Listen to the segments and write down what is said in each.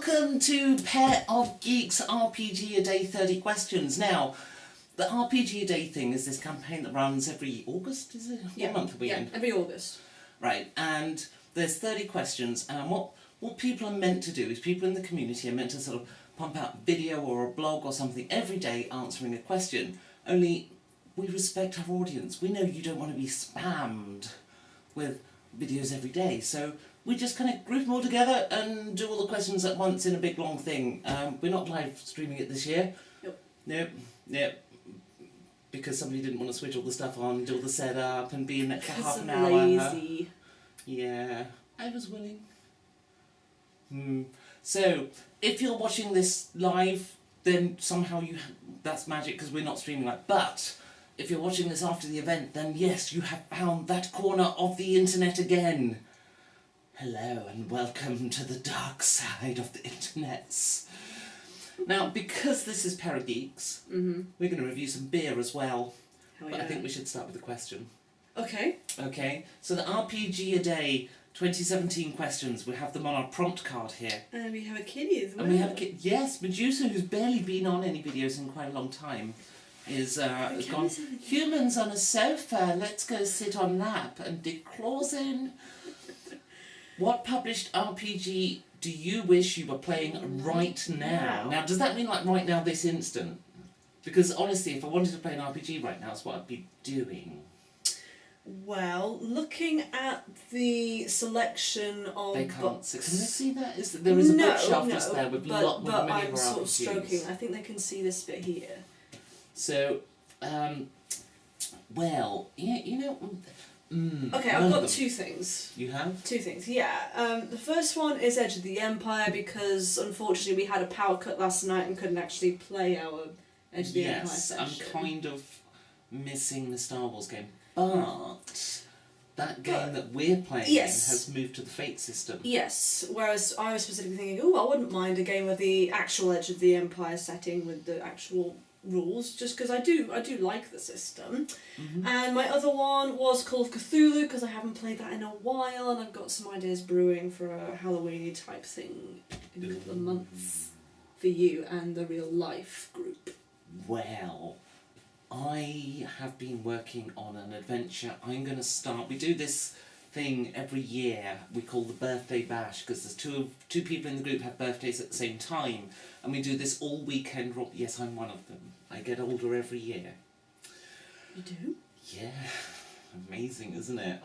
welcome to Pair of Geeks RPG A Day 30 Questions. Now, the RPG A Day thing is this campaign that runs every August, is it? Yeah. What month are we in? Every August. Right, and there's 30 questions, and what people are meant to do is people in the community are meant to sort of pump out video or a blog or something every day answering a question. Only, we respect our audience. We know you don't want to be spammed with videos every day, so we just kind of group them all together and do all the questions at once in a big long thing. We're not live streaming it this year. Nope. Because somebody didn't want to switch all the stuff on, do all the setup and be in it for half an hour. Lazy. Yeah, I was willing. So, if you're watching this live, then somehow that's magic because we're not streaming live. But if you're watching this after the event, then yes, you have found that corner of the internet again. Hello and welcome to the dark side of the internets. Now, because this is Pair of Geeks, we're going to review some beer as well. But I think we should start with a question. Okay. Okay, so the RPG A Day 2017 questions, we have them on our prompt card here. And we have a kitty as well. And we have a kid, yes, Medusa, who's barely been on any videos in quite a long time, is gone, humans on a sofa, let's go sit on lap, and dig claws in. What published RPG do you wish you were playing right now? Now, does that mean like right now, this instant? Because honestly, if I wanted to play an RPG right now, that's what I'd be doing. Well, looking at the selection of They can't books... see. Can they see that? There is a bookshelf just there with many but of I'm our sort of RPGs. stroking. I think they can see this bit here. So, well, you know... Okay, I've got two things. You have? Two things, yeah. The first one is Edge of the Empire because unfortunately we had a power cut last night and couldn't actually play our Edge of the Empire session. Yes, I'm kind of missing the Star Wars game, but that game that we're playing has moved to the Fate system. Yes, whereas I was specifically thinking, oh, I wouldn't mind a game with the actual Edge of the Empire setting with the actual rules, just because I do like the system. And my other one was Call of Cthulhu because I haven't played that in a while and I've got some ideas brewing for a Halloween-y type thing in a couple of months for you and the real life group. Well, I have been working on an adventure. I'm going to start, we do this thing every year we call the birthday bash because there's two people in the group have birthdays at the same time and we do this all weekend. Yes, I'm one of them. I get older every year. You do? Yeah, amazing, isn't it?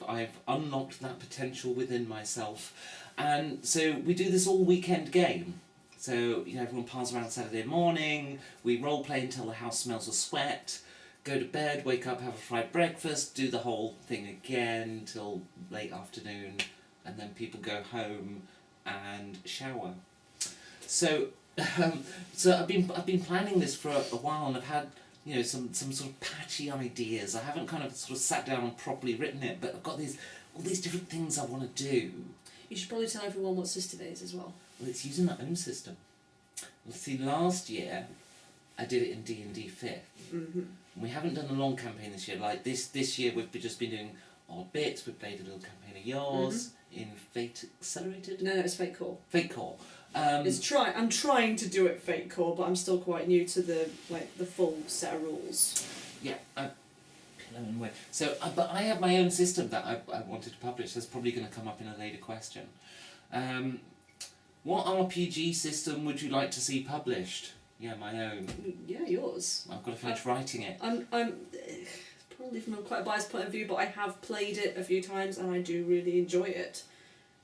I've unlocked that potential within myself, and so we do this all weekend game. So everyone piles around Saturday morning. We role play until the house smells of sweat. Go to bed, wake up, have a fried breakfast, do the whole thing again till late afternoon, and then people go home and shower. So, so I've been planning this for a while, and I've had some sort of patchy ideas. I haven't kind of sort of sat down and properly written it, but I've got all these different things I want to do. You should probably tell everyone what system it is as well. Well, it's using my own system. Let's see, last year I did it in D&D 5th. We haven't done a long campaign this year. Like this year we've just been doing odd bits. We've played a little campaign of yours in Fate Accelerated. No, it's Fate Core. Fate Core. I'm trying to do it Fate Core, but I'm still quite new to the full set of rules. Yeah, away. So, but I have my own system that I wanted to publish. That's probably going to come up in a later question. What RPG system would you like to see published? Yeah, my own. Yeah, yours. I've got to finish writing it. I'm probably from quite a biased point of view, but I have played it a few times and I do really enjoy it.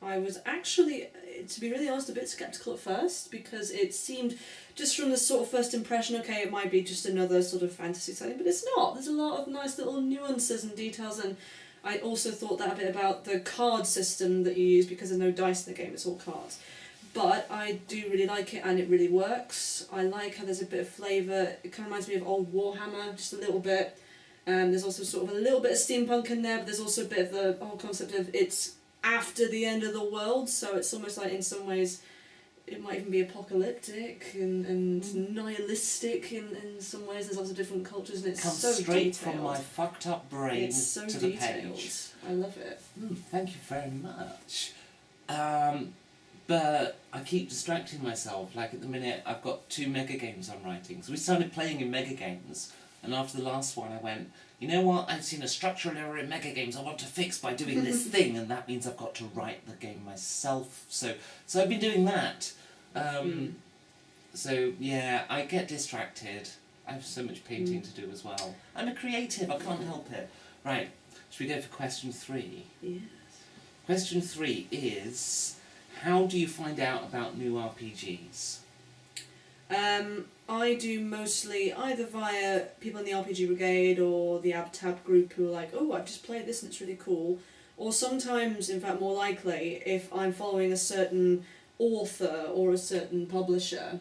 I was actually, to be really honest, a bit sceptical at first because it seemed, just from the sort of first impression, okay, it might be just another sort of fantasy setting, but it's not. There's a lot of nice little nuances and details, and I also thought that a bit about the card system that you use because there's no dice in the game, it's all cards. But I do really like it and it really works. I like how there's a bit of flavour. It kind of reminds me of old Warhammer, just a little bit. There's also sort of a little bit of steampunk in there, but there's also a bit of the whole concept of it's after the end of the world, so it's almost like in some ways it might even be apocalyptic and nihilistic in some ways. There's lots of different cultures and it's Comes so straight detailed. from my fucked up brain It's so to detailed. the page. I love it. Thank you very much. But I keep distracting myself. Like at the minute, I've got 2 mega games I'm writing. So we started playing in mega games, and after the last one, I went, you know what? I've seen a structural error in mega games I want to fix by doing this thing, and that means I've got to write the game myself. So I've been doing that. So yeah, I get distracted. I have so much painting to do as well. I'm a creative. I can't help it. Right. Should we go for question 3? Yes. Question 3 is, how do you find out about new RPGs? I do mostly either via people in the RPG Brigade or the AbTab group who are like, oh, I've just played this and it's really cool. Or sometimes, in fact more likely, if I'm following a certain author or a certain publisher,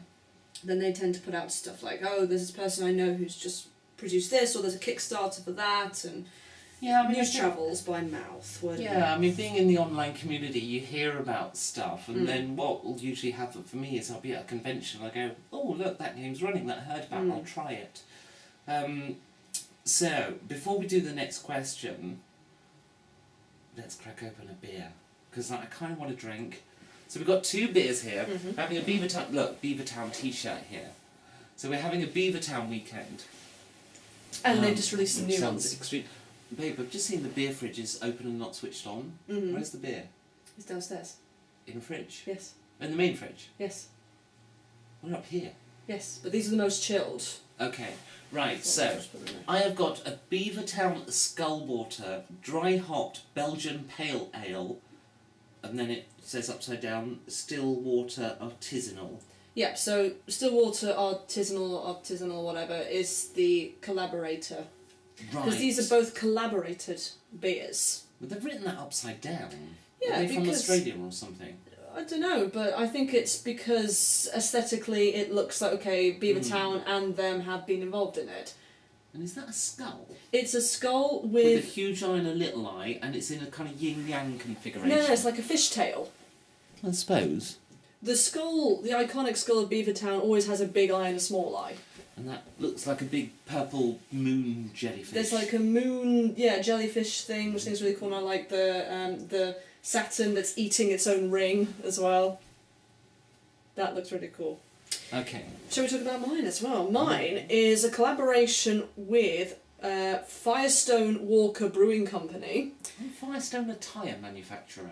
then they tend to put out stuff like, oh, there's this person I know who's just produced this, or there's a Kickstarter for that, and Yeah, I mean, news travels by mouth. Word of yeah, mouth. I mean, being in the online community, you hear about stuff, and then what will usually happen for me is I'll be at a convention, I go, oh, look, that game's running, that I heard about, I'll try it. So, before we do the next question, let's crack open a beer, because I kind of want to drink. So we've got 2 beers here, we're having a Beavertown, look, Beavertown t-shirt here. So we're having a Beavertown weekend. And they've just released some new Sounds ones. extreme. Babe, I've just seen the beer fridge is open and not switched on. Where's the beer? It's downstairs. In the fridge? Yes. In the main fridge? Yes. We're up here. Yes, but these are the most chilled. Okay, right, so I have got a Beavertown Skullwater Dry Hopped Belgian Pale Ale, and then it says upside down, Stillwater Artisanal. Yep, so Stillwater Artisanal, whatever, is the collaborator. Right. Because these are both collaborated beers. But they've written that upside down. Yeah, Are they from because- Australia or something? I don't know, but I think it's because aesthetically it looks like, okay, Beavertown and them have been involved in it. And is that a skull? It's a skull With a with... huge eye and a little eye, and it's in a kind of yin-yang configuration. No, it's like a fishtail. I suppose. The skull, the iconic skull of Beavertown always has a big eye and a small eye. And that looks like a big purple moon jellyfish. There's like a moon, jellyfish thing, which I think is really cool, and I like the Saturn that's eating its own ring as well. That looks really cool. Okay. Shall we talk about mine as well? Mine is a collaboration with Firestone Walker Brewing Company. Isn't Firestone a tyre manufacturer?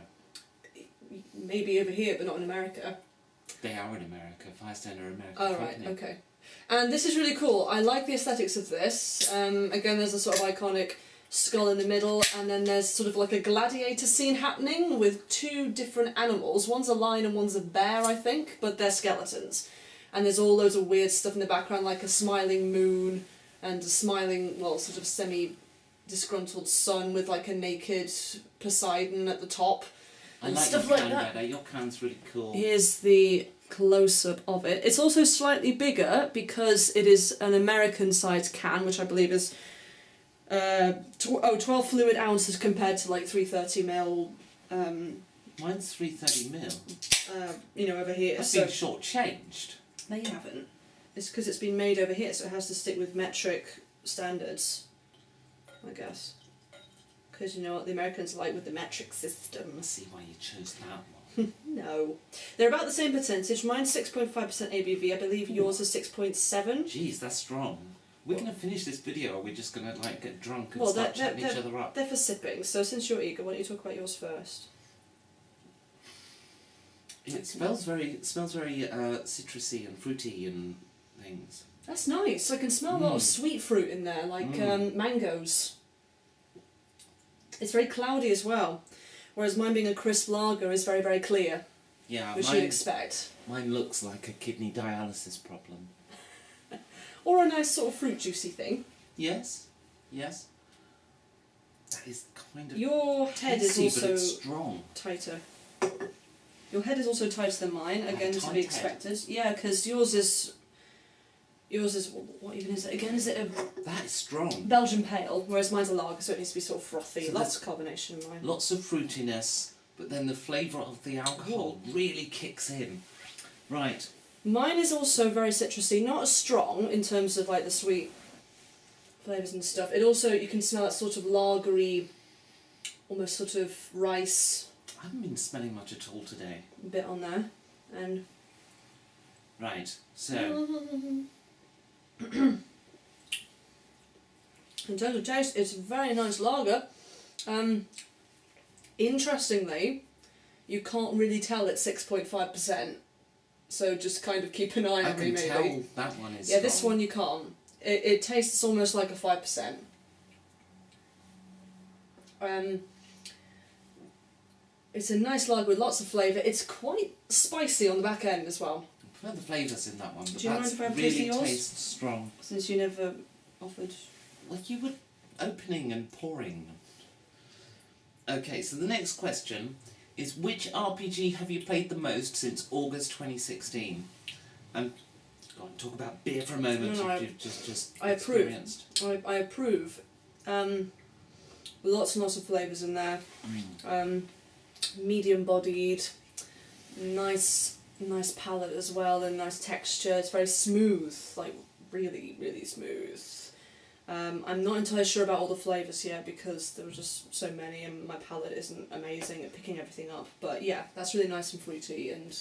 Maybe over here, but not in America. They are in America. Firestone are an American Oh, right, company. okay. And this is really cool. I like the aesthetics of this. Again, there's a sort of iconic skull in the middle, and then there's sort of like a gladiator scene happening with 2 different animals. One's a lion and one's a bear, I think, but they're skeletons. And there's all loads of weird stuff in the background, like a smiling moon and a smiling, well, sort of semi-disgruntled sun with like a naked Poseidon at the top. I And like stuff your like can that. better. Your can's really cool. Here's the close-up of it. It's also slightly bigger because it is an American-sized can, which I believe is 12 fluid ounces compared to like 330ml. Mine's 330ml. Over here. I've So been shortchanged. they haven't. It's because it's been made over here, so it has to stick with metric standards, I guess. Because you know what the Americans are like with the metric system. I see why you chose that one. No. They're about the same percentage. Mine's 6.5% ABV. I believe yours is 6.7. Jeez, that's strong. We're going to finish this video, or we're just going to like get drunk and Well, start chatting each other up? They're for sipping, so since you're eager, why don't you talk about yours first? It smells very citrusy and fruity and things. That's nice. I can smell a lot of sweet fruit in there, like mangoes. It's very cloudy as well, whereas mine being a crisp lager is very, very clear, Yeah, which you'd expect. mine looks like a kidney dialysis problem. Or a nice sort of fruit juicy thing. Yes, yes. That is kind of Your head is tasty, but also it's strong. tighter. Your head is also tighter than mine, again, to tight be head. expected. Yeah, because yours is, what even is it? Again, is it a That is strong. Belgian pale, whereas mine's a lager, so it needs to be sort of frothy. So Lots of carbonation in mine. Lots of fruitiness, but then the flavour of the alcohol really kicks in. Right. Mine is also very citrusy, not as strong in terms of like the sweet flavours and stuff. It also, you can smell that sort of lagery, almost sort of rice I haven't been smelling much at all today. a bit on there, and Right, so in terms of taste, it's a very nice lager. Interestingly, you can't really tell it's 6.5%, so just kind of keep an eye I on me, can maybe. tell that one is Yeah, this strong. one you can't. It tastes almost like a 5%. It's a nice lager with lots of flavour. It's quite spicy on the back end as well. I prefer the flavours in that one, but Do you mind that's if I'm really tasting yours? tastes strong. Since you never offered. Like you were opening and pouring. Okay, so the next question is, which RPG have you played the most since August 2016? And go on, talk about beer for a moment. No, if you've just I approve. experienced. I approve. Lots and lots of flavours in there. Medium bodied, nice palate as well, and nice texture. It's very smooth, like really, really smooth. I'm not entirely sure about all the flavours yet because there were just so many and my palate isn't amazing at picking everything up. But yeah, that's really nice and fruity and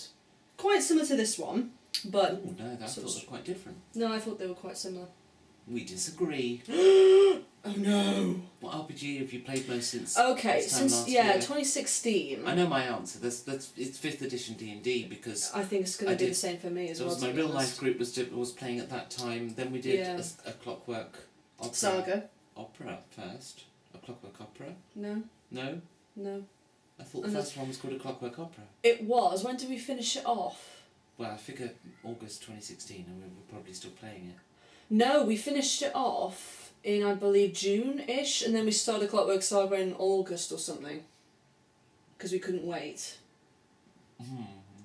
quite similar to this one. But Oh no, I thought they were quite different. no, I thought they were quite similar. We disagree. Oh no! What RPG have you played most since? Okay, this time since last yeah, year? 2016. I know my answer. That's it's 5th edition D&D because I think it's going I to be did- the same for me as there well. was to my be real honest. life group was playing at that time. Then we did Yeah. a Clockwork Opera. Saga. Opera first. A Clockwork Opera. No, No, no. I thought the And first one was called a Clockwork Opera. It was. When did we finish it off? Well, I figure August 2016, and we were probably still playing it. No, we finished it off in, I believe, June-ish, and then we started Clockwork Saga in August or something. Because we couldn't wait.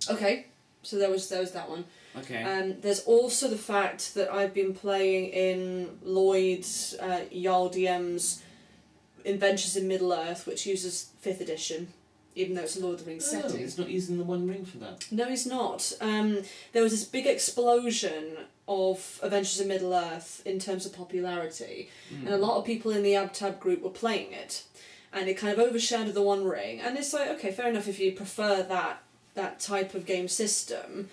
Okay, so there was that one. Okay. There's also the fact that I've been playing in Lloyd's, Jarl DM's Adventures in Middle-earth, which uses 5th edition, even though it's a Lord of the Rings Oh, setting. he's not using the One Ring for that. No, he's not. There was this big explosion of Adventures in Middle-earth in terms of popularity, and a lot of people in the AbTab group were playing it, and it kind of overshadowed the One Ring, and it's like, okay, fair enough if you prefer that type of game system.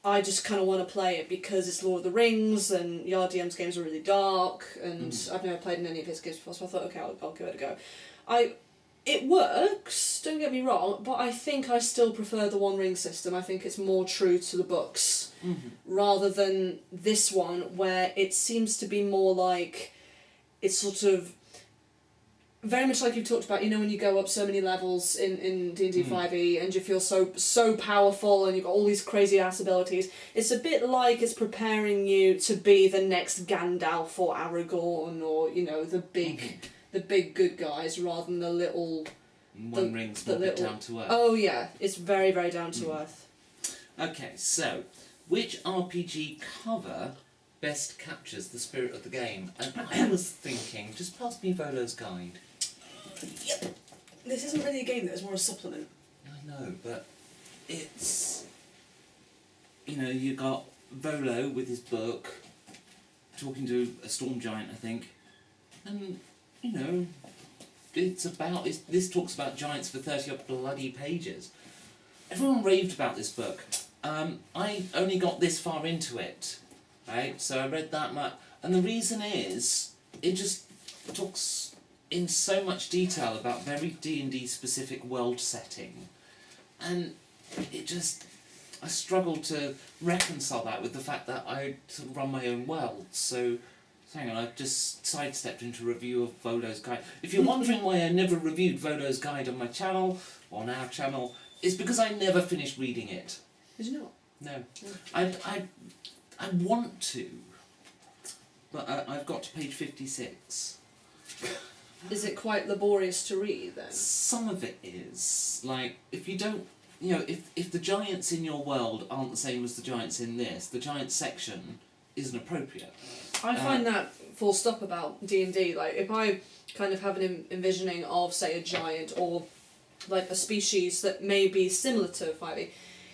I just kind of want to play it because it's Lord of the Rings, and Yardm's games are really dark, and I've never played in any of his games before, so I thought, okay, I'll give it a go. It works, don't get me wrong, but I think I still prefer the One Ring system. I think it's more true to the books, rather than this one, where it seems to be more like, it's sort of, very much like you've talked about, you know, when you go up so many levels in D&D 5e and you feel so powerful and you've got all these crazy ass abilities. It's a bit like it's preparing you to be the next Gandalf or Aragorn or, you know, the big good guys rather than the little... One Ring's more bit down to earth. Oh yeah, it's very, very down to earth. Okay, so, which RPG cover best captures the spirit of the game? And I was thinking, just pass me Volo's guide. Yep. This isn't really a game, though, it's more a supplement. I know, but it's... You know, you got Volo with his book, talking to a storm giant, I think, and, you know, this talks about giants for 30 odd bloody pages. Everyone raved about this book. I only got this far into it, right? So I read that much, and the reason is, it just talks in so much detail about very D&D specific world setting, and it just, I struggle to reconcile that with the fact that I sort of run my own world. So hang on, I've just sidestepped into a review of Volo's Guide. If you're wondering why I never reviewed Volo's Guide on my channel, or on our channel, it's because I never finished reading it. Did you not? No. I want to, but I've got to page 56. Is it quite laborious to read, then? Some of it is. Like, if you don't, you know, if the giants in your world aren't the same as the giants in this, the giant section isn't appropriate. I find that full stop about D&D. Like, if I kind of have an envisioning of, say, a giant or like a species that may be similar to 5e,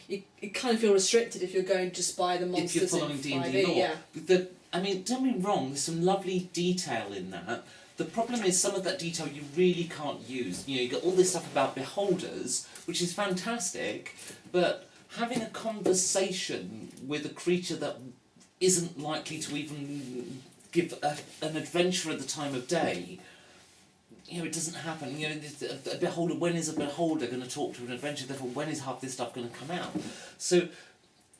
you kind of feel restricted if you're going just by the monsters if you're following in D&D 5e. lore. Yeah. I mean, don't get me wrong, there's some lovely detail in that, The problem is some of that detail you really can't use. You got all this stuff about beholders, which is fantastic, but having a conversation with a creature that isn't likely to even give an adventure at the time of day, it doesn't happen. A beholder, when is a beholder going to talk to an adventurer? Therefore, when is half this stuff going to come out? So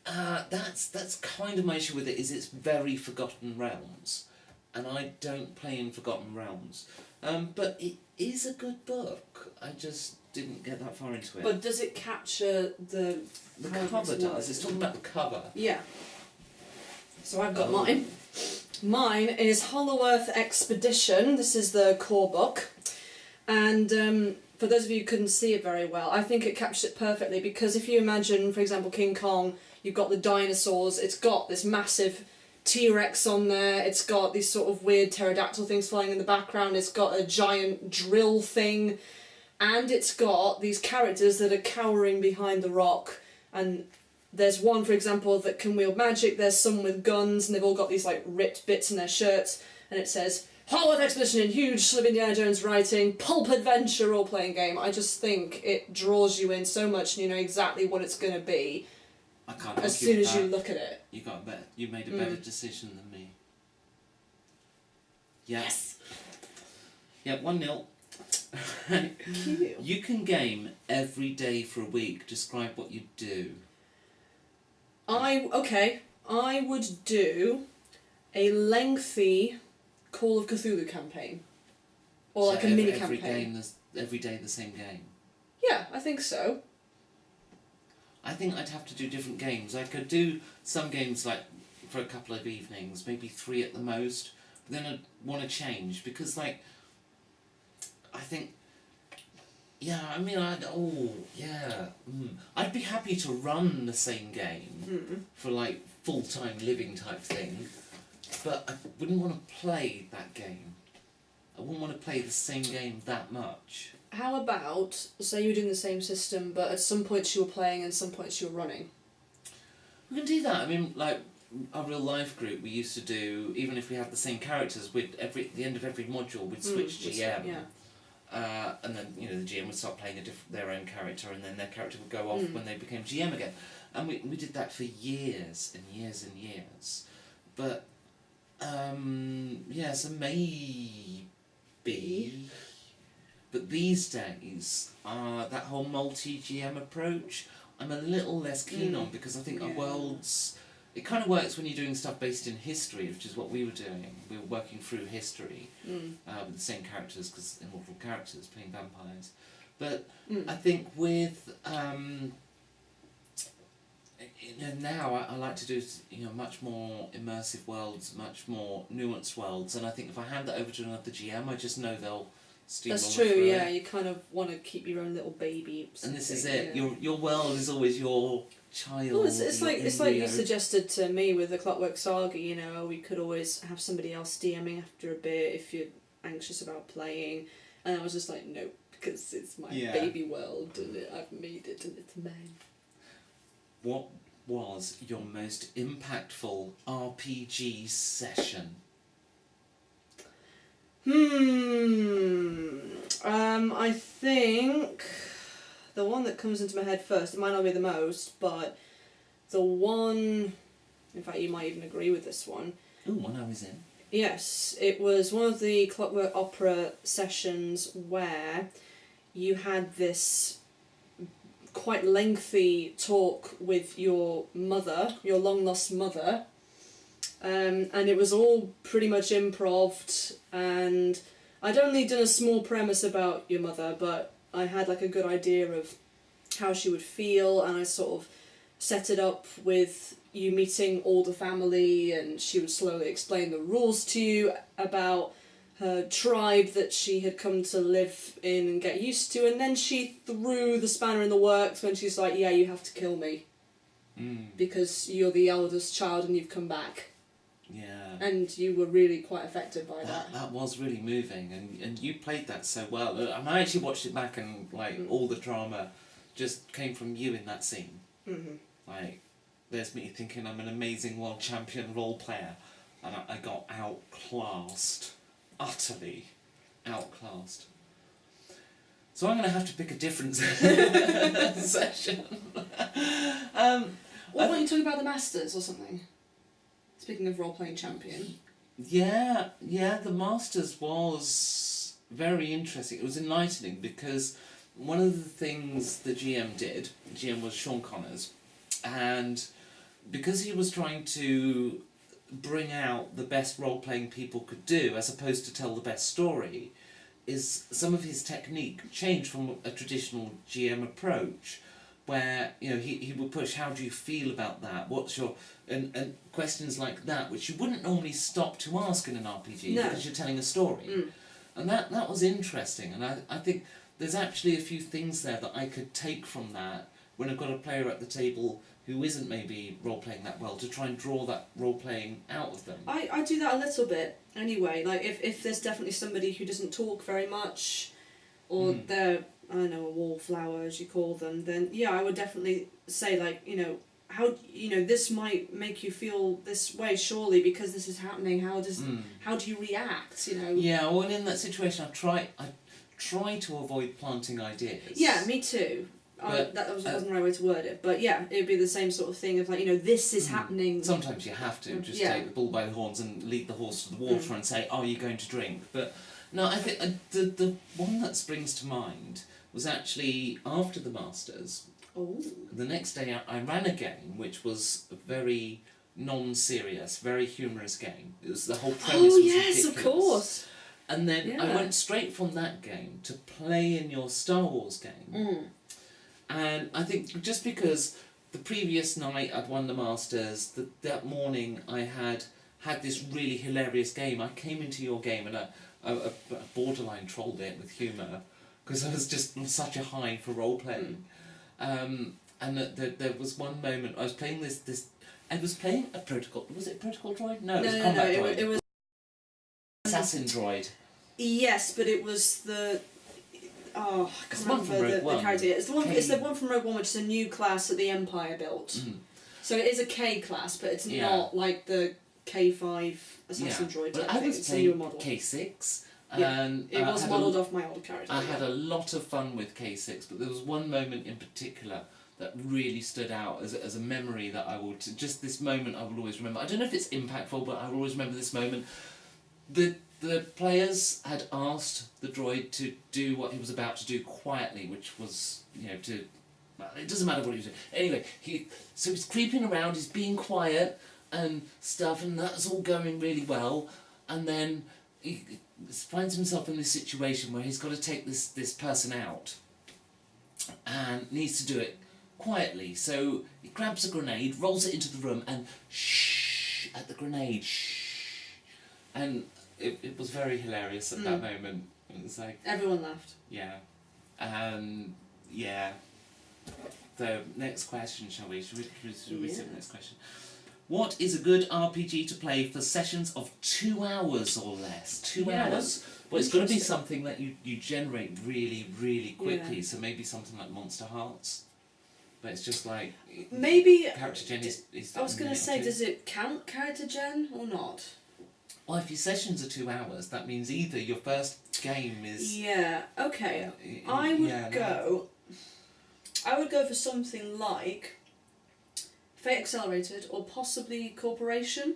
that's kind of my issue with it, is it's very Forgotten Realms. And I don't play in Forgotten Realms. But it is a good book. I just didn't get that far into it. But does it capture the... The cover does. It's talking about the cover. Yeah. So I've got mine. Mine is Hollow Earth Expedition. This is the core book. And for those of you who couldn't see it very well, I think it captures it perfectly, because if you imagine, for example, King Kong, you've got the dinosaurs, it's got this massive T-Rex on there, it's got these sort of weird pterodactyl things flying in the background, it's got a giant drill thing, and it's got these characters that are cowering behind the rock, and there's one, for example, that can wield magic, there's some with guns, and they've all got these like ripped bits in their shirts, and it says, Hollow Earth Expedition in huge slip Indiana Jones writing, pulp adventure role-playing game. I just think it draws you in so much, and you know exactly what it's going to be. I can't as soon as you look at it. You made a better decision than me. Yes. Yeah, 1-0. Cute. You can game every day for a week. Describe what you do. I would do a lengthy Call of Cthulhu campaign. Or So like a mini campaign. Every day the same game. Yeah, I think so. I think I'd have to do different games. I could do some games like for a couple of evenings, maybe 3 at the most. But then I'd want to change because, I think, I'd be happy to run the same game for full-time living type thing, but I wouldn't want to play that game. I wouldn't want to play the same game that much. How about, say you were doing the same system, but at some points you were playing and some points you were running? We can do that. I mean, our real life group, we used to do, even if we had the same characters, at the end of every module, we'd switch GM. Yeah. And then, the GM would start playing their own character, and then their character would go off when they became GM again. And we did that for years and years and years. But, so maybe... But these days, that whole multi-GM approach, I'm a little less keen on, because I think our worlds... It kind of works when you're doing stuff based in history, which is what we were doing. We were working through history with the same characters, because immortal characters playing vampires. But I think with... now I like to do much more immersive worlds, much more nuanced worlds, and I think if I hand that over to another GM, I just know they'll steamroll. That's true. Yeah, you kind of want to keep your own little baby. And this is it. Your world is always your child. Well, it's like you suggested to me with the Clockwork Saga. We could always have somebody else DMing after a bit if you're anxious about playing, and I was just like, no, because it's my baby world and I've made it and it's mine. What was your most impactful RPG session? I think the one that comes into my head first, it might not be the most, but the one, in fact you might even agree with this one. Ooh, one I was in. Yes, it was one of the Clockwork Opera sessions where you had this quite lengthy talk with your mother, your long-lost mother, and it was all pretty much improv'd, and I'd only done a small premise about your mother, but I had a good idea of how she would feel, and I sort of set it up with you meeting all the family, and she would slowly explain the rules to you about her tribe that she had come to live in and get used to, and then she threw the spanner in the works when she's like, yeah, you have to kill me. Because you're the eldest child and you've come back. Yeah. And you were really quite affected by that. That was really moving, and you played that so well. And I actually watched it back, and all the drama just came from you in that scene. There's me thinking I'm an amazing world champion role player, and I got outclassed utterly outclassed. So I'm going to have to pick a different session. What were you talking about the Masters or something? Speaking of role-playing champion. Yeah, the Masters was very interesting. It was enlightening because one of the things the GM was Sean Connors, and because he was trying to bring out the best role-playing people could do as opposed to tell the best story, is some of his technique changed from a traditional GM approach where, you know, he would push, how do you feel about that, what's your, and questions like that which you wouldn't normally stop to ask in an RPG because you're telling a story. And that was interesting, and I think there's actually a few things there that I could take from that when I've got a player at the table who isn't maybe role-playing that well, to try and draw that role-playing out of them. I do that a little bit anyway. Like, if there's definitely somebody who doesn't talk very much, or they're, I don't know, a wallflower as you call them, then yeah, I would definitely say, like, you know, how, you know, this might make you feel this way, surely, because this is happening. How do you react, you know? Yeah, well, in that situation, I try to avoid planting ideas. Yeah, me too. That wasn't the right way to word it, but yeah, it'd be the same sort of thing of, like, you know, this is happening. Sometimes you have to just take the bull by the horns and lead the horse to the water and say, are you going to drink? But no, I think the one that springs to mind was actually after the Masters. Oh. The next day I ran a game which was a very non-serious, very humorous game. It was, the whole premise was ridiculous. Of course. And then I went straight from that game to play in your Star Wars game. And I think just because the previous night I'd won the Masters, that morning I had this really hilarious game. I came into your game and I borderline trolled it with humour because I was just on such a high for role-playing. And there was one moment, I was playing this I was playing a protocol, was it protocol droid? No, it was combat droid. It was assassin droid. Yes, but it was the... Oh, I can't remember the character. It's the one from Rogue One, which is a new class that the Empire built. So it is a K class, but it's not like the K5 assassin droid. Well, I was playing K6. And it was modelled off my old character. I had a lot of fun with K6, but there was one moment in particular that really stood out as a memory that I will... Just this moment I will always remember. I don't know if it's impactful, but I will always remember this moment. The players had asked the droid to do what he was about to do quietly, which was, you know, to... Well, it doesn't matter what he was doing. Anyway, so he's creeping around, he's being quiet and stuff, and that's all going really well. And then he finds himself in this situation where he's got to take this person out and needs to do it quietly. So he grabs a grenade, rolls it into the room, and shh at the grenade, shh. And it was very hilarious at that moment. It was like... Everyone laughed. Yeah. Yeah. So, next question, shall we? Should we see the next question? What is a good RPG to play for sessions of 2 hours or less? 2 hours? Well, it's got to be something that you generate really, really quickly. So maybe something like Monster Hearts. But it's just like... Maybe... Character gen is I was going to say, does it count character gen or not? Well, if your sessions are 2 hours, that means either your first game is... Yeah, okay. I would go for something like Fate Accelerated or possibly Corporation,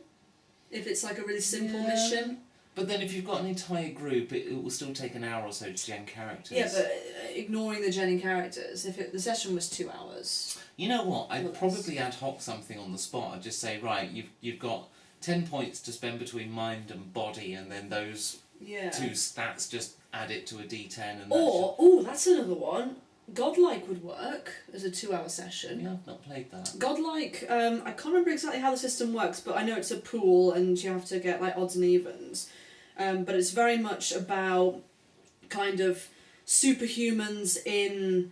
if it's like a really simple mission. But then if you've got an entire group, it will still take an hour or so to gen characters. Yeah, but ignoring the genning characters, if the session was 2 hours... You know what, I'd probably ad hoc something on the spot. I'd just say, right, you've got 10 points to spend between mind and body, and then those two stats, just add it to a D10. And that's another one. Godlike would work as a 2 hour session. Yeah, I've not played that. Godlike, I can't remember exactly how the system works, but I know it's a pool and you have to get like odds and evens. But it's very much about kind of superhumans in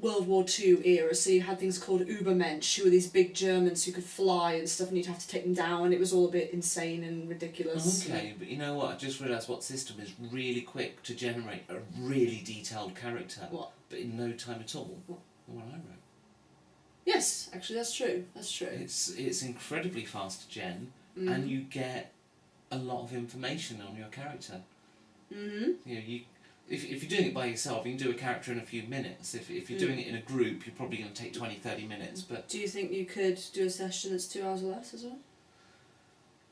World War II era. So you had things called Übermensch, who were these big Germans who could fly and stuff, and you'd have to take them down. It was all a bit insane and ridiculous. Okay, but you know what? I just realised what system is really quick to generate a really detailed character. What? But in no time at all. What? The one I wrote. Yes, actually that's true. That's true. It's incredibly fast to gen, and you get a lot of information on your character. Mm-hmm. You know, if you're doing it by yourself, you can do a character in a few minutes. If you're doing it in a group, you're probably going to take 20-30 minutes. But do you think you could do a session that's 2 hours or less as well?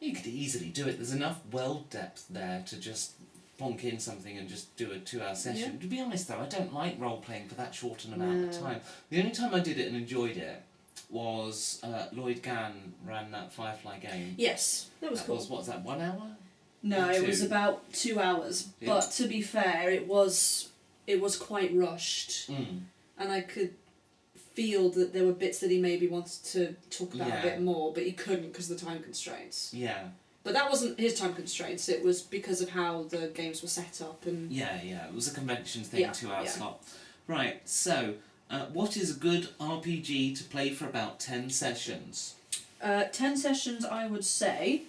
you could easily do it. There's enough world depth there to just plonk in something and just do a 2-hour session. Yeah. To be honest though, I don't like role-playing for that short an amount of time. The only time I did it and enjoyed it was Lloyd Gann ran that Firefly game. Yes, that was cool. What was that, 1 hour? No, Or it 2? was about 2 hours. Yeah. But to be fair, it was quite rushed, and I could feel that there were bits that he maybe wanted to talk about a bit more, but he couldn't because of the time constraints. Yeah. But that wasn't his time constraints. It was because of how the games were set up and. Yeah, it was a convention thing, Yeah, 2 hour yeah. slot. Right, so what is a good RPG to play for about 10 sessions? 10 sessions, I would say.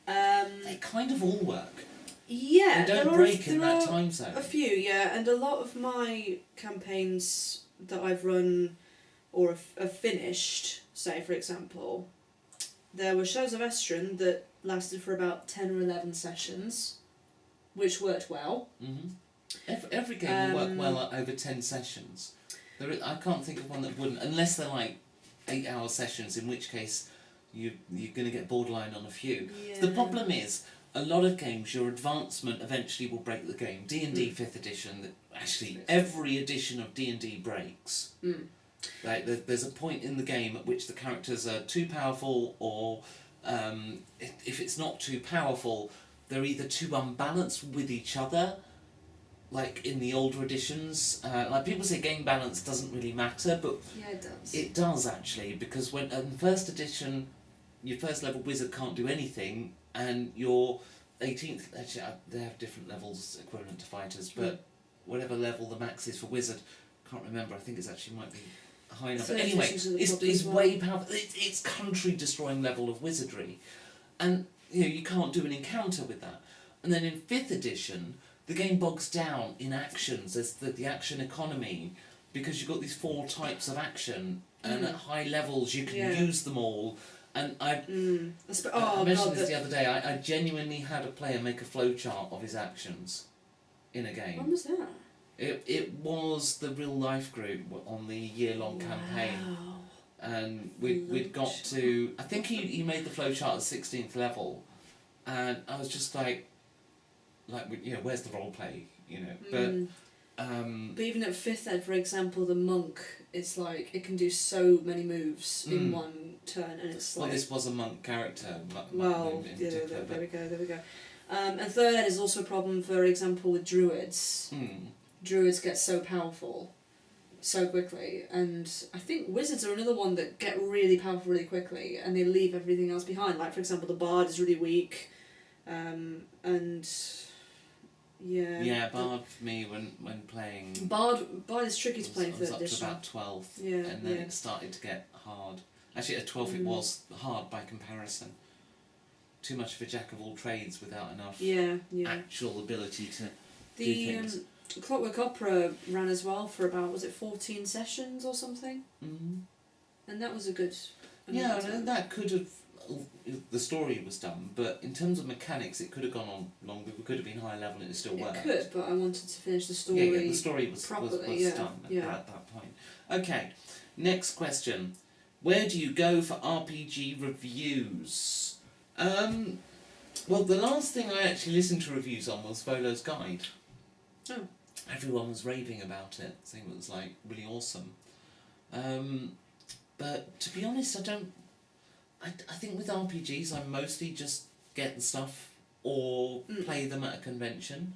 They kind of all work. Yeah, They don't break in that time zone. A few, yeah, and a lot of my campaigns that I've run or have finished, say for example, there were Shadows of Estrin that lasted for about 10 or 11 sessions, which worked well. Every game will work well over 10 sessions. I can't think of one that wouldn't, unless they're like 8-hour sessions, in which case you're going to get borderline on a few. Yeah. The problem is, a lot of games, your advancement eventually will break the game. D&D 5th edition, actually every edition of D&D breaks. Like there's a point in the game at which the characters are too powerful, or if it's not too powerful, they're either too unbalanced with each other, like in the older editions. Like people say game balance doesn't really matter, but Yeah, it does. it does actually, because when in first edition, your first level wizard can't do anything, and your 18th, actually they have different levels equivalent to fighters, but whatever level the max is for wizard, can't remember, I think it's actually might be high enough. But anyway, it's way powerful. It's country destroying level of wizardry, and you can't do an encounter with that. And then in 5th edition, the game bogs down in actions. There's the action economy, because you've got these 4 types of action, and at high levels you can use them all. And I mentioned this the other day, I genuinely had a player make a flowchart of his actions in a game. When was that? It was the real life group on the year-long campaign. And we'd got to, I think he made the flowchart at 16th level, and I was just like where's the role play, But even at 5th ed, for example, the monk, it's like it can do so many moves in one turn, and it's like. Well, this was a monk character. There we go. And 3rd ed is also a problem, for example, with druids. Druids get so powerful so quickly, and I think wizards are another one that get really powerful really quickly, and they leave everything else behind. Like, for example, the bard is really weak, and. Yeah, Bard for me when playing. Bard is tricky to play in 3rd edition. I was up to about 12th, Yeah, and then it started to get hard. Actually, at 12th it was hard by comparison. Too much of a jack of all trades without enough actual ability to do things. Clockwork Opera ran as well for about, was it 14 sessions or something? And that was a good. Yeah, and that could have. The story was done, but in terms of mechanics, it could have gone on longer. We could have been higher level, and it still worked. It could, but I wanted to finish the story. Yeah, the story was properly, done at that point. Okay, next question: where do you go for RPG reviews? Well, the last thing I actually listened to reviews on was Volo's Guide. Oh. Everyone was raving about it, saying it was like really awesome. But to be honest, I think with RPGs I mostly just get the stuff or play them at a convention.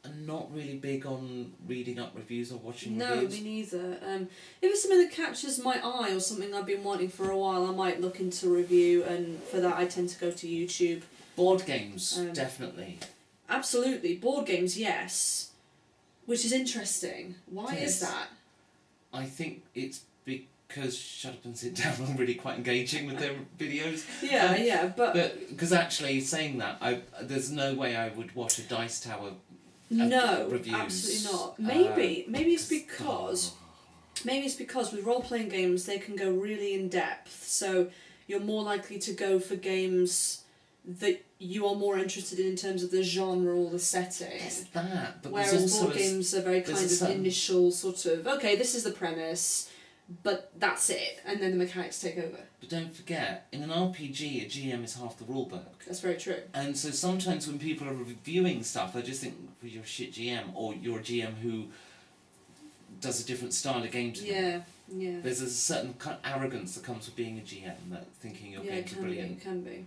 I'm not really big on reading up reviews or watching reviews. No, me neither. If it's something that catches my eye or something I've been wanting for a while, I might look into review, and for that I tend to go to YouTube. Board games, definitely. Absolutely. Board games, yes. Which is interesting. Why is that? I think it's because Shut Up and Sit Down are really quite engaging with their videos. But because actually saying that, there's no way I would watch a Dice Tower reviews. Absolutely not. Maybe it's because with role-playing games they can go really in depth, so you're more likely to go for games that you are more interested in terms of the genre or the setting. There's that, but Whereas there's also board games are very kind of certain... initial sort of, okay, this is the premise, but that's it, and then the mechanics take over. But don't forget, in an RPG, a GM is half the rulebook. That's very true. And so sometimes when people are reviewing stuff, they just think, well, you're a shit GM, or you're a GM who does a different style of game to them. Yeah. There's a certain kind of arrogance that comes with being a GM, that thinking your games are brilliant. It can be.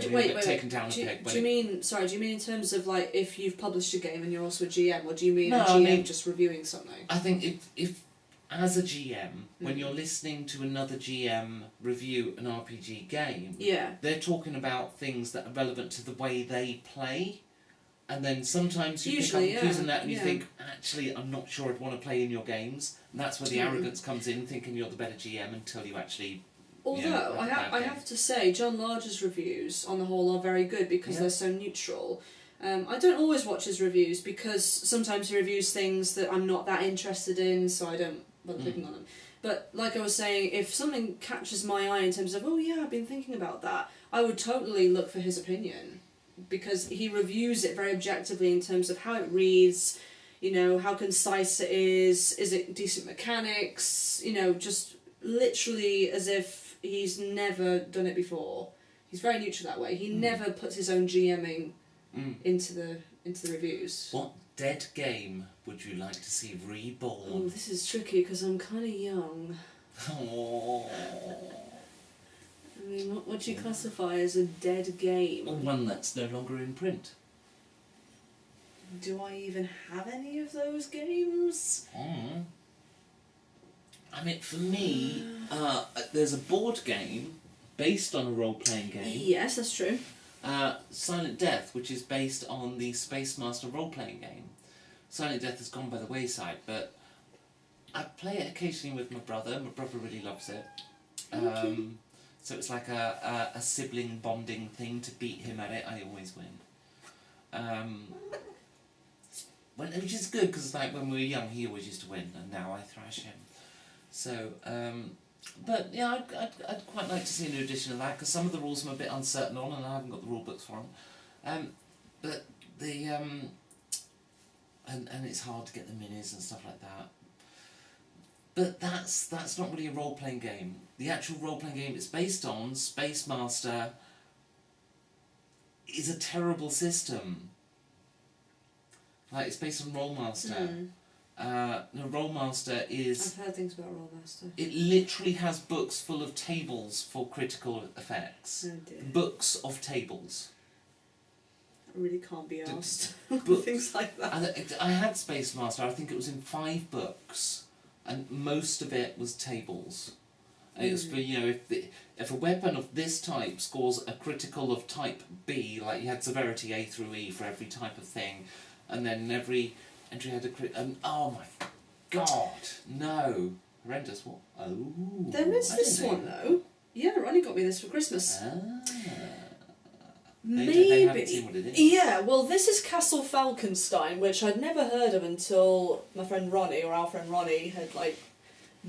Wait, taken down a do peg. you mean in terms of like if you've published a game and you're also a GM, or do you mean No, a GM I mean, just reviewing something? I think if as a GM, when you're listening to another GM review an RPG game, they're talking about things that are relevant to the way they play, and then sometimes you pick up cues in that and you think, actually, I'm not sure I'd want to play in your games, and that's where the arrogance comes in, thinking you're the better GM until you actually... Although, I have to say, John Large's reviews, on the whole, are very good because they're so neutral. I don't always watch his reviews because sometimes he reviews things that I'm not that interested in, so I don't bother clicking on them. But like I was saying, if something catches my eye in terms of, oh yeah, I've been thinking about that, I would totally look for his opinion. Because he reviews it very objectively in terms of how it reads, how concise it is it decent mechanics, just literally as if he's never done it before. He's very neutral that way. He never puts his own GMing into the reviews. What dead game would you like to see reborn? Oh, this is tricky because I'm kind of young. Oh. I mean, what would you classify as a dead game? One that's no longer in print. Do I even have any of those games? I mean, for me, there's a board game based on a role-playing game. Yes, that's true. Silent Death, which is based on the Space Master role-playing game. Silent Death has gone by the wayside, but I play it occasionally with my brother. My brother really loves it. So it's like a sibling bonding thing. To beat him at it, I always win. Which is good, because like when we were young, he always used to win, and now I thrash him. So, but yeah, I'd quite like to see a new edition of that, because some of the rules I'm a bit uncertain on, and I haven't got the rule books for them. But the and it's hard to get the minis and stuff like that. But that's not really a role playing game. The actual role playing game it's based on, Space Master, is a terrible system. Like it's based on Rolemaster. No, Rolemaster is... I've heard things about Rolemaster. It literally has books full of tables for critical effects. Oh dear. Books of tables. I really can't be asked. Books. Things like that. I had Space Master, I think it was in 5 books, and most of it was tables. And it was for, if a weapon of this type scores a critical of type B, like you had severity A through E for every type of thing, and then every entry had a crit. Oh my god, no. Horrendous. What? Oh. There is this one though. Yeah, Ronnie got me this for Christmas. Maybe. They haven't seen what it is. Yeah, well, this is Castle Falkenstein, which I'd never heard of until my friend Ronnie, or our friend Ronnie, had like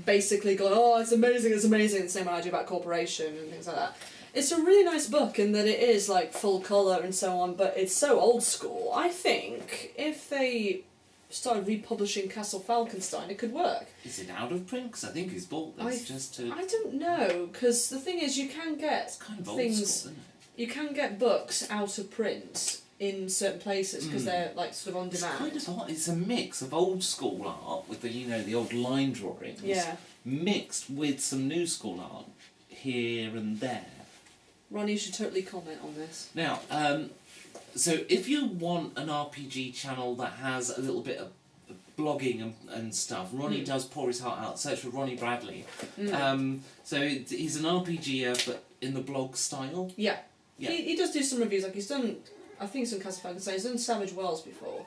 basically gone, oh, it's amazing, the same way I do about Corporation and things like that. It's a really nice book in that it is like full colour and so on, but it's so old school. I think if they started republishing Castle Falkenstein, it could work. Is it out of print? Because I think he's bought this just to... I don't know, because the thing is you can get it's kind of things... old school, isn't it? You can get books out of print in certain places because they're like sort of on demand. It's kind of odd. It's a mix of old school art with the the old line drawings, mixed with some new school art here and there. Ronnie should totally comment on this. Now, so if you want an RPG channel that has a little bit of blogging and stuff, Ronnie does pour his heart out. Search for Ronnie Bradley. So he's an RPGer, but in the blog style. Yeah. He does do some reviews, like he's done, I think some Castle Falkenstein, he's done Savage Worlds before.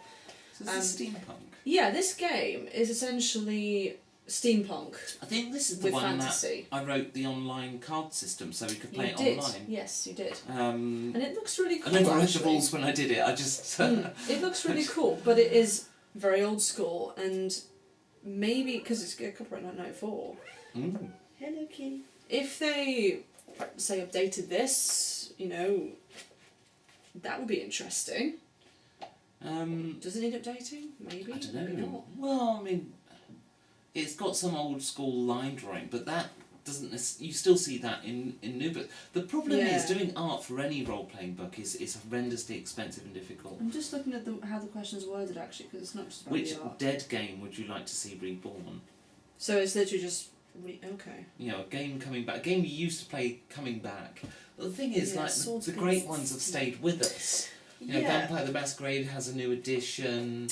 So this is steampunk. Yeah, this game is essentially steampunk. I think this is the with one fantasy. that I wrote the online card system so we could play it did. online. Yes, you did. And it looks really cool. I never read the actually. rules when I did it, I just... It looks really cool, but it is very old school, and maybe, because it's copyright 1994. Hello, kitty. If they say, updated this, you know, that would be interesting. Does it need updating? Maybe. I don't know. Maybe not. Well, I mean, it's got some old school line drawing, but that doesn't. You still see that in new books. The problem is doing art for any role playing book is horrendously expensive and difficult. I'm just looking at how the question's worded actually, because it's not just about Which the art. dead game would you like to see reborn? So it's literally just okay. You know, a game coming back, a game you used to play coming back. But the thing is, like the great ones have stayed with us. You know, Vampire the Masquerade has a new edition.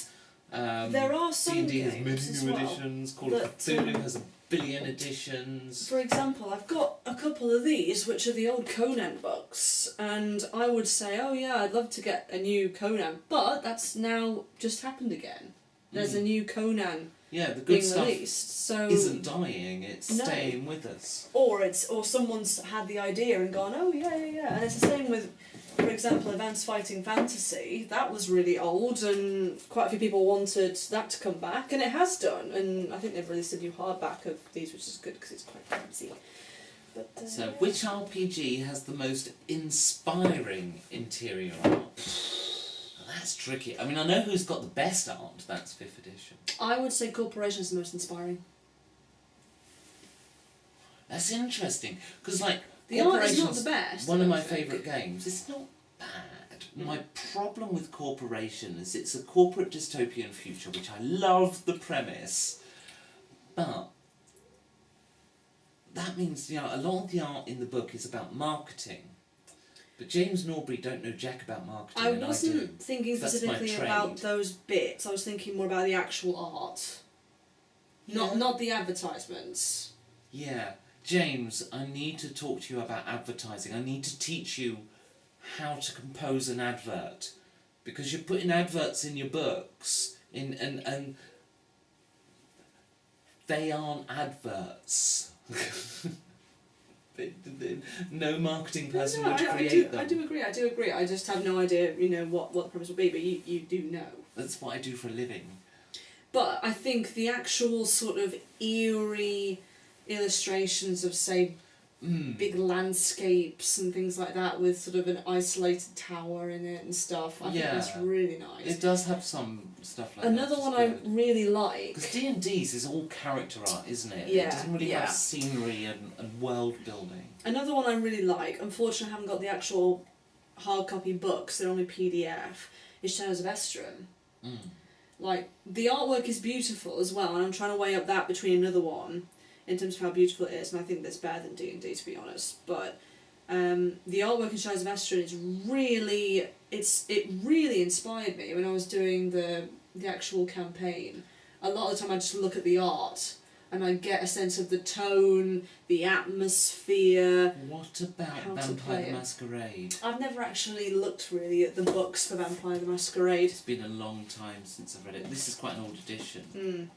There are some D&D has games many new as well editions. Call of Cthulhu has a billion editions. For example, I've got a couple of these, which are the old Conan books, and I would say, oh yeah, I'd love to get a new Conan, but that's now just happened again. There's a new Conan the good being stuff released, so isn't dying, it's staying with us. Or someone's had the idea and gone, oh yeah, and it's the same with, for example, Advanced Fighting Fantasy. That was really old, and quite a few people wanted that to come back, and it has done. And I think they've released a new hardback of these, which is good because it's quite fancy. But, so, which RPG has the most inspiring interior art? That's tricky. I mean, I know who's got the best art. That's 5th edition. I would say Corporation is the most inspiring. That's interesting because, like, the art is not the best. One of my favourite games. It's not bad. My problem with Corporation is it's a corporate dystopian future, which I love the premise, but that means, you know, a lot of the art in the book is about marketing. But James Norbury don't know jack about marketing. I wasn't thinking That's specifically about those bits. I was thinking more about the actual art, not the advertisements. Yeah. James, I need to talk to you about advertising. I need to teach you how to compose an advert. Because you're putting adverts in your books, and they aren't adverts. No marketing person would create them. I do agree. I just have no idea, you know, what the premise will be, but you do know. That's what I do for a living. But I think the actual sort of eerie illustrations of, say, big landscapes and things like that with sort of an isolated tower in it and stuff, I think that's really nice. It does have some stuff like Another that. one I really like... Because D&D's is all character art, isn't it? Yeah, it doesn't really have scenery and world building. Another one I really like, unfortunately I haven't got the actual hard copy books, they're only PDF, is Shadows of Estrin. Like, the artwork is beautiful as well, and I'm trying to weigh up that between another one in terms of how beautiful it is, and I think that's better than D&D, to be honest. But the artwork in Shadows of Estrin is really... It really inspired me when I was doing the actual campaign. A lot of the time I just look at the art and I get a sense of the tone, the atmosphere. What about Vampire the Masquerade? I've never actually looked really at the books for Vampire the Masquerade. It's been a long time since I've read it. This is quite an old edition.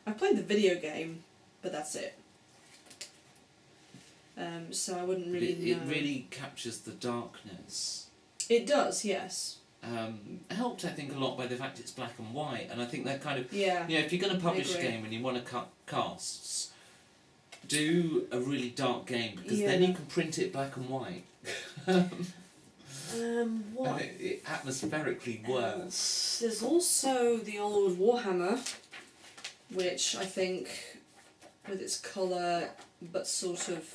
I've played the video game, but that's it. So I wouldn't really know. It really captures the darkness. It does, yes. Helped, I think, a lot by the fact it's black and white, and I think that kind of... Yeah, you know, if you're going to publish a game and you want to cut casts, do a really dark game, because then you can print it black and white. What? And it atmospherically works. There's also the old Warhammer, which I think, with its colour, but sort of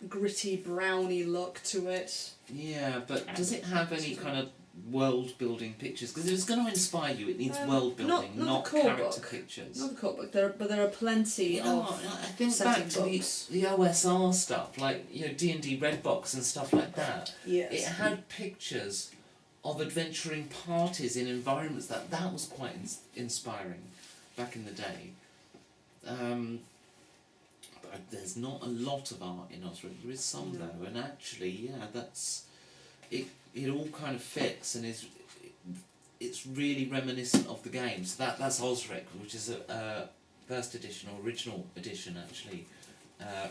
gritty, browny look to it. Yeah, but does it have any kind of world-building pictures? Because if it's going to inspire you, it needs world-building, not character pictures. Not the core book, but there are plenty of I think back to the OSR stuff, like, you know, D&D Redbox and stuff like that. Yes. It had pictures of adventuring parties in environments that was quite inspiring back in the day. But there's not a lot of art in Osric. There is some though, and actually, that's it. It all kind of fits, and it's really reminiscent of the game. So that's Osric, which is a first edition or original edition actually,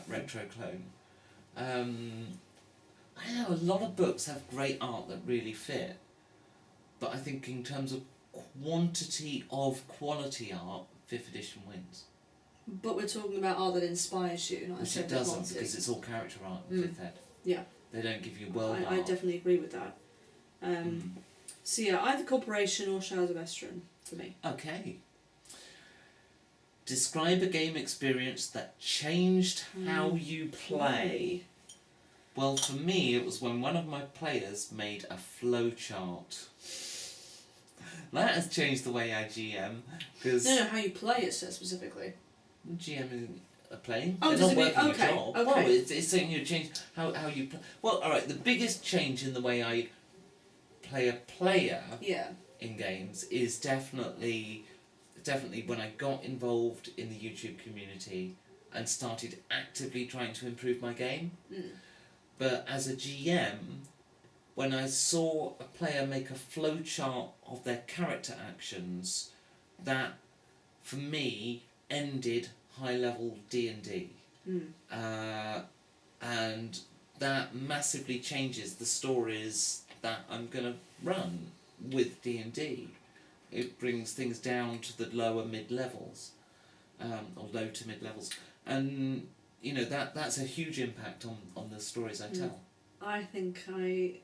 retro clone. I know a lot of books have great art that really fit, but I think in terms of quantity of quality art, 5th edition wins. But we're talking about art that inspires you, not Which it necessarily doesn't, plots. because it's all character art in Fifth Ed. Yeah. They don't give you world I art. definitely agree with that. So yeah, either Corporation or Shadows of Estrin for me. Okay. Describe a game experience that changed how you play. Well, for me, it was when one of my players made a flowchart. That has changed the way I GM, because No, how you play it says specifically. GM isn't playing. Oh, They're does not it mean- working okay, a job. okay. Well, it's saying you change how you play. Well, all right. The biggest change in the way I play a player Yeah. in games is definitely when I got involved in the YouTube community and started actively trying to improve my game. But as a GM, when I saw a player make a flowchart of their character actions, that for me ended high-level D&D. And that massively changes the stories that I'm going to run with D&D. It brings things down to the lower mid-levels, or low to mid-levels. And, you know, that's a huge impact on the stories I tell. I think I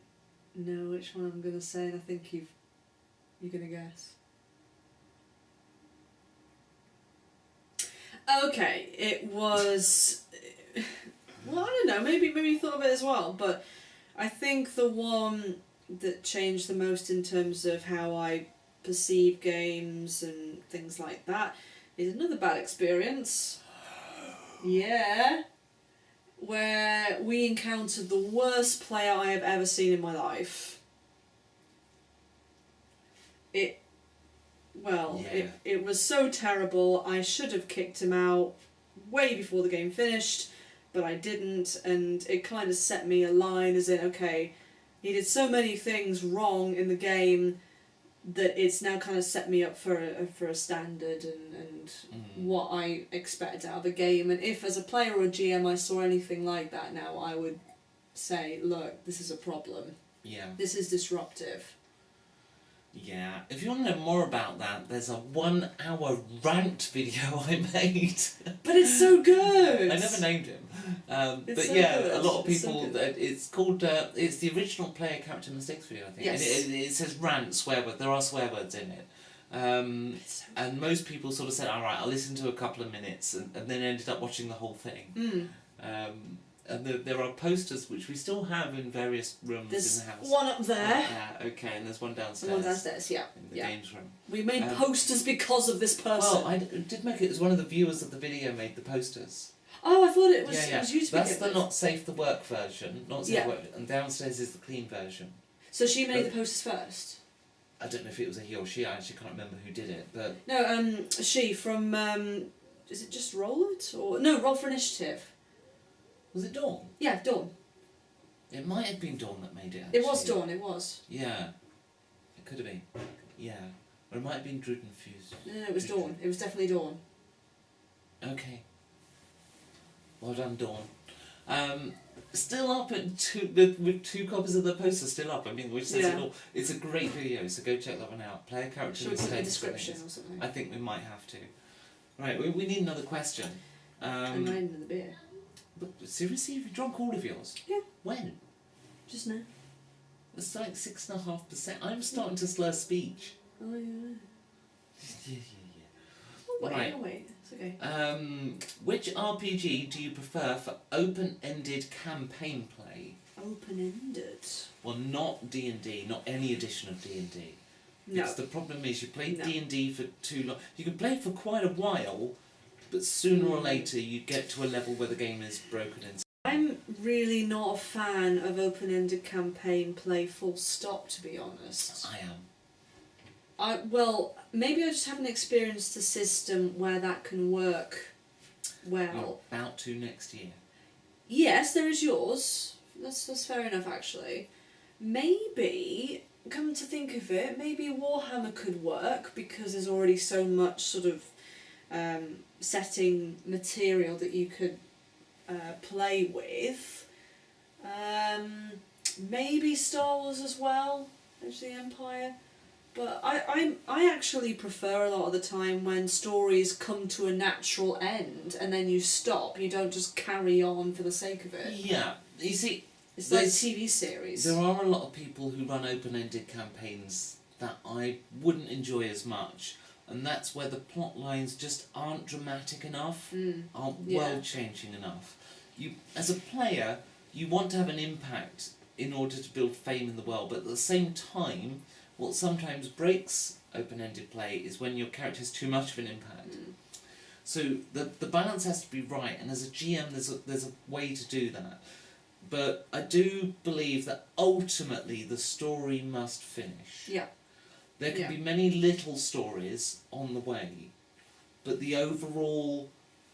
know which one I'm going to say, and I think you're going to guess. Okay, it was... Well, I don't know, maybe you thought of it as well, but I think the one that changed the most in terms of how I perceive games and things like that is another bad experience. Yeah. Where we encountered the worst player I have ever seen in my life. It was so terrible. I should have kicked him out way before the game finished, but I didn't, and it kind of set me a line as in, okay, he did so many things wrong in the game that it's now kind of set me up for a standard and what I expected out of the game. And if as a player or a GM I saw anything like that now, I would say, look, this is a problem. Yeah. This is disruptive. Yeah. If you want to know more about that, there's a 1 hour rant video I made. But it's so good! I never named him. But so yeah, good. a lot of It's so people, good. it's called, it's the original player character mistakes video, I think. Yes. And it says rant, swear word, there are swear words in it. And most people sort of said, alright, I'll listen to a couple of minutes, and then ended up watching the whole thing. And there are posters which we still have in various rooms There's in the house. one up there. Yeah, okay, and there's one downstairs. And one downstairs, yeah. In the Yeah. games room. We made posters because of this person. Well, I did make it as one of the viewers of the video made the posters. Oh, I thought it was, Yeah. it was you to That's begin the with. not safe the work version, not safe Yeah. work, and downstairs is the clean version. So she made the posters first? I don't know if it was a he or she, I actually can't remember who did it, but... No, she from, is it just Roll It? Or, no, Roll for Initiative. Was it Dawn? Yeah, Dawn. It might have been Dawn that made it, actually. It was Dawn, it was. Yeah. It could have been. Yeah. Or it might have been Drudenfuse. No, it was Dawn. It was definitely Dawn. Okay. Well done, Dawn. Still up at with 2 copies of the poster still up. I mean, which says it all. It's a great video, so go check that one out. Player character Should we put in the mistakes, description or something? I think we might have to. Right, we need another question. I'm riding in the beer. But seriously, have you drunk all of yours? Yeah. When? Just now. It's like 6.5%. I'm starting to slur speech. Oh, yeah. Yeah. Oh, wait, Right. oh, wait. It's okay. Which RPG do you prefer for open-ended campaign play? Open-ended. Well, not D&D, not any edition of D&D. No. Because the problem is you play No. D&D for too long. You can play it for quite a while, but sooner or later you get to a level where the game is broken and... I'm really not a fan of open-ended campaign play full stop, to be honest. I am. Well, maybe I just haven't experienced a system where that can work well. You're about to next year. Yes, there is yours. That's fair enough, actually. Maybe, come to think of it, maybe Warhammer could work because there's already so much sort of setting material that you could play with. Maybe Star Wars as well, Age of the Empire. But I actually prefer a lot of the time when stories come to a natural end and then you stop. You don't just carry on for the sake of it. Yeah, you see, It's like TV series. there are a lot of people who run open-ended campaigns that I wouldn't enjoy as much, and that's where the plot lines just aren't dramatic enough, aren't world-changing enough. You, as a player, you want to have an impact in order to build fame in the world, but at the same time, what sometimes breaks open-ended play is when your character has too much of an impact. So the balance has to be right, and as a GM there's a way to do that. But I do believe that ultimately the story must finish. Yeah. There can be many little stories on the way, but the overall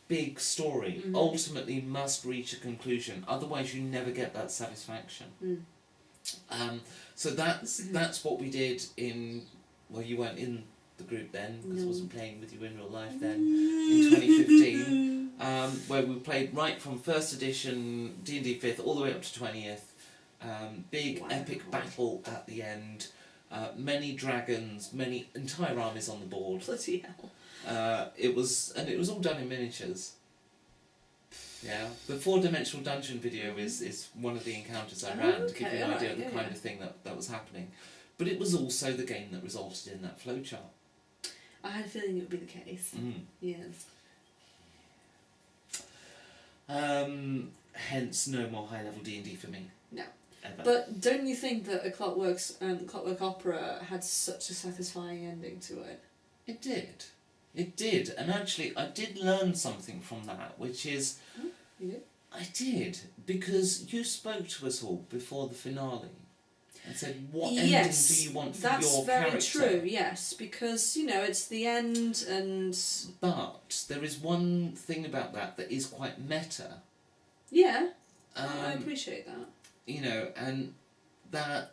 big story ultimately must reach a conclusion. Otherwise you never get that satisfaction. So that's what we did in, well, you weren't in the group then, because I wasn't playing with you in real life then, in 2015, where we played right from 1st edition, D&D 5th, all the way up to 20th, big epic battle at the end, many dragons, many entire armies on the board. Bloody hell. It was all done in miniatures. Yeah, the 4-dimensional dungeon video is one of the encounters I ran to give you an idea of the kind of thing that was happening. But it was also the game that resulted in that flowchart. I had a feeling it would be the case. Yes. Hence, no more high-level D&D for me. No. Ever. But don't you think that a Clockwork Opera had such a satisfying ending to it? It did. It did. And actually, I did learn something from that, which is... You did? I did, because you spoke to us all before the finale and said, what ending do you want for your character? That's very true, yes, because, you know, it's the end and... But there is one thing about that is quite meta. Yeah, I appreciate that. You know, and that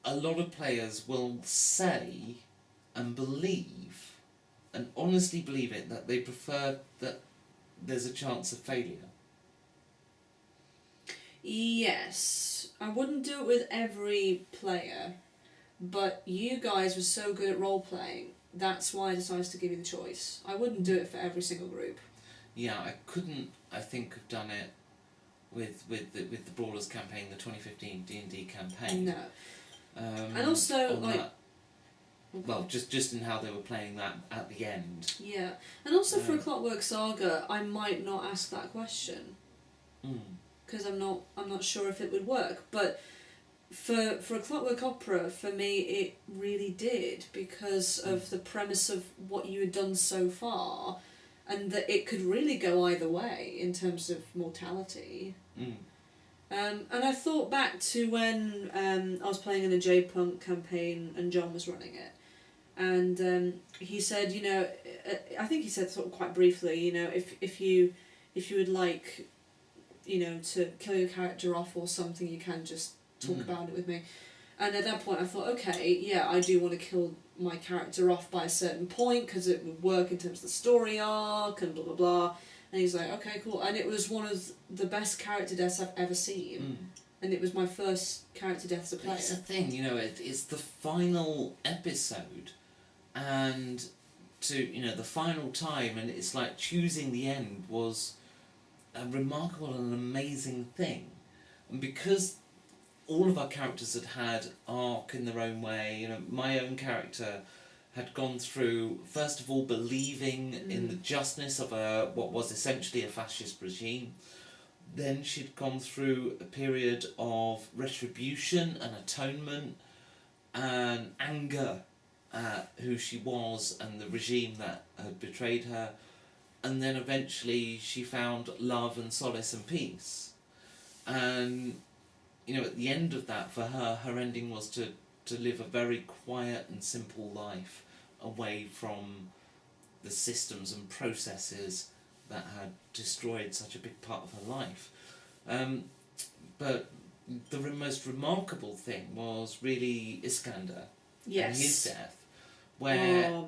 a lot of players will say and believe, and honestly believe it, that they prefer that there's a chance of failure. Yes, I wouldn't do it with every player, but you guys were so good at role-playing, that's why I decided to give you the choice. I wouldn't do it for every single group. Yeah, I couldn't, I think, have done it with the Brawlers campaign, the 2015 D&D campaign. No. And also, like... That, well, just in how they were playing that at the end. Yeah, and also for a Clockwork Saga, I might not ask that question because I'm not sure if it would work. But for a Clockwork Opera, for me, it really did because of the premise of what you had done so far, and that it could really go either way in terms of mortality. And I thought back to when I was playing in a J-Punk campaign and John was running it. And he said, you know, I think he said sort of quite briefly, you know, if you would like, you know, to kill your character off or something, you can just talk about it with me. And at that point I thought, okay, yeah, I do want to kill my character off by a certain point because it would work in terms of the story arc and blah blah blah. And he's like, okay, cool. And it was one of the best character deaths I've ever seen. And it was my first character death as a player. It's the thing, you know, it's the final episode, and the final time, and it's like choosing the end was a remarkable and amazing thing. And because all of our characters had arc in their own way, you know, my own character had gone through, first of all, believing in the justness of what was essentially a fascist regime. Then she'd gone through a period of retribution and atonement and anger at who she was and the regime that had betrayed her. And then eventually she found love and solace and peace. And, you know, at the end of that, for her, her ending was to live a very quiet and simple life away from the systems and processes that had destroyed such a big part of her life. But the most remarkable thing was really Iskander and his death, where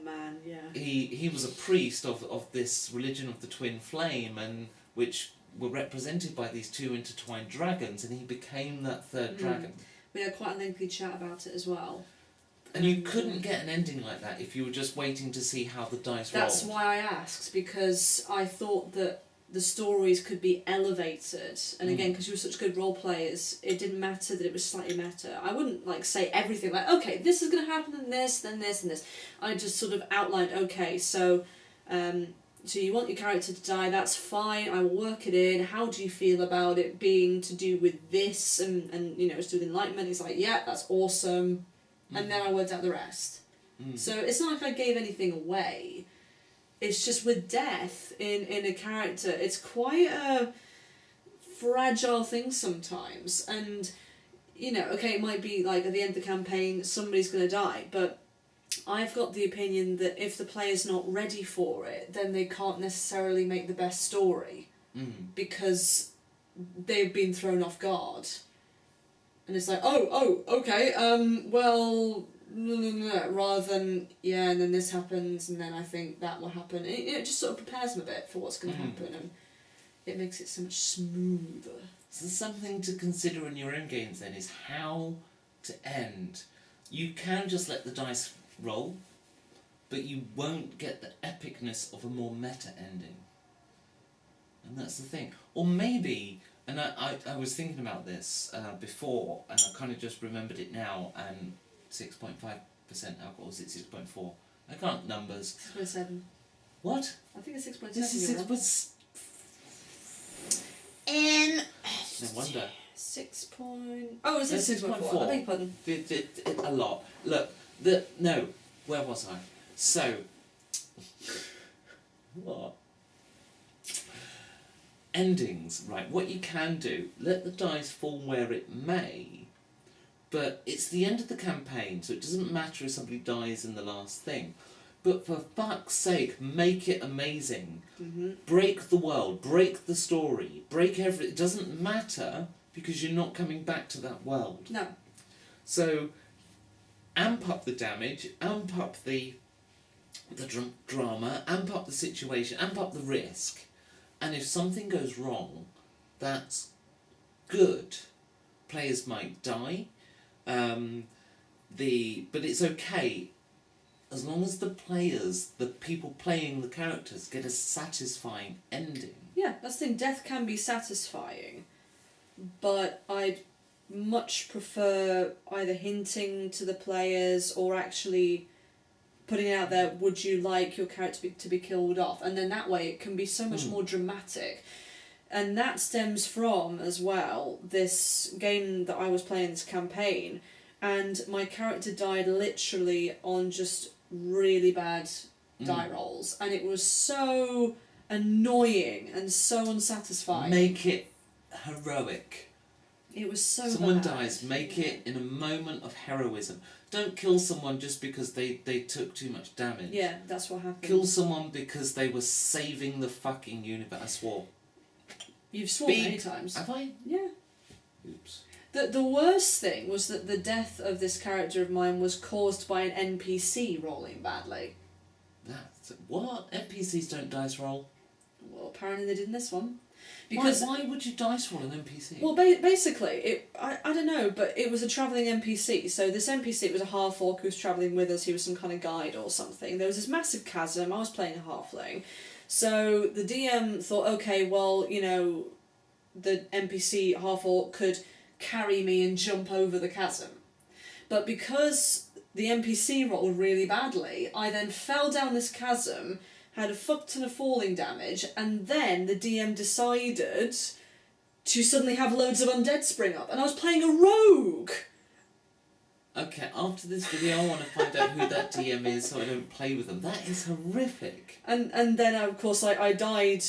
he was a priest of this religion of the twin flame, and which were represented by these two intertwined dragons, and he became that third dragon. We had quite a lengthy chat about it as well. And you couldn't get an ending like that if you were just waiting to see how the dice rolled. That's why I asked, because I thought that the stories could be elevated, and again, because you were such good role players, it didn't matter that it was slightly meta. I wouldn't like say everything like, okay, this is going to happen, and this, then this, and this. I just sort of outlined, okay, so you want your character to die, that's fine, I will work it in. How do you feel about it being to do with this, and you know, it's to do with enlightenment? He's like, yeah, that's awesome. And then I worked out the rest. So it's not like I gave anything away. It's just with death in a character, it's quite a fragile thing sometimes. And, you know, okay, it might be like at the end of the campaign, somebody's going to die, but I've got the opinion that if the player's not ready for it, then they can't necessarily make the best story. Because they've been thrown off guard. And it's like, oh, okay, well, no, rather than, yeah, and then this happens, and then I think that will happen. It just sort of prepares them a bit for what's going to happen, and it makes it so much smoother. So something to consider in your own games then is how to end. You can just let the dice roll, but you won't get the epicness of a more meta ending. And that's the thing. Or maybe... And I was thinking about this before, and I kind of just remembered it now, and 6.5% alcohol, is it 6.4? I can't numbers. 6.7. What? I think it's 6.7. This is 6. No wonder. 6 point... Oh, is it 6.4? I beg your pardon. A lot. Look, no, where was I? So... What? Endings, right, what you can do, let the dice fall where it may, but it's the end of the campaign, so it doesn't matter if somebody dies in the last thing. But for fuck's sake, make it amazing. Break the world, break the story, break everything. It doesn't matter, because you're not coming back to that world. No. So, amp up the damage, amp up the drama, amp up the situation, amp up the risk. And if something goes wrong, that's good. Players might die, but it's okay as long as the players, the people playing the characters, get a satisfying ending. Yeah, that's the thing. Death can be satisfying, but I'd much prefer either hinting to the players or actually putting it out there, would you like your character to be killed off? And then that way it can be so much more dramatic. And that stems from, as well, this game that I was playing, this campaign, and my character died literally on just really bad die rolls. And it was so annoying and so unsatisfying. Make it heroic. It was so Someone bad. dies, make it in a moment of heroism. Don't kill someone just because they took too much damage. Yeah, that's what happened. Kill someone because they were saving the fucking universe. I swore. You've sworn many times. Have I? Yeah. Oops. The worst thing was that the death of this character of mine was caused by an NPC rolling badly. What? NPCs don't dice roll? Well, apparently they did in this one. Because why would you dice roll an NPC? Well, basically, I don't know, but it was a travelling NPC. So this NPC was a half-orc who was travelling with us. He was some kind of guide or something. There was this massive chasm. I was playing a halfling. So the DM thought, okay, well, you know, the NPC half-orc could carry me and jump over the chasm. But because the NPC rolled really badly, I then fell down this chasm, had a fuck ton of falling damage, and then the DM decided to suddenly have loads of undead spring up, and I was playing a rogue! Okay, after this video I want to find out who that DM is so I don't play with them. That is horrific. And then, of course, I died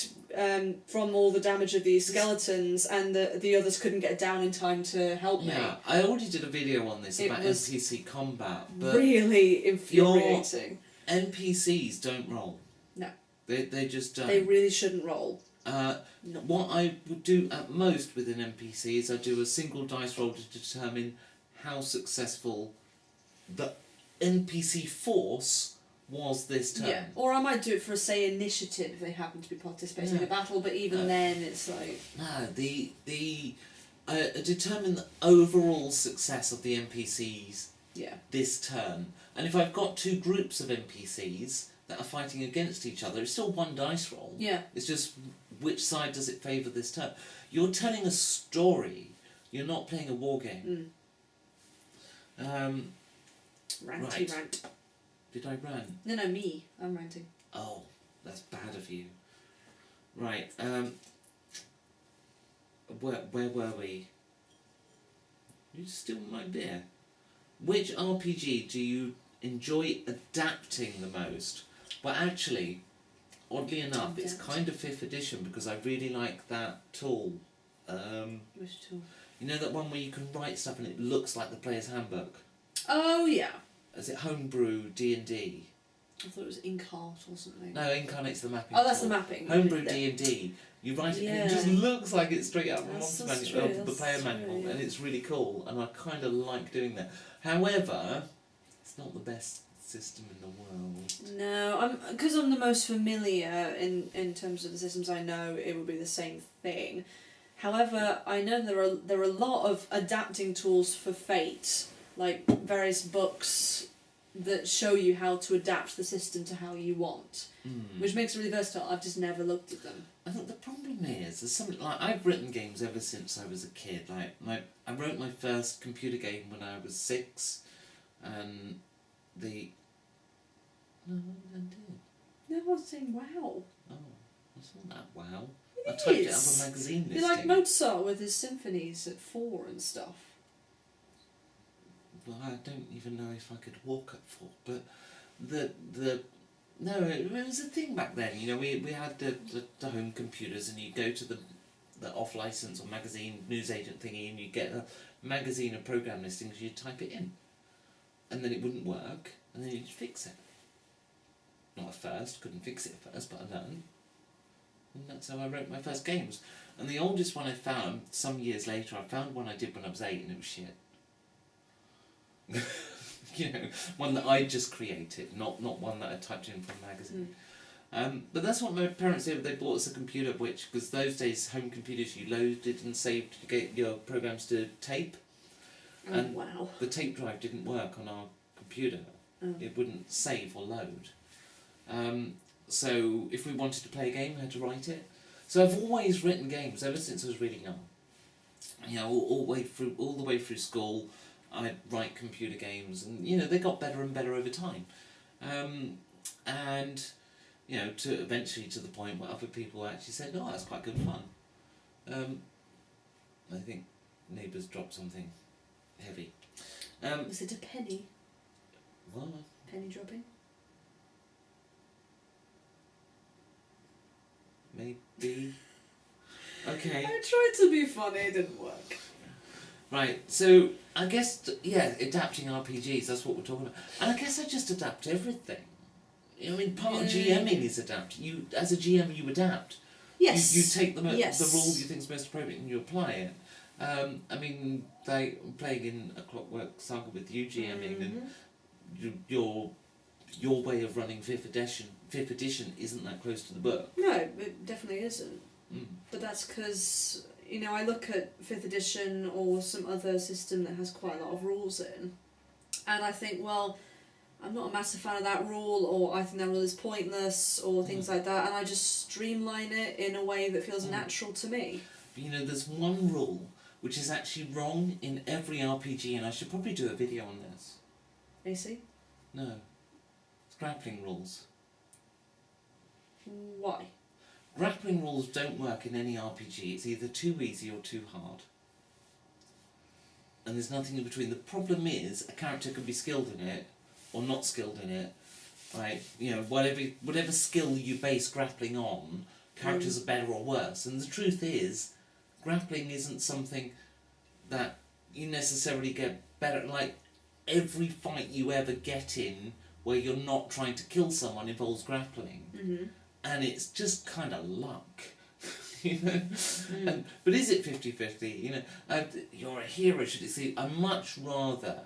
from all the damage of these skeletons, and the others couldn't get down in time to help me. Yeah, I already did a video on this about NPC combat, but really infuriating. NPCs don't roll. No. They just don't. They really shouldn't roll. What I would do at most with an NPC is I do a single dice roll to determine how successful the NPC force was this turn. Yeah, or I might do it for, say, initiative if they happen to be participating in a battle, but even then it's like... No, determine the overall success of the NPC's Yeah. this turn. And if I've got two groups of NPCs that are fighting against each other, it's still one dice roll. Yeah. It's just which side does it favour this turn. You're telling a story. You're not playing a war game. Ranty Right. rant. Did I rant? No, me. I'm ranting. Oh, that's bad of you. Right. Where were we? You still my beer. Which RPG do you enjoy adapting the most? Well, actually, oddly enough, it's kind of 5th edition because I really like that tool. Which tool? You know that one where you can write stuff and it looks like the player's handbook? Oh, yeah. Is it Homebrew D&D? I thought it was Inkheart or something. No, Incarnate's the mapping Oh, that's tool. the mapping. Homebrew D&D. You write it and it just looks like it's straight out of the That's manual, true, of the player that's manual, true, and it's really cool, and I kind of like doing that. However, it's not the best system in the world. No, because I'm the most familiar in terms of the systems I know, it would be the same thing. However, I know there are a lot of adapting tools for Fate, like various books that show you how to adapt the system to how you want, which makes it really versatile. I've just never looked at them. I think the problem is, there's something like I've written games ever since I was a kid. Like I wrote my first computer game when I was 6, and no, I did. No, I was saying wow. Oh, it's not that wow. It I typed it is. up a magazine You're listing. like Mozart with his symphonies at 4 and stuff. Well, I don't even know if I could walk at 4, but no, it was a thing back then. You know, we had the home computers, and you go to the off license or magazine newsagent thingy, and you get a magazine of program listings. You type it in, and then it wouldn't work, and then you'd fix it. Not at first, couldn't fix it at first, but I learned, and that's how I wrote my first games. And the oldest one I found some years later, I found one I did when I was 8, and it was shit. You know, one that I just created, not one that I typed in from a magazine. But that's what my parents did. They bought us a computer, which, because those days home computers you loaded and saved to get your programs to tape, and wow. the tape drive didn't work on our computer. It wouldn't save or load. So if we wanted to play a game, we had to write it. So I've always written games ever since I was really young. You know, all the way through school, I'd write computer games, and you know they got better and better over time, and you know to eventually to the point where other people actually said, "Oh, that's quite good fun." I think neighbours dropped something heavy. Was it a penny? What? Penny dropping? Maybe. Okay. I tried to be funny, it didn't work. Right, so I guess, adapting RPGs, that's what we're talking about. And I guess I just adapt everything. I mean, part of GMing is adapt. You, as a GM, you adapt. Yes. You take the rule Yes. you think is most appropriate and you apply it. I mean, I'm playing in a Clockwork Saga with you GMing, and your way of running 5th edition isn't that close to the book. No, it definitely isn't. But that's because, you know, I look at 5th edition or some other system that has quite a lot of rules in, and I think, well, I'm not a massive fan of that rule, or I think that rule is pointless, or things like that, and I just streamline it in a way that feels natural to me. But, you know, there's one rule which is actually wrong in every RPG, and I should probably do a video on this. AC? No. It's grappling rules. Why? Grappling rules don't work in any RPG. It's either too easy or too hard. And there's nothing in between. The problem is, a character can be skilled in it, or not skilled in it. Right? You know, whatever skill you base grappling on, characters are better or worse. And the truth is, grappling isn't something that you necessarily get better. Like, every fight you ever get in where you're not trying to kill someone involves grappling. And it's just kind of luck. You know? But is it 50-50? You know, you're a hero, should it see? I much rather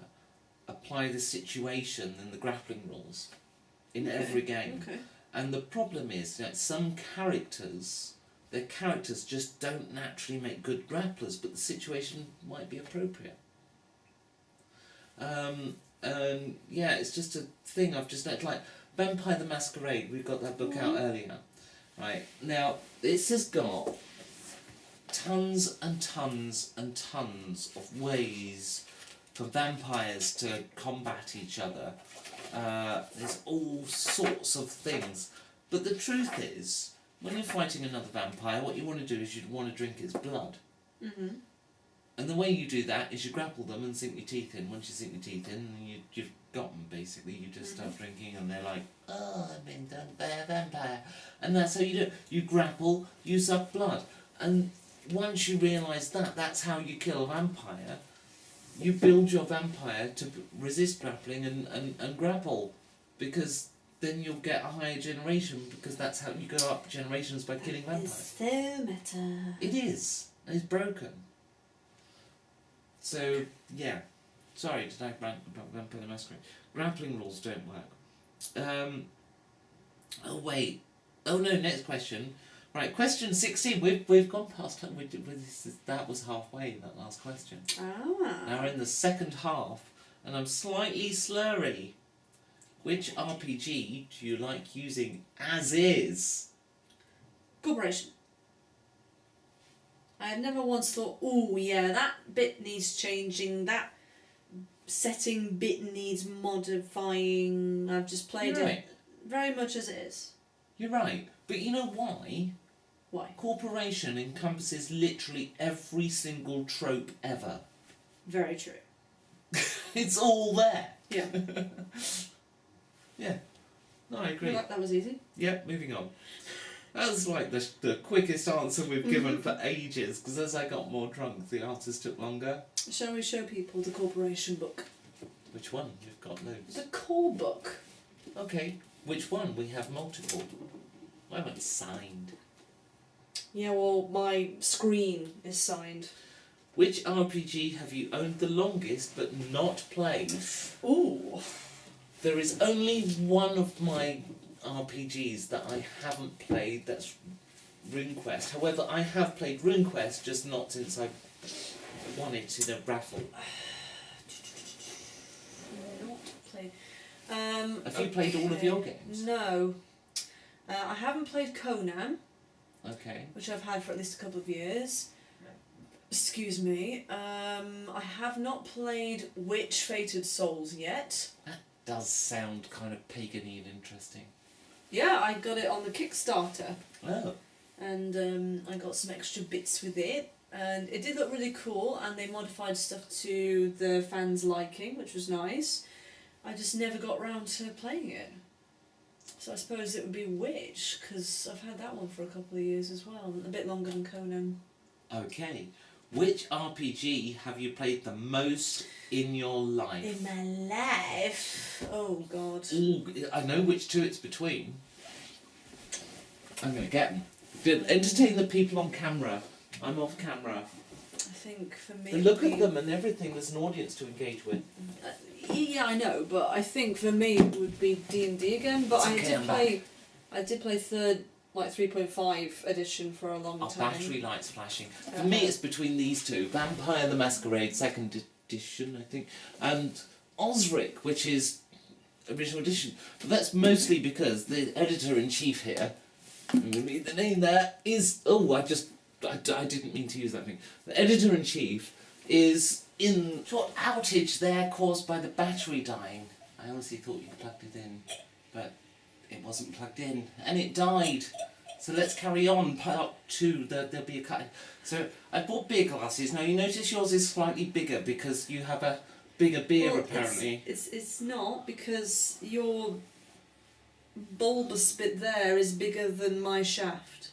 apply the situation than the grappling rules in every game. And the problem is that some characters, their characters just don't naturally make good grapplers, but the situation might be appropriate. And yeah, it's just a thing I've just like Vampire the Masquerade. We got that book out earlier, right? Now this has got tons and tons and tons of ways for vampires to combat each other. There's all sorts of things, but the truth is, when you're fighting another vampire, what you want to do is you want to drink its blood. Mhm. And the way you do that is you grapple them and sink your teeth in. Once you sink your teeth in, you've got them, basically. You just start drinking and they're like, oh, I've been done by a vampire. And that's how you do it. You grapple, you suck blood. And once you realise that, that's how you kill a vampire. You build your vampire to resist grappling and grapple. Because then you'll get a higher generation, because that's how you go up generations by killing vampires. It's so meta. It is. And it's broken. So, yeah. Sorry, did I rant about Vampire the Masquerade? Grappling rules don't work. Oh, wait. Oh, no, next question. Right, question 16. We've gone past... that was halfway, that last question. Ah. Now we're in the second half, and I'm slightly slurry. Which RPG do you like using as is? Corporation. I have never once thought, oh yeah, that bit needs changing, that setting bit needs modifying. I've just played it very much as it is. You're right. But you know why? Why? Corporation encompasses literally every single trope ever. Very true. It's all there. Yeah. Yeah. No, I agree. That was easy. Yep, moving on. That was like the quickest answer we've given for ages, because as I got more drunk, the answers took longer. Shall we show people the Corporation book? Which one? You've got loads. The core book. Okay, which one? We have multiple. My one's signed. Yeah, well, my screen is signed. Which RPG have you owned the longest but not played? Ooh. There is only one of my RPGs that I haven't played, that's RuneQuest. However, I have played RuneQuest, just not since I won it in a raffle. Not played. Have you played all of your games? No. I haven't played Conan, Okay. which I've had for at least a couple of years. Excuse me. I have not played Witch Fated Souls yet. That does sound kind of pagan-y and interesting. Yeah, I got it on the Kickstarter. Oh. And I got some extra bits with it. And it did look really cool, and they modified stuff to the fans' liking, which was nice. I just never got round to playing it. So I suppose it would be Witch, because I've had that one for a couple of years as well, a bit longer than Conan. Okay. Which RPG have you played the most in your life? In my life? Oh, God. Ooh, I know which two it's between. I'm going to get them. Entertain the people on camera. I'm off camera. I think for me... And look at them and everything, there's an audience to engage with. Yeah, I know, but I think for me it would be D&D again, but I did play third, like 3.5 edition for a long Our time. battery light's flashing. For me it's between these two. Vampire the Masquerade, 2nd edition, I think, and Osric, which is original edition. But that's mostly because the editor-in-chief here, I'm going to read the name there, is... Oh, I didn't mean to use that thing. The editor-in-chief is in short outage there caused by the battery dying. I honestly thought you plugged it in, but it wasn't plugged in, and it died. So let's carry on. Part 2, there'll be a cut. So I bought beer glasses. Now you notice yours is slightly bigger because you have a bigger beer, well, apparently. It's not, because your bulbous bit there is bigger than my shaft.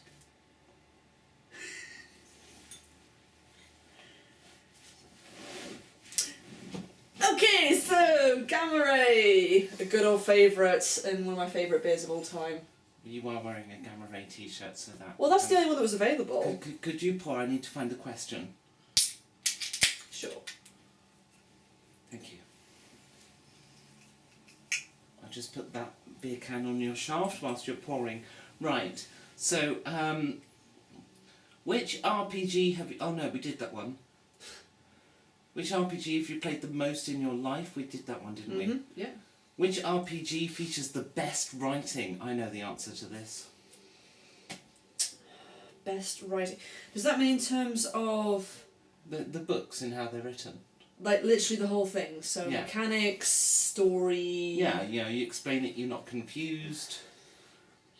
Okay, so Gamma Ray, a good old favourite and one of my favourite beers of all time. You are wearing a Gamma Ray t-shirt, so that... Well, that's the only one that was available. Could you pour? I need to find the question. Sure. Thank you. I'll just put that beer can on your shaft whilst you're pouring. Right, so, which RPG have you... Oh no, we did that one. Which RPG have you played the most in your life? We did that one, didn't we? Yeah. Which RPG features the best writing? I know the answer to this. Best writing. Does that mean in terms of The books and how they're written. like literally the whole thing? So Yeah. mechanics, story. Yeah, you explain it, you're not confused.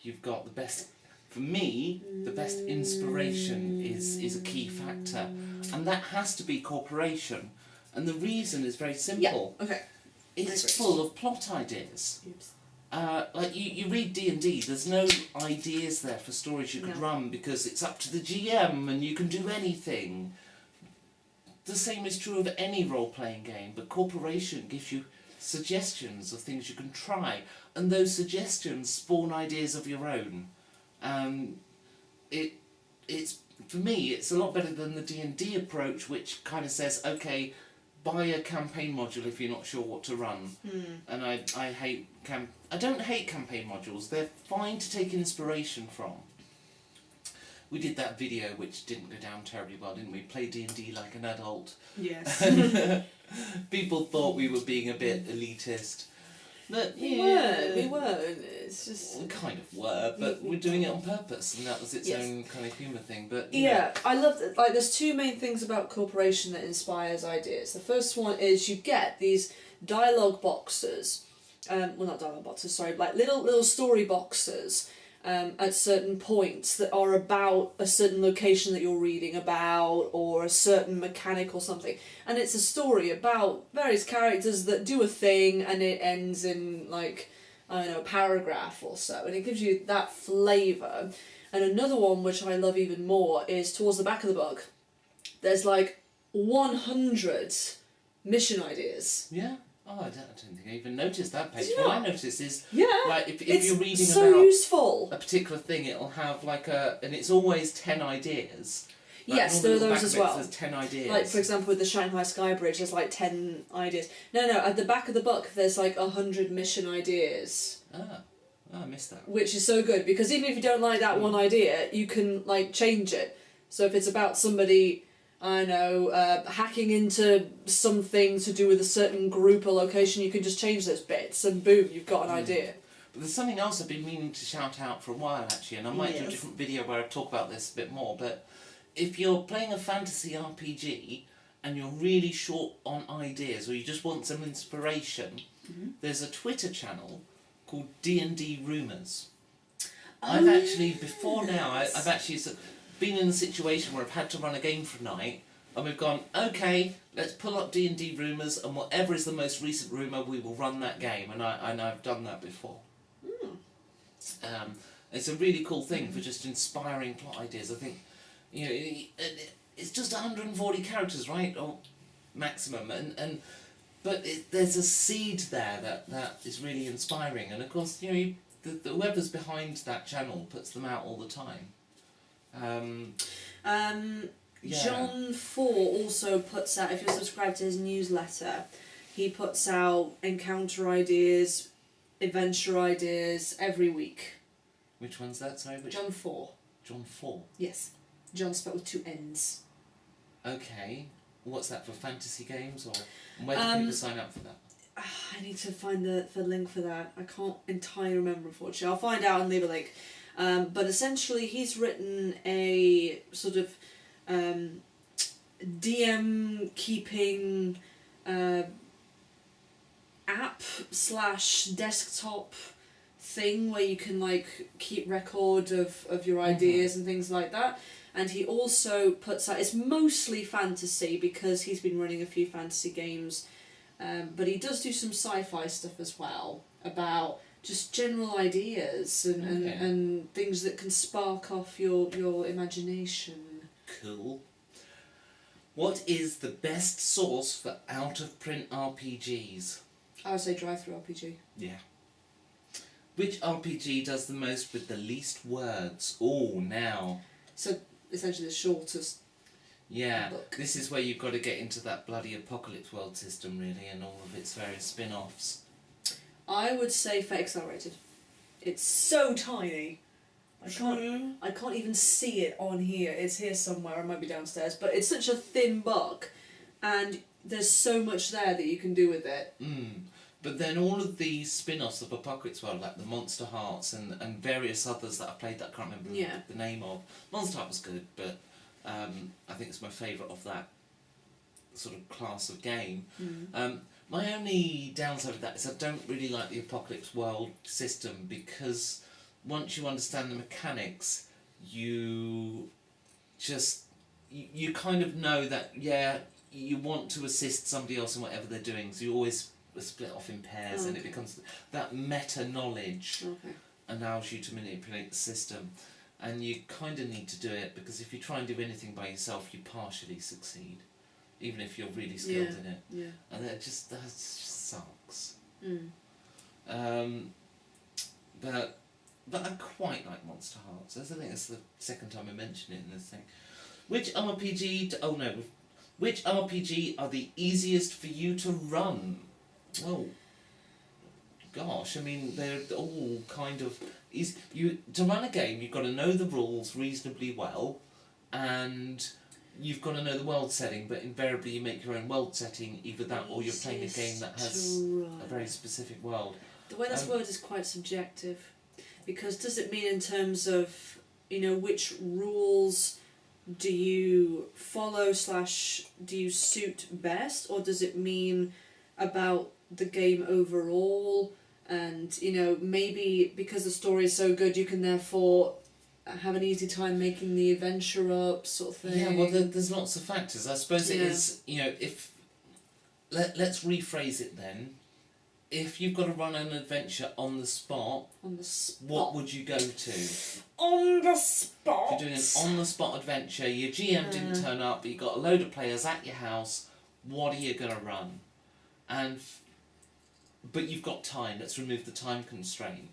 You've got the best. For me, the best inspiration is a key factor, and that has to be cooperation. And the reason is very simple. Yeah. Okay. It's agree. full of plot ideas. Oops. Like you read D&D, there's no ideas there for stories you could No. run because it's up to the GM and you can do anything. The same is true of any role-playing game, but Corporation gives you suggestions of things you can try, and those suggestions spawn ideas of your own. It's for me, it's a lot better than the D&D approach, which kind of says, okay, buy a campaign module if you're not sure what to run. And I hate I don't hate campaign modules. They're fine to take inspiration from. We did that video which didn't go down terribly well, didn't we? Play D&D like an adult. Yes. People thought we were being a bit elitist. But We yeah, were. It's just. we kind of were, but we're doing it on purpose, and that was its Yes. own kind of humour thing. But you Yeah, I love that. Like, there's two main things about Corporation that inspires ideas. The first one is you get these dialogue boxes. Well, not dialogue boxes. Sorry, like little story boxes. At certain points that are about a certain location that you're reading about or a certain mechanic or something. And it's a story about various characters that do a thing and it ends in like, I don't know, a paragraph or so. And it gives you that flavour. And another one which I love even more is towards the back of the book. There's like 100 mission ideas. Yeah. Oh, I don't think I even noticed that page. Did you What I not? noticed is, Yeah, like, if it's you're reading so about useful. a particular thing, it'll have like and it's always 10 ideas. Like, Yes, all there are the little those back as bits, well. There's 10 ideas. Like, for example, with the Shanghai Sky Bridge, there's like 10 ideas. No, at the back of the book, there's like 100 mission ideas. I missed that. Which is so good, because even if you don't like that one idea, you can, like, change it. So if it's about somebody, I don't know, hacking into something to do with a certain group or location, you can just change those bits, and boom, you've got an idea. But there's something else I've been meaning to shout out for a while, actually, and I might do a Yes. different video where I talk about this a bit more, but if you're playing a fantasy RPG and you're really short on ideas or you just want some inspiration, there's a Twitter channel called D&D Rumours. I've actually, before now, I've actually been in a situation where I've had to run a game for a night, and we've gone, okay, let's pull up D&D Rumours, and whatever is the most recent rumour, we will run that game, and I've done that before. It's a really cool thing for just inspiring plot ideas. I think, you know, it's just 140 characters, right, or maximum, but there's a seed there that is really inspiring, and of course, you know, whoever's behind that channel puts them out all the time. Yeah. John 4 also puts out, if you're subscribed to his newsletter, he puts out encounter ideas, adventure ideas every week. Which one's that? Sorry, which? John 4. John 4. Yes. John spelled with 2 N's. Okay. What's that, for fantasy games, or where do people sign up for that? I need to find the link for that. I can't entirely remember, unfortunately. I'll find out and leave a link. But essentially, he's written a sort of DM keeping app / desktop thing where you can like keep record of your ideas and things like that. And he also puts out, it's mostly fantasy because he's been running a few fantasy games, but he does do some sci-fi stuff as well about just general ideas and things that can spark off your imagination. Cool. What is the best source for out-of-print RPGs? I would say drive-through RPG. Yeah. Which RPG does the most with the least words? Oh, now. So essentially the shortest Yeah, book. this is where you've got to get into that bloody Apocalypse World system, really, and all of its various spin-offs. I would say Fate Accelerated. It's so tiny. I can't even see it on here. It's here somewhere. It might be downstairs. But it's such a thin book, and there's so much there that you can do with it. But then all of the spin-offs of Apocalypse World, like the Monster Hearts and various others that I've played that I can't remember the name of. Monster Heart was good, but I think it's my favourite of that sort of class of game. My only downside of that is I don't really like the Apocalypse World system, because once you understand the mechanics, you kind of know that, you want to assist somebody else in whatever they're doing, so you always split off in pairs, and it becomes that meta knowledge allows you to manipulate the system, and you kind of need to do it, because if you try and do anything by yourself, you partially succeed, even if you're really skilled in it, and that just sucks. But I quite like Monster Hearts. I think it's the second time I mentioned it in this thing. Which RPG are the easiest for you to run? Oh, gosh, I mean, they're all kind of... to run a game, you've got to know the rules reasonably well, and you've got to know the world setting, but invariably you make your own world setting, either that or you're playing a game that has a very specific world. The way that's worded is quite subjective, because does it mean in terms of, which rules do you follow / do you suit best, or does it mean about the game overall, and maybe because the story is so good you can therefore have an easy time making the adventure up, sort of thing? Yeah, well, there's lots of factors. I suppose it is, if... Let's rephrase it then. If you've got to run an adventure on the spot, what would you go to? On the spot? If you're doing an on-the-spot adventure, your GM didn't turn up, but you've got a load of players at your house, what are you going to run? But you've got time, let's remove the time constraint.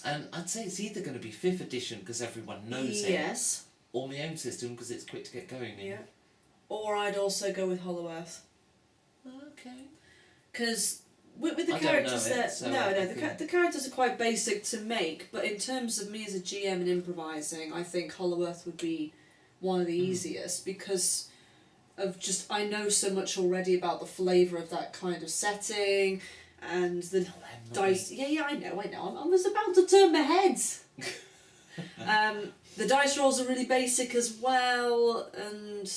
And I'd say it's either going to be 5th edition because everyone knows it, or my own system because it's quick to get going in. Or I'd also go with Hollow Earth. Okay. Because with the characters the characters are quite basic to make, but in terms of me as a GM and improvising, I think Hollow Earth would be one of the easiest, because of just, I know so much already about the flavour of that kind of setting, and the dice... I know, I was about to turn my head. The dice rolls are really basic as well, and...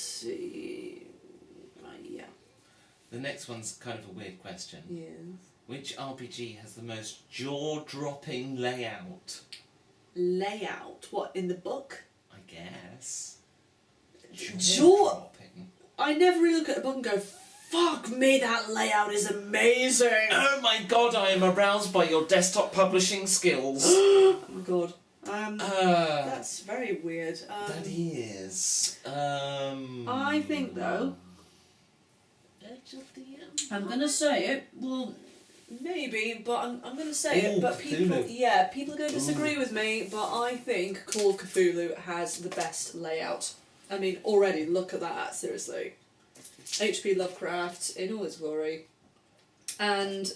The next one's kind of a weird question. Yes. Which RPG has the most jaw-dropping layout? Layout? What, in the book? I guess. Jaw-dropping? I never really look at a book and go, fuck me, that layout is amazing! Oh my god, I am aroused by your desktop publishing skills. Oh my god. That's very weird. That is. I think, though... I'm going to say it, well, maybe, but I'm going to say it, but people are going to disagree with me, but I think Call of Cthulhu has the best layout. I mean, already, look at that, seriously. H.P. Lovecraft in all its glory. And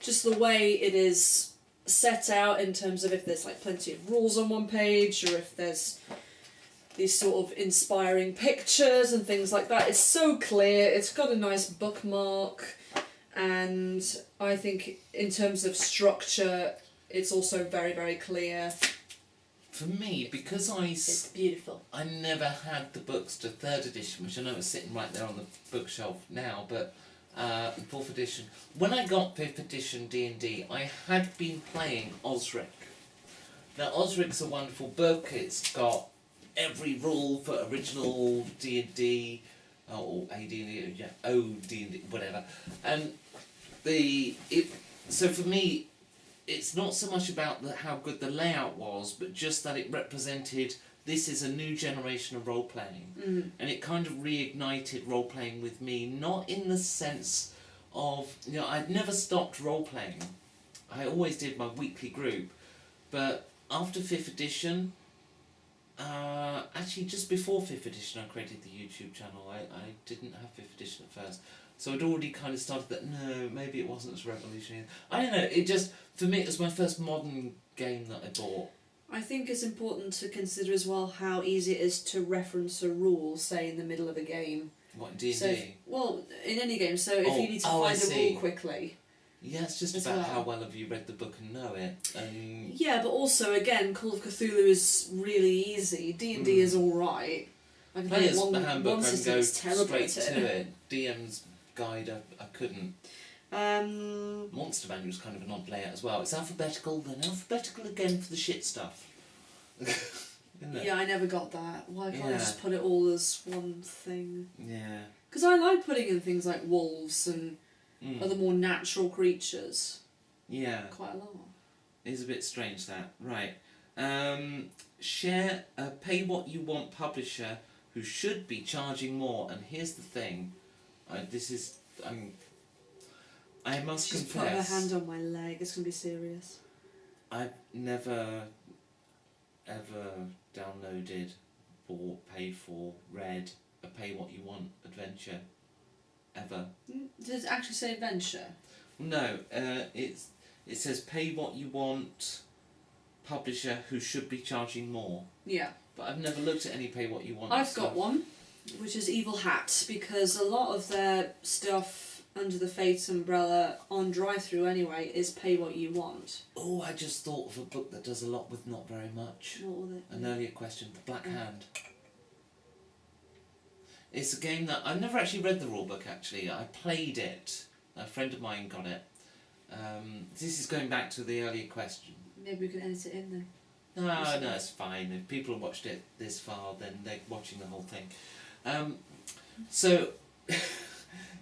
just the way it is set out in terms of if there's like plenty of rules on one page, or if there's these sort of inspiring pictures and things like that. It's so clear, it's got a nice bookmark, and I think in terms of structure, it's also very, very clear. For me, because it's beautiful. I never had the books to 3rd edition, which I know is sitting right there on the bookshelf now, but 4th edition. When I got 5th edition D&D, I had been playing Osric. Now, Osric's a wonderful book. It's got every rule for original D&D, or AD&D, OD&D, whatever. And so for me, it's not so much about how good the layout was, but just that it represented this is a new generation of role-playing. And it kind of reignited role-playing with me, not in the sense of, I'd never stopped role-playing. I always did my weekly group, but after 5th edition, actually just before 5th edition I created the YouTube channel. I didn't have 5th edition at first, so I'd already kind of started that, no, maybe it wasn't as revolutionary. I don't know, it just, for me it was my first modern game that I bought. I think it's important to consider as well how easy it is to reference a rule, say in the middle of a game. What, in D&D? So, well, in any game. So if you need to find a rule quickly. Yeah, it's just about how well have you read the book and know it. Yeah, but also, again, Call of Cthulhu is really easy. D&D is alright. I can play Player's Handbook, I can go straight to it. DM's Guide, I couldn't. Monster Manual's kind of an odd layout as well. It's alphabetical, then alphabetical again for the shit stuff. Isn't it? Yeah, I never got that. Why can't I just put it all as one thing? Yeah. Because I like putting in things like wolves and other more natural creatures. Yeah. Quite a lot. It's a bit strange, that. Right. Share a pay what you want publisher who should be charging more. And here's the thing. I must She's confess. put her hand on my leg. It's going to be serious. I've never, ever downloaded, bought, paid for, read a pay what you want adventure. Ever. Does it actually say adventure? No, it says pay what you want publisher who should be charging more. Yeah. But I've never looked at any pay what you want. I've got one, which is Evil Hat, because a lot of their stuff under the Fates umbrella on drive-through anyway is pay what you want. Oh, I just thought of a book that does a lot with not very much. What was it? An earlier question, The Black Hand. It's a game that I've never actually read the rulebook. Actually, I played it. A friend of mine got it. This is going back to the earlier question. Maybe we can edit it in then. No, it's fine. If people have watched it this far, then they're watching the whole thing. So,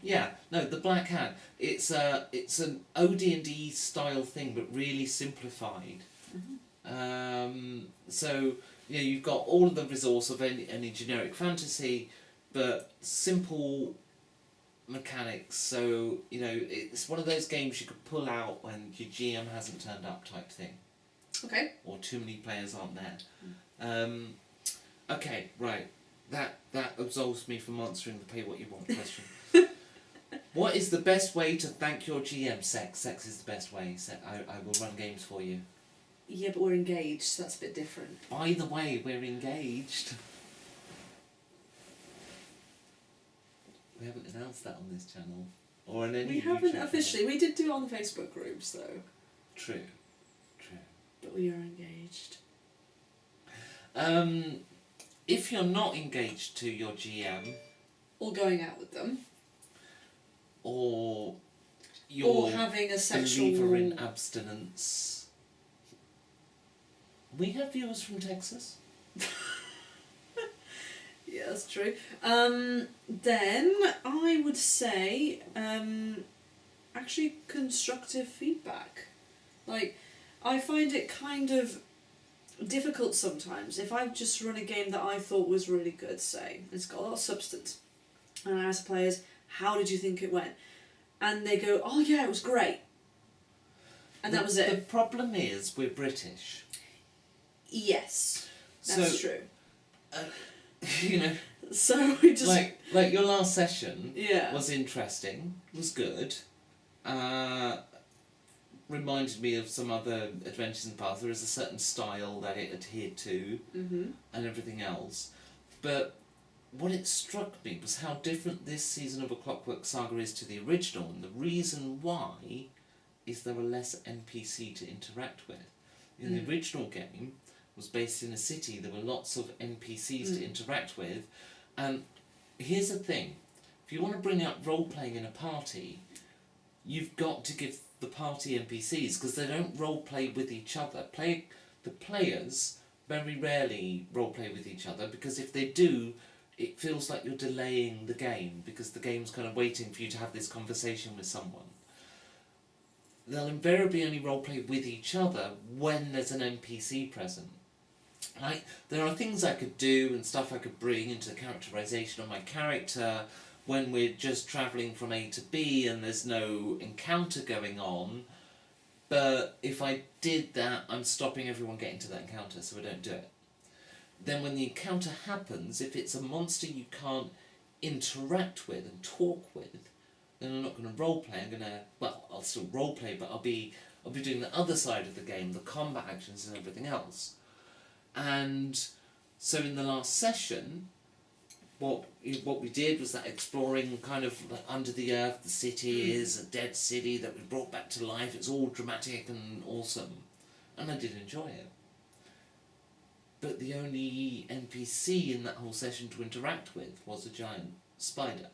yeah, no, The Black Hand. It's an OD&D style thing, but really simplified. So, you know, you've got all of the resource of any generic fantasy, but simple mechanics. So, you know, it's one of those games you could pull out when your GM hasn't turned up, type thing. Okay. Or too many players aren't there. Okay, right. That absolves me from answering the pay what you want question. What is the best way to thank your GM? Sex is the best way. I will run games for you. Yeah, but we're engaged, so that's a bit different. By the way, we're engaged. We haven't announced that on this channel. Or on any We haven't channel. officially. We did do it on the Facebook groups, though. True. But we are engaged. If you're not engaged to your GM... Or going out with them. Or you're or having a sexual... believer in abstinence. We have viewers from Texas. Yeah, that's true. Then I would say actually constructive feedback. Like, I find it kind of difficult sometimes. If I've just run a game that I thought was really good, say, it's got a lot of substance, and I ask players, how did you think it went? And they go, oh yeah, it was great. And that was it. The problem is we're British. Yes, that's true. You know, so we just like your last session was interesting, was good. Reminded me of some other adventures in the past. There is a certain style that it adhered to, and everything else. But what it struck me was how different this season of A Clockwork Saga is to the original, and the reason why is there were less NPC to interact with. In the original game, was based in a city, there were lots of NPCs to interact with, and here's the thing, if you want to bring up role-playing in a party, you've got to give the party NPCs, because they don't role-play with each other. The players very rarely role-play with each other, because if they do, it feels like you're delaying the game, because the game's kind of waiting for you to have this conversation with someone. They'll invariably only roleplay with each other when there's an NPC present. Like, there are things I could do and stuff I could bring into the characterisation of my character when we're just travelling from A to B and there's no encounter going on, but if I did that, I'm stopping everyone getting to that encounter, so I don't do it. Then when the encounter happens, if it's a monster you can't interact with and talk with, then I'm not going to roleplay. I'm going to, well, I'll still roleplay, but I'll be doing the other side of the game, the combat actions and everything else. And so in the last session, what we did was that exploring kind of like under the earth, the city is a dead city that we brought back to life. It's all dramatic and awesome, and I did enjoy it. But the only NPC in that whole session to interact with was a giant spider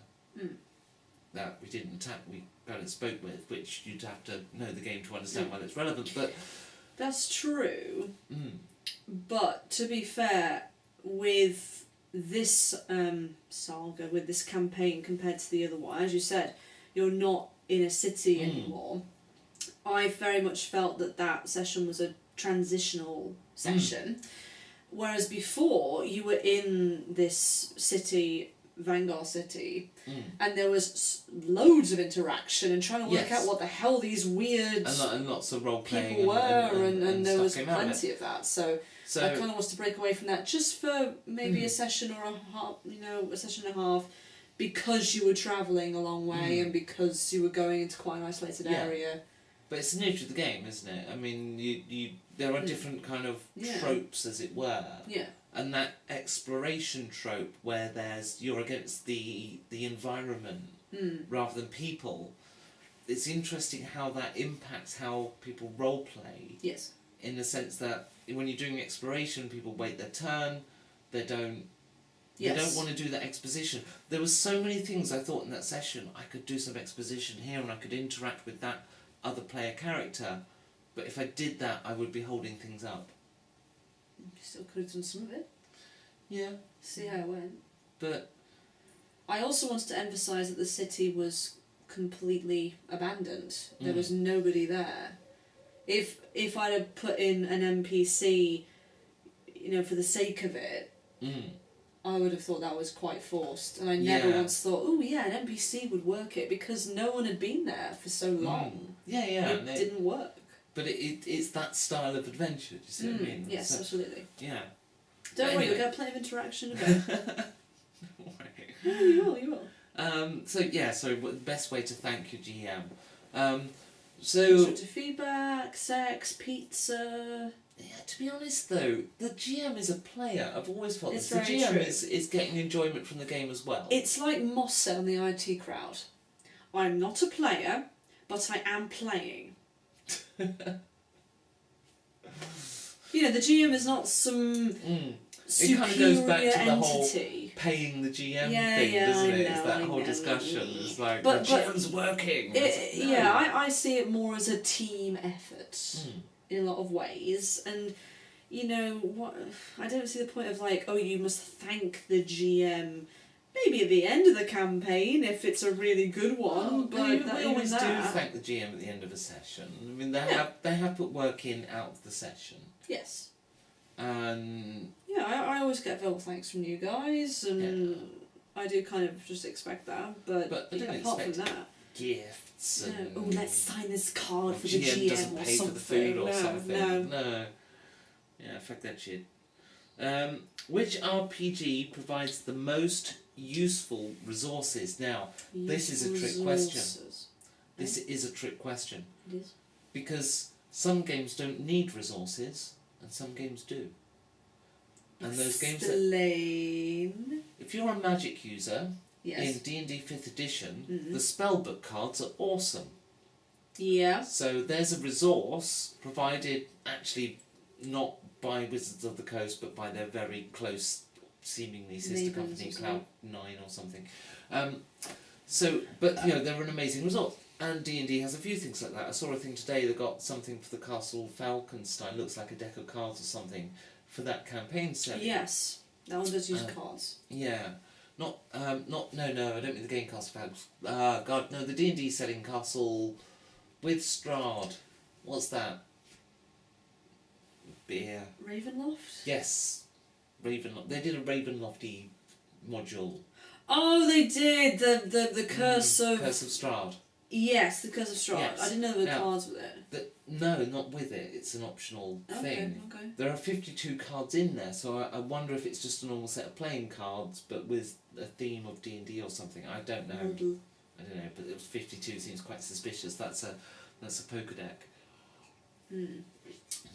that we didn't attack. We kind of spoke with, which you'd have to know the game to understand why that's relevant. But that's true. But to be fair, with this saga, with this campaign compared to the other one, as you said, you're not in a city anymore. I very much felt that session was a transitional session, whereas before you were in this city, Vanguard City, and there was loads of interaction and trying to work out what the hell these weird and lots of role playing people were, and there was came out of plenty of that. So I kind of was to break away from that just for maybe a session or a half, a session and a half, because you were travelling a long way and because you were going into quite an isolated area. But it's the nature of the game, isn't it? I mean, there are different kind of tropes, as it were. Yeah. And that exploration trope where you're against the environment rather than people. It's interesting how that impacts how people role play. Yes. In the sense that when you're doing exploration, people wait their turn. They don't want to do that exposition. There were so many things I thought in that session. I could do some exposition here and I could interact with that other player character. But if I did that, I would be holding things up. You still could have done some of it. Yeah. See how it went. But I also wanted to emphasise that the city was completely abandoned. There was nobody there. If I'd have put in an NPC, for the sake of it, I would have thought that was quite forced. And I never once thought, oh yeah, an NPC would work it, because no one had been there for so long. It didn't work. But it's that style of adventure, do you see what I mean? Yes, absolutely. Yeah. Don't worry, we're going to play of interaction again. No, you will. So the best way to thank your GM. Constructive feedback, sex, pizza. Yeah, to be honest though, the GM is a player. I've always felt It's this. The very GM true. is getting enjoyment from the game as well. It's like Mosse on the IT crowd. I'm not a player, but I am playing. The GM is not some superior it kind of goes back to the whole entity. Paying the GM thing, Yeah, doesn't I it? know, It's that I whole know. discussion. It's like, But- the GM's working. It's like, no. Yeah, I see it more as a team effort in a lot of ways, and what I don't see the point of like, oh, you must thank the GM. Maybe at the end of the campaign if it's a really good one, but we always do thank the GM at the end of a session. I mean, they have put work in out of the session. Yes. And yeah, I always get verbal thanks from you guys, and I do kind of just expect that. But I don't apart from expect that, gifts. And oh, let's sign this card for the GM GM doesn't or pay something. for the food or no, something. No. Yeah, fuck that shit. Which RPG provides the most useful resources? Now, this is a trick question. This is a trick question. It is. Because some games don't need resources, and some games do. And those games Explain. if you're a magic user Yes. in D&D 5th edition, the spellbook cards are awesome. Yeah. So there's a resource provided actually not by Wizards of the Coast, but by their very close, seemingly sister Neighbours company, or something. Cloud9 or something. They're an amazing resource. And D&D has a few things like that. I saw a thing today that got something for the Castle Falkenstein, looks like a deck of cards or something, for that campaign setting. Yes. That one does use cards. Yeah. No, I don't mean the game Castle Falkenstein. God, no, the D&D setting Castle with Strahd. What's that? Beer. Ravenloft? Yes. Ravenloft. They did a Ravenlofty module. Oh, they did! The Curse of... Curse of Strahd. Yes, the Curse of Strahd. Yes. I didn't know there were cards with it. No, not with it. It's an optional thing. Okay. There are 52 cards in there, so I wonder if it's just a normal set of playing cards, but with a theme of D&D or something. I don't know. Model. I don't know, but it was 52 seems quite suspicious. That's a poker deck.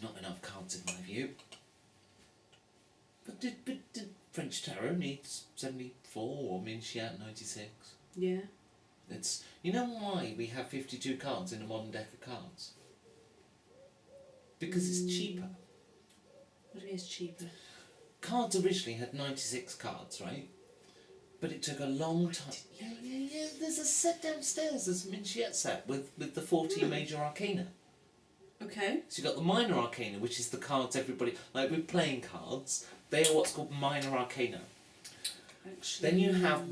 Not enough cards in my view. But French Tarot needs 74 or Minciat 96. Yeah. It's, you know why we have 52 cards in a modern deck of cards? Because it's cheaper. What do you mean it's cheaper? Cards originally had 96 cards, right? But it took a long time. Yeah. There's a set downstairs. There's a Minciat set with the 40 major arcana. Okay. So you've got the minor arcana, which is the cards everybody... Like with playing cards, they are what's called minor arcana. Actually, Then you have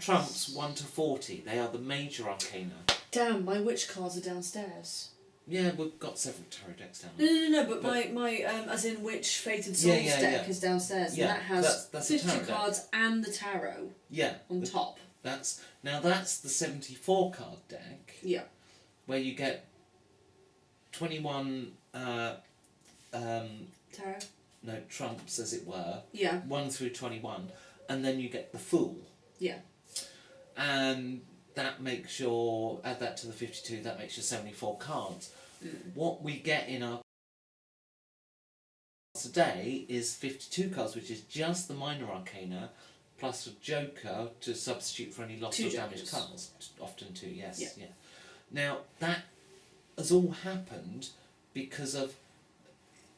trumps 1 to 40. They are the major arcana. Damn, my witch cards are downstairs. Yeah, we've got several tarot decks down. No, but my as in witch Fated Souls deck is downstairs, and that has that's 50 cards and the tarot. Yeah. On top. That's the 74 card deck. Yeah. Where you get 21 tarot. No, trumps as it were. Yeah. 1 through 21, and then you get the Fool. Yeah. And that makes your, add that to the 52, that makes your 74 cards. What we get in our today is 52 cards, which is just the minor arcana, plus a joker to substitute for any lost or damaged cards. Often two, yes. Yeah. Now, that has all happened because of,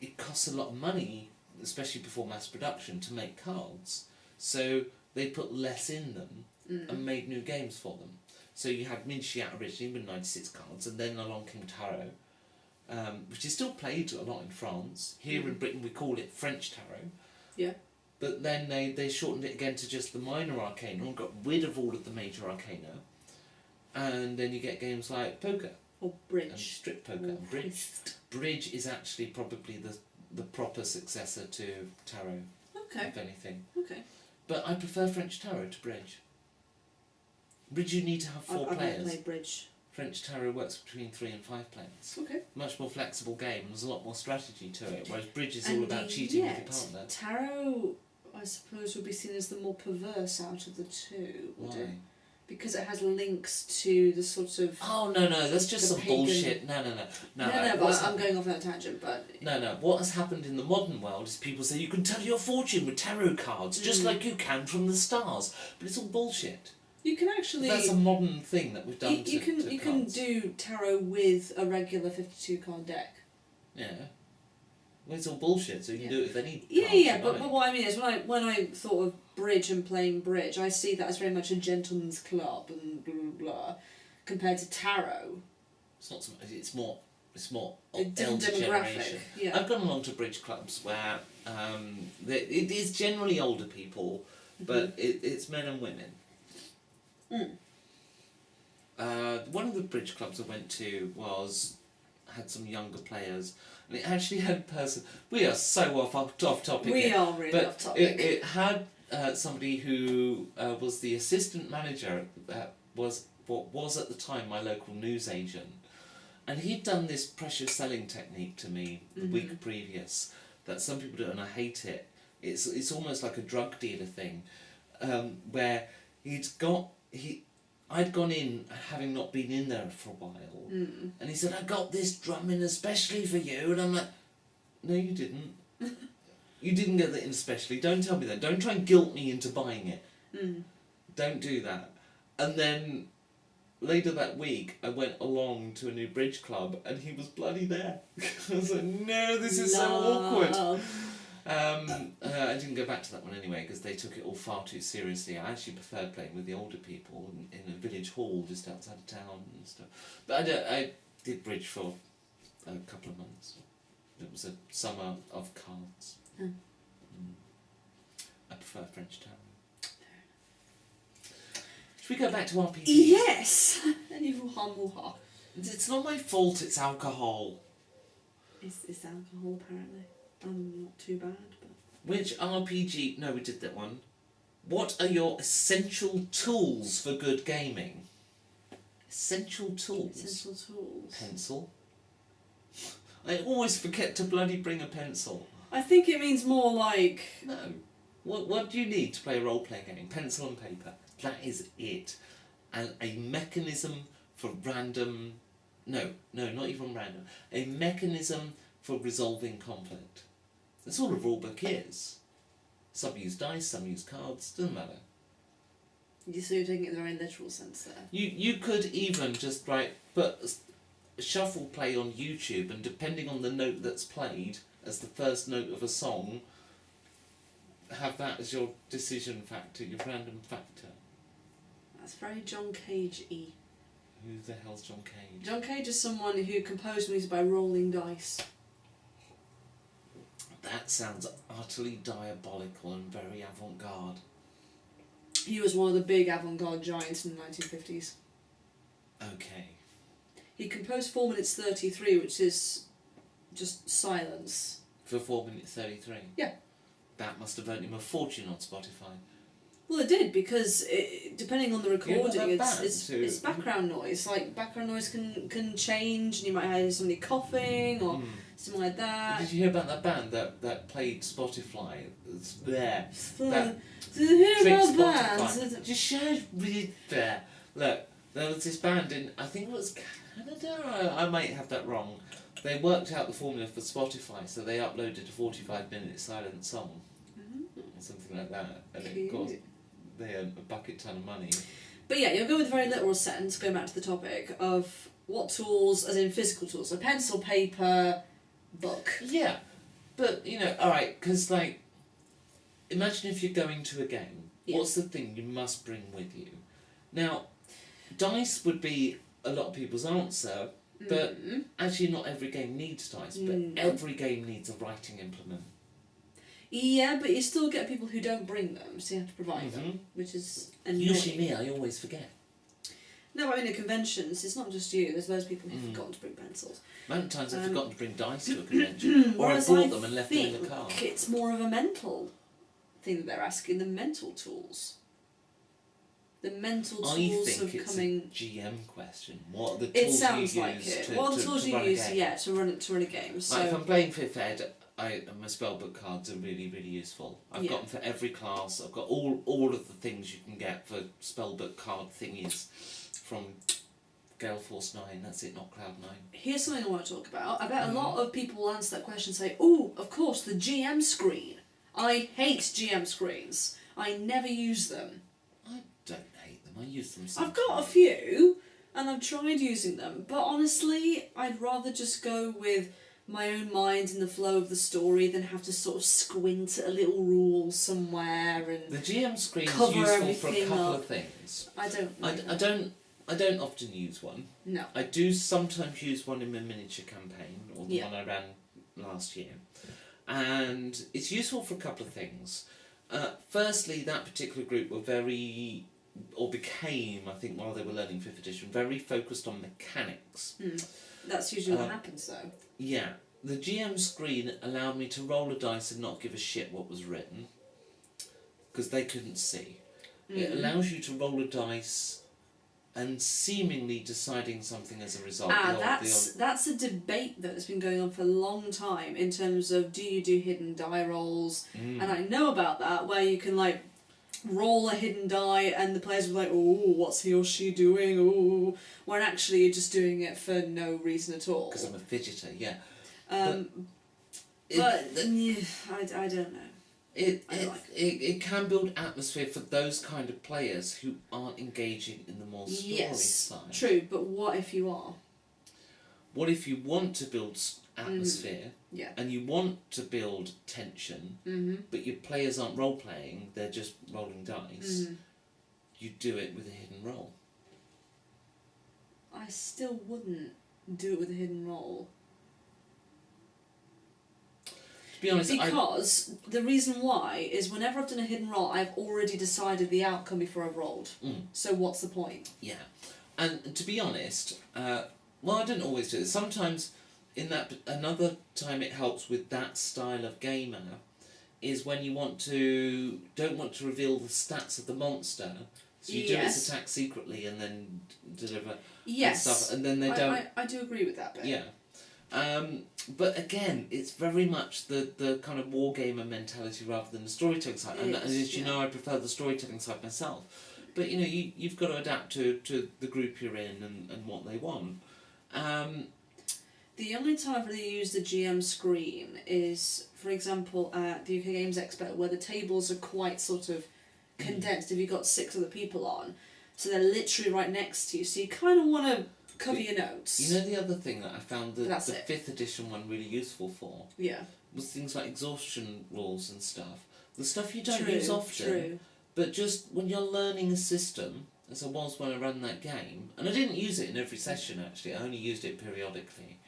it costs a lot of money, especially before mass production, to make cards. So they put less in them and made new games for them. So you had Minciat originally with 96 cards, and then along came Tarot, which is still played a lot in France. Here in Britain we call it French Tarot. Yeah. But then they shortened it again to just the minor arcana and got rid of all of the major arcana. And then you get games like poker. Or bridge. And strip poker and bridge. Bridge is actually probably the proper successor to Tarot, if anything. Okay. But I prefer French Tarot to bridge. Bridge you need to have 4 I've players. never played bridge. French Tarot works between 3 and 5 players. Okay. Much more flexible game. There's a lot more strategy to it. Whereas bridge is all about cheating with your partner. Tarot, I suppose, would be seen as the more perverse out of the two. Would it? Because it has links to the sort of... Oh, no, that's just some bullshit. No, but I'm going off on a tangent, but... No, what has happened in the modern world is people say you can tell your fortune with tarot cards, just like you can from the stars. But it's all bullshit. You can actually... That's a modern thing that we've done you can do tarot with a regular 52 card deck. Yeah. Well, it's all bullshit, so you can do it with any but what I mean is when I thought of bridge and playing bridge, I see that as very much a gentleman's club and blah blah blah, compared to tarot. It's not so much, it's more A different elder demographic. generation. Yeah. I've gone along to bridge clubs where it is generally older people, but it's men and women. One of the bridge clubs I went to had some younger players, and it actually had a person. We are so off topic. We are really off topic. It had somebody who was the assistant manager that was what was at the time my local newsagent, and he'd done this pressure selling technique to me the week previous that some people do, and I hate it. It's almost like a drug dealer thing, where I'd gone in having not been in there for a while, and he said, "I got this drum in especially for you," and I'm like, "No, you didn't. You didn't get that in especially. Don't tell me that. Don't try and guilt me into buying it. Don't do that." And then later that week, I went along to a new bridge club, and he was bloody there. I was like, "No, this is so awkward." I didn't go back to that one anyway because they took it all far too seriously. I actually preferred playing with the older people in a village hall just outside of town and stuff. But I did bridge for a couple of months. It was a summer of cards. I prefer French Tarot. Should we go back to RPGs? Yes! It's not my fault, it's alcohol. It's alcohol, apparently. Not too bad, but... Which RPG... No, we did that one. What are your essential tools for good gaming? Essential tools? Essential tools. Pencil. I always forget to bloody bring a pencil. I think it means more like... No. What do you need to play a role-playing game? Pencil and paper. That is it. And a mechanism for random... No, not even random. A mechanism for resolving conflict. That's all a rulebook is. Some use dice, some use cards, doesn't matter. So you're taking it in the very literal sense there. You could even just put shuffle play on YouTube, and depending on the note that's played as the first note of a song, have that as your decision factor, your random factor. That's very John Cage-y. Who the hell's John Cage? John Cage is someone who composed music by rolling dice. That sounds utterly diabolical and very avant-garde. He was one of the big avant-garde giants in the 1950s. Okay. He composed 4 minutes 33, which is just silence. For 4 minutes 33? Yeah. That must have earned him a fortune on Spotify. Well, it did, because depending on the recording, that it's background noise. Like, background noise can change, and you might hear somebody coughing or something like that. Did you hear about that band that played Spotify? It's there. Did you hear Trick about Spotify. bands? Just show really there. Look, there was this band in, I think it was Canada, I might have that wrong. They worked out the formula for Spotify, so they uploaded a 45-minute silent song. Or something like that. And of course, they earned a bucket ton of money. But yeah, you'll go with a very literal sense, going back to the topic, of what tools, as in physical tools, so pencil, paper, book. Yeah, but, alright, because, imagine if you're going to a game. Yeah. What's the thing you must bring with you? Now, dice would be a lot of people's answer, but actually not every game needs dice, but every game needs a writing implement. Yeah, but you still get people who don't bring them, so you have to provide them, which is annoying. Usually me, I always forget. No, I mean at conventions, it's not just you, there's loads of people who've forgotten to bring pencils. Many times I've forgotten to bring dice to a convention, or I brought them and left them in the car. It's more of a mental thing that they're asking, the mental tools. The mental tools I think of coming. It's a GM question. What are the tools It sounds you like use it. to What are the tools you use? game? Yeah, to run a game. So Like if I'm playing 5th Ed, my spellbook cards are really, really useful. I've got them for every class. I've got all of the things you can get for spellbook card thingies from Gale Force 9. That's it, not Cloud 9. Here's something I want to talk about. I bet a lot of people will answer that question and say, "Oh, of course, the GM screen. I hate GM screens. I never use them." I don't hate them. I use them I've sometimes. got a few, and I've tried using them, but honestly, I'd rather just go with my own mind and the flow of the story than have to sort of squint at a little rule somewhere and The GM screen is cover useful for a everything couple up. of things. I don't know. I don't often use one. No. I do sometimes use one in my miniature campaign, or the Yeah. one I ran last year. And it's useful for a couple of things. Firstly, that particular group were became, I think, while they were learning 5th edition, very focused on mechanics. That's usually what happens though. Yeah. The GM screen allowed me to roll a dice and not give a shit what was written, because they couldn't see. It allows you to roll a dice and seemingly deciding something as a result. That's a debate that's been going on for a long time in terms of do you do hidden die rolls, and I know about that, where you can roll a hidden die and the players will be like, "Oh, what's he or she doing?" Oh, when actually you're just doing it for no reason at all. Because I'm a fidgeter, yeah. I don't know. It can build atmosphere for those kind of players who aren't engaging in the more story side. True, but what if you are? What if you want to build atmosphere Yeah. and you want to build tension, but your players aren't role-playing, they're just rolling dice, you do it with a hidden roll. I still wouldn't do it with a hidden roll. To be honest, because the reason why is whenever I've done a hidden roll, I've already decided the outcome before I've rolled. So what's the point? Yeah. And to be honest, well, I don't always do this. Sometimes, another time it helps with that style of gamer is when you don't want to reveal the stats of the monster, so you do its attack secretly and then deliver stuff, and then they don't. I do agree with that bit. Yeah. But again, it's very much the kind of wargamer mentality rather than the storytelling side. And as you know, I prefer the storytelling side myself. But you've got to adapt to the group you're in and what they want. The only time I've really used the GM screen is, for example, at the UK Games Expo, where the tables are quite sort of condensed if you've got 6 other people on. So they're literally right next to you, so you kind of want to cover your notes. You know the other thing that I found the That's it. 5th edition one really useful for? Yeah. Was things like exhaustion rules and stuff. The stuff you don't True, use often, true. but just when you're learning a system, as I was when I ran that game, and I didn't use it in every session actually, I only used it periodically.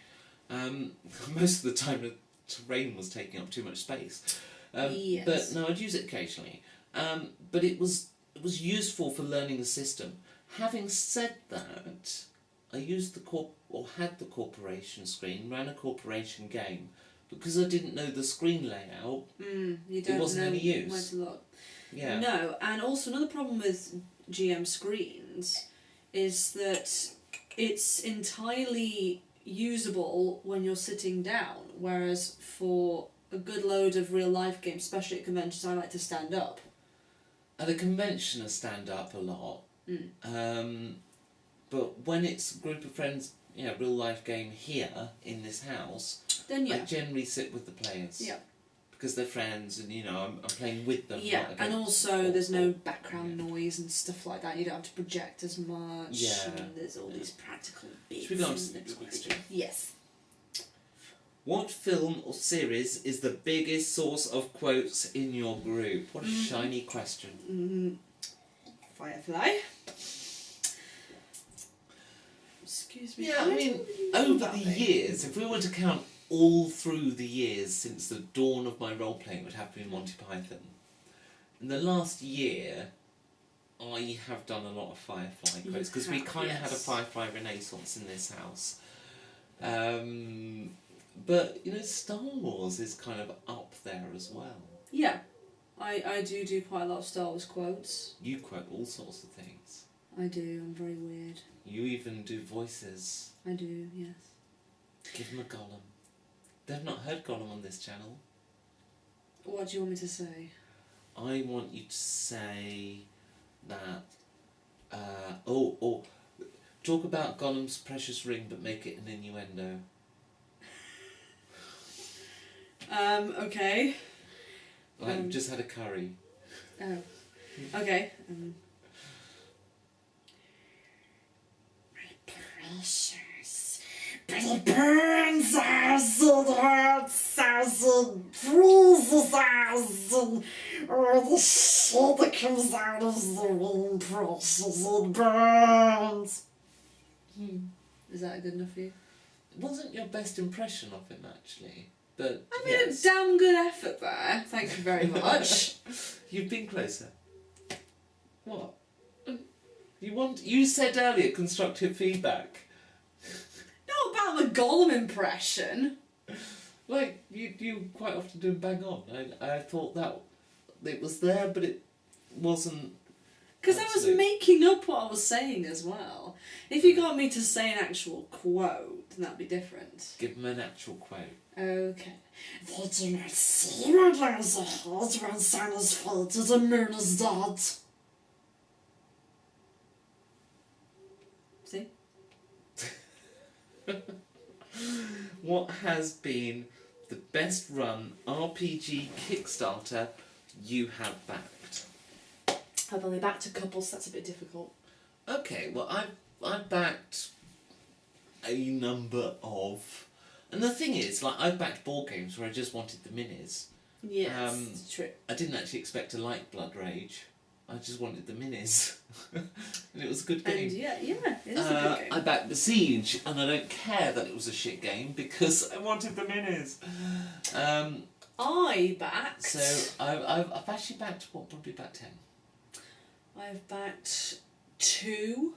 Most of the time the terrain was taking up too much space. Yes. But no, I'd use it occasionally. But it was useful for learning a system. Having said that, I used had the corporation screen, ran a corporation game, because I didn't know the screen layout. You don't it wasn't know any use. where to look. Yeah. No, and also another problem with GM screens is that it's entirely usable when you're sitting down, whereas for a good load of real life games, especially at conventions, I like to stand up. At a convention, I stand up a lot. But when it's a group of friends, real life game here in this house, Then I generally sit with the players. Yeah. Because they're friends and, I'm playing with them. Yeah, and also there's no background yeah. noise and stuff like that. You don't have to project as much. Yeah. And there's all these practical bits. Should we go on to the next question? Yes. What film or series is the biggest source of quotes in your group? What a shiny question. Firefly. Excuse me. Yeah, I mean, over the years, if we were to count all through the years since the dawn of my role-playing, it would have to be Monty Python. In the last year, I have done a lot of Firefly quotes, because we kind of had a Firefly renaissance in this house. But, Star Wars is kind of up there as well. Yeah, I do quite a lot of Star Wars quotes. You quote all sorts of things. I do, I'm very weird. You even do voices. I do, yes. Give them a Gollum. They've not heard Gollum on this channel. What do you want me to say? I want you to say that... talk about Gollum's precious ring, but make it an innuendo. Okay. Like, just had a curry. Oh. Okay. My precious, but it burns us and hurts us and freezes us and the shit that comes out of the ring precious and burns. Is that good enough for you? It wasn't your best impression of him, actually. But I made a damn good effort there. Thank you very much. You've been closer. What? You said earlier constructive feedback. Not about the Gollum impression. Like, you quite often do bang on. I thought that it was there, but it wasn't. Because I was making up what I was saying as well. If you got me to say an actual quote, then that'd be different. Give them an actual quote. Okay. They do not see what lies ahead when sun is faded and the moon is dead. See? What has been the best run RPG Kickstarter you have backed? I've only backed a couple, so that's a bit difficult. Okay, well I've backed a number of, and the thing is, like, I've backed board games where I just wanted the minis. Yes, it's true. I didn't actually expect to like Blood Rage. I just wanted the minis, and it was a good game. And yeah, it is a good game. I backed the Siege, and I don't care that it was a shit game because I wanted the minis. I backed. So I've actually backed probably about 10. I've backed 2,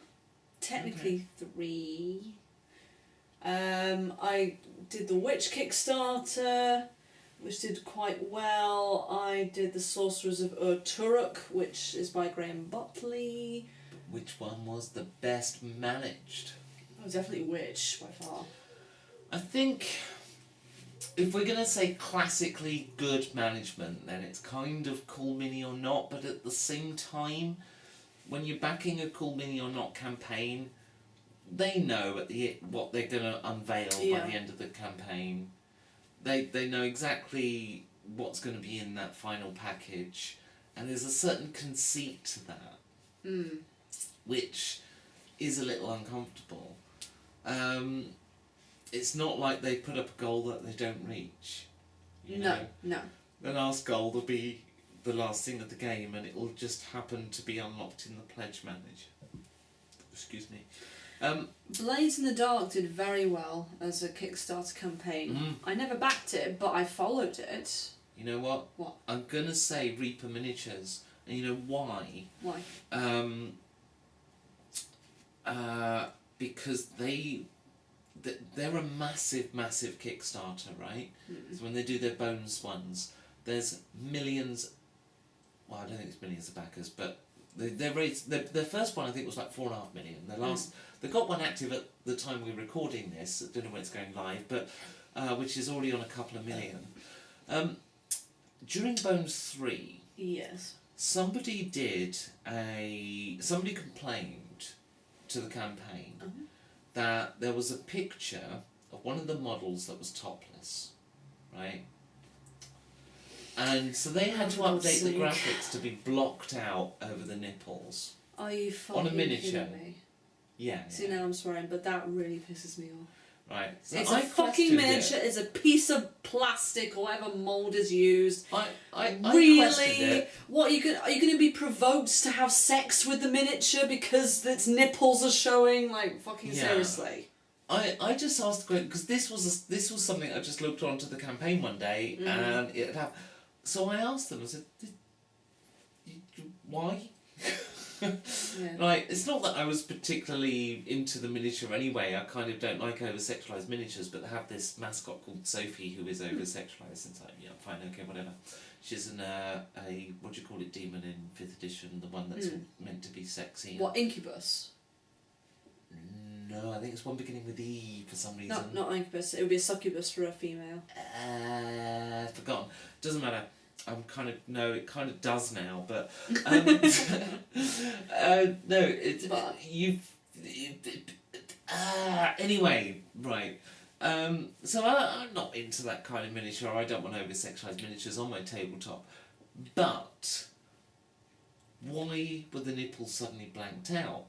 technically 3. I did the Witch Kickstarter, which did quite well. I did the Sorcerers of Ur-Turuk, which is by Graham Butley. Which one was the best managed? Oh, definitely Witch, by far. I think if we're going to say classically good management, then it's kind of Cool Mini or Not, but at the same time, when you're backing a Cool Mini or Not campaign, they know what they're going to unveil by the end of the campaign. They know exactly what's going to be in that final package, and there's a certain conceit to that, which is a little uncomfortable. It's not like they put up a goal that they don't reach. You know? No. The last goal will be the last thing of the game, and it will just happen to be unlocked in the pledge manager. Excuse me. Blades in the Dark did very well as a Kickstarter campaign. I never backed it, but I followed it. You know what? What? I'm gonna say Reaper Miniatures, and you know why? Why? Because they're a massive Kickstarter, right? So when they do their bonus ones, there's millions. Well, I don't think it's millions of backers, but they raised their first one. I think was like 4.5 million. Their last, they got one active at the time we're recording this. I don't know when it's going live, but which is already on a couple of million. During Bones 3, yes, somebody complained to the campaign that there was a picture of one of the models that was topless, right? And so they had to update the graphics to be blocked out over the nipples. Are you fucking on a miniature? kidding me? Yeah. See, now I'm swearing, but that really pisses me off. Right. So it's a fucking miniature. It's a piece of plastic or whatever mould is used. I really? What are you going to be provoked to have sex with the miniature because its nipples are showing? Like fucking seriously. I just asked the question because this was something I just looked onto the campaign one day and it had. So I asked them. I said, "Why?" Like, it's not that I was particularly into the miniature anyway. I kind of don't like over-sexualised miniatures, but they have this mascot called Sophie who is over-sexualised, and it's like, yeah, fine, okay, whatever. She's a what do you call it, demon in 5th edition, the one that's meant to be sexy. What, Incubus? No, I think it's one beginning with E for some reason. Not Incubus, it would be a succubus for a female. Forgotten. Doesn't matter. I'm kind of, no, it kind of does now, but no, it's anyway, right. So I'm not into that kind of miniature. I don't want over-sexualised miniatures on my tabletop. But why were the nipples suddenly blanked out?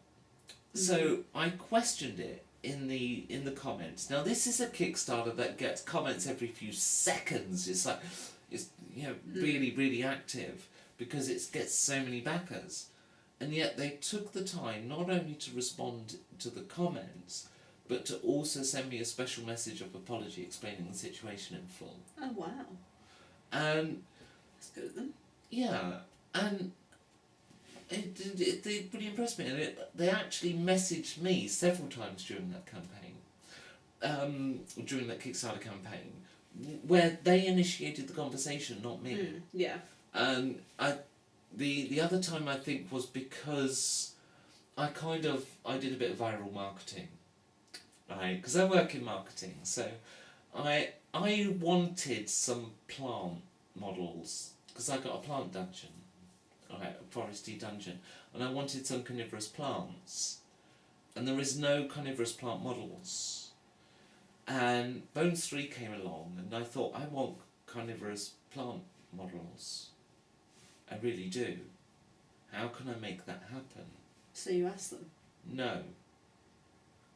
So I questioned it in the comments. Now this is a Kickstarter that gets comments every few seconds. It's like, it's really active because it gets so many backers, and yet they took the time not only to respond to the comments, but to also send me a special message of apology explaining the situation in full. Oh wow! And that's good of them. Yeah, and it really impressed me, and they actually messaged me several times during that campaign, during that Kickstarter campaign, where they initiated the conversation, not me. Yeah. And the other time I think was because I did a bit of viral marketing, right? Because I work in marketing, so I wanted some plant models because I got a plant dungeon, right, a foresty dungeon, and I wanted some carnivorous plants, and there is no carnivorous plant models. And Bones 3 came along, and I thought, I want carnivorous plant models. I really do. How can I make that happen? So you asked them? No.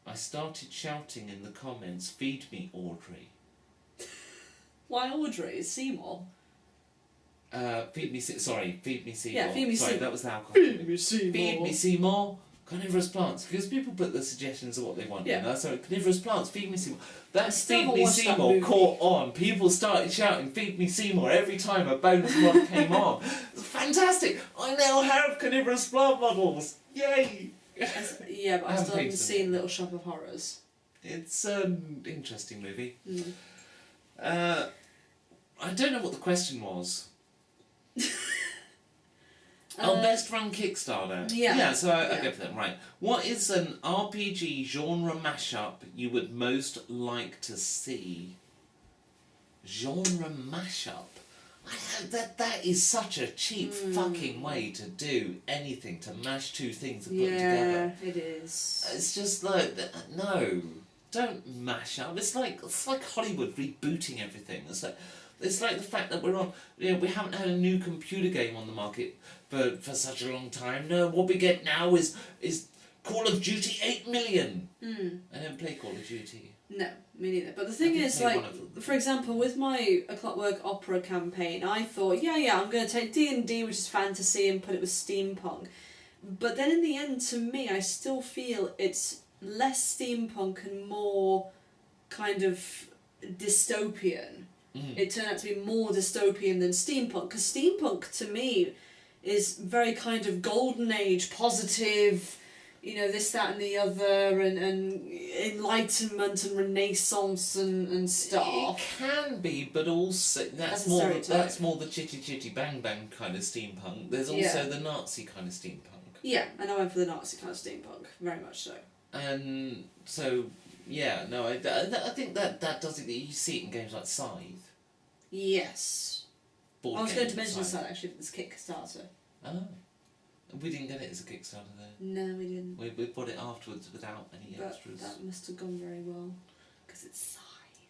I started shouting in the comments, "Feed me, Audrey." Why Audrey? It's Seymour. Feed me Seymour. Yeah, feed me Sorry, Seymour. that was the alcohol. Feed me Seymour. Feed me Seymour. Carnivorous plants, because people put the suggestions of what they want. Yeah. So carnivorous plants, feed me Seymour. That still Feed haven't me watched that Seymour movie. caught on. People started shouting, "Feed me Seymour" every time a bonus mod came on. It's fantastic. I now have carnivorous plant models. Yay! Yeah, but I haven't still haven't painted them seen Little Shop of Horrors. It's an interesting movie. I don't know what the question was. Best run Kickstarter. Yeah. So I'll go for that. Right. What is an RPG genre mashup you would most like to see? Genre mashup? That is such a cheap fucking way to do anything, to mash two things and put them together. Yeah, it is. It's just like, no, don't mash up. It's like Hollywood rebooting everything. It's like the fact that we're on, we haven't had a new computer game on the market for such a long time. No, what we get now is Call of Duty 8 million. I don't play Call of Duty. No, me neither. But the thing is, like, for example, with my A Clockwork Opera campaign, I thought, yeah, I'm going to take D&D, which is fantasy, and put it with steampunk. But then in the end, to me, I still feel it's less steampunk and more kind of dystopian. It turned out to be more dystopian than steampunk, because steampunk, to me, is very kind of golden age, positive, this, that and the other, and enlightenment and renaissance and stuff. It can be, but also that's more the chitty chitty bang bang kind of steampunk. There's also the Nazi kind of steampunk. Yeah, and I went for the Nazi kind of steampunk, very much so. And so, yeah, no, I think that does it. You see it in games like Scythe. Yes. I was going to mention Scythe actually for this Kickstarter. Oh. We didn't get it as a Kickstarter though. No, we didn't. We bought it afterwards without any extras. That must have gone very well, because it's Scythe.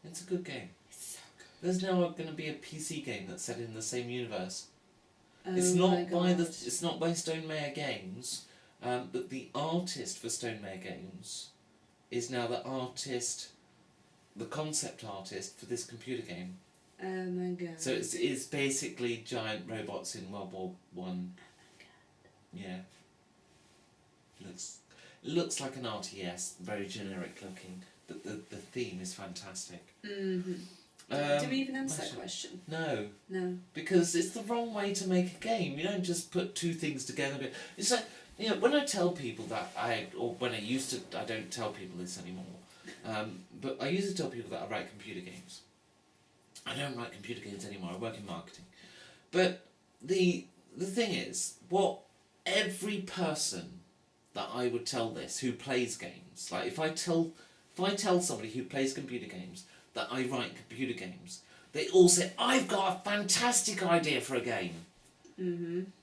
It's a good game. It's so good. There's now going to be a PC game that's set in the same universe. Oh it's not by Stone Meyer Games, but the artist for Stone Meyer Games is now the concept artist for this computer game. Oh my god. So it's basically giant robots in World War One. Yeah. Looks like an RTS, very generic looking, but the theme is fantastic. Do we even answer that question? No. No. Because it's the wrong way to make a game. You don't just put two things together. It's like, when I tell people that I don't tell people this anymore, but I used to tell people that I write computer games. I don't write computer games anymore, I work in marketing. But the thing is, what every person that I would tell this who plays games, like if I tell somebody who plays computer games that I write computer games, they all say, I've got a fantastic idea for a game.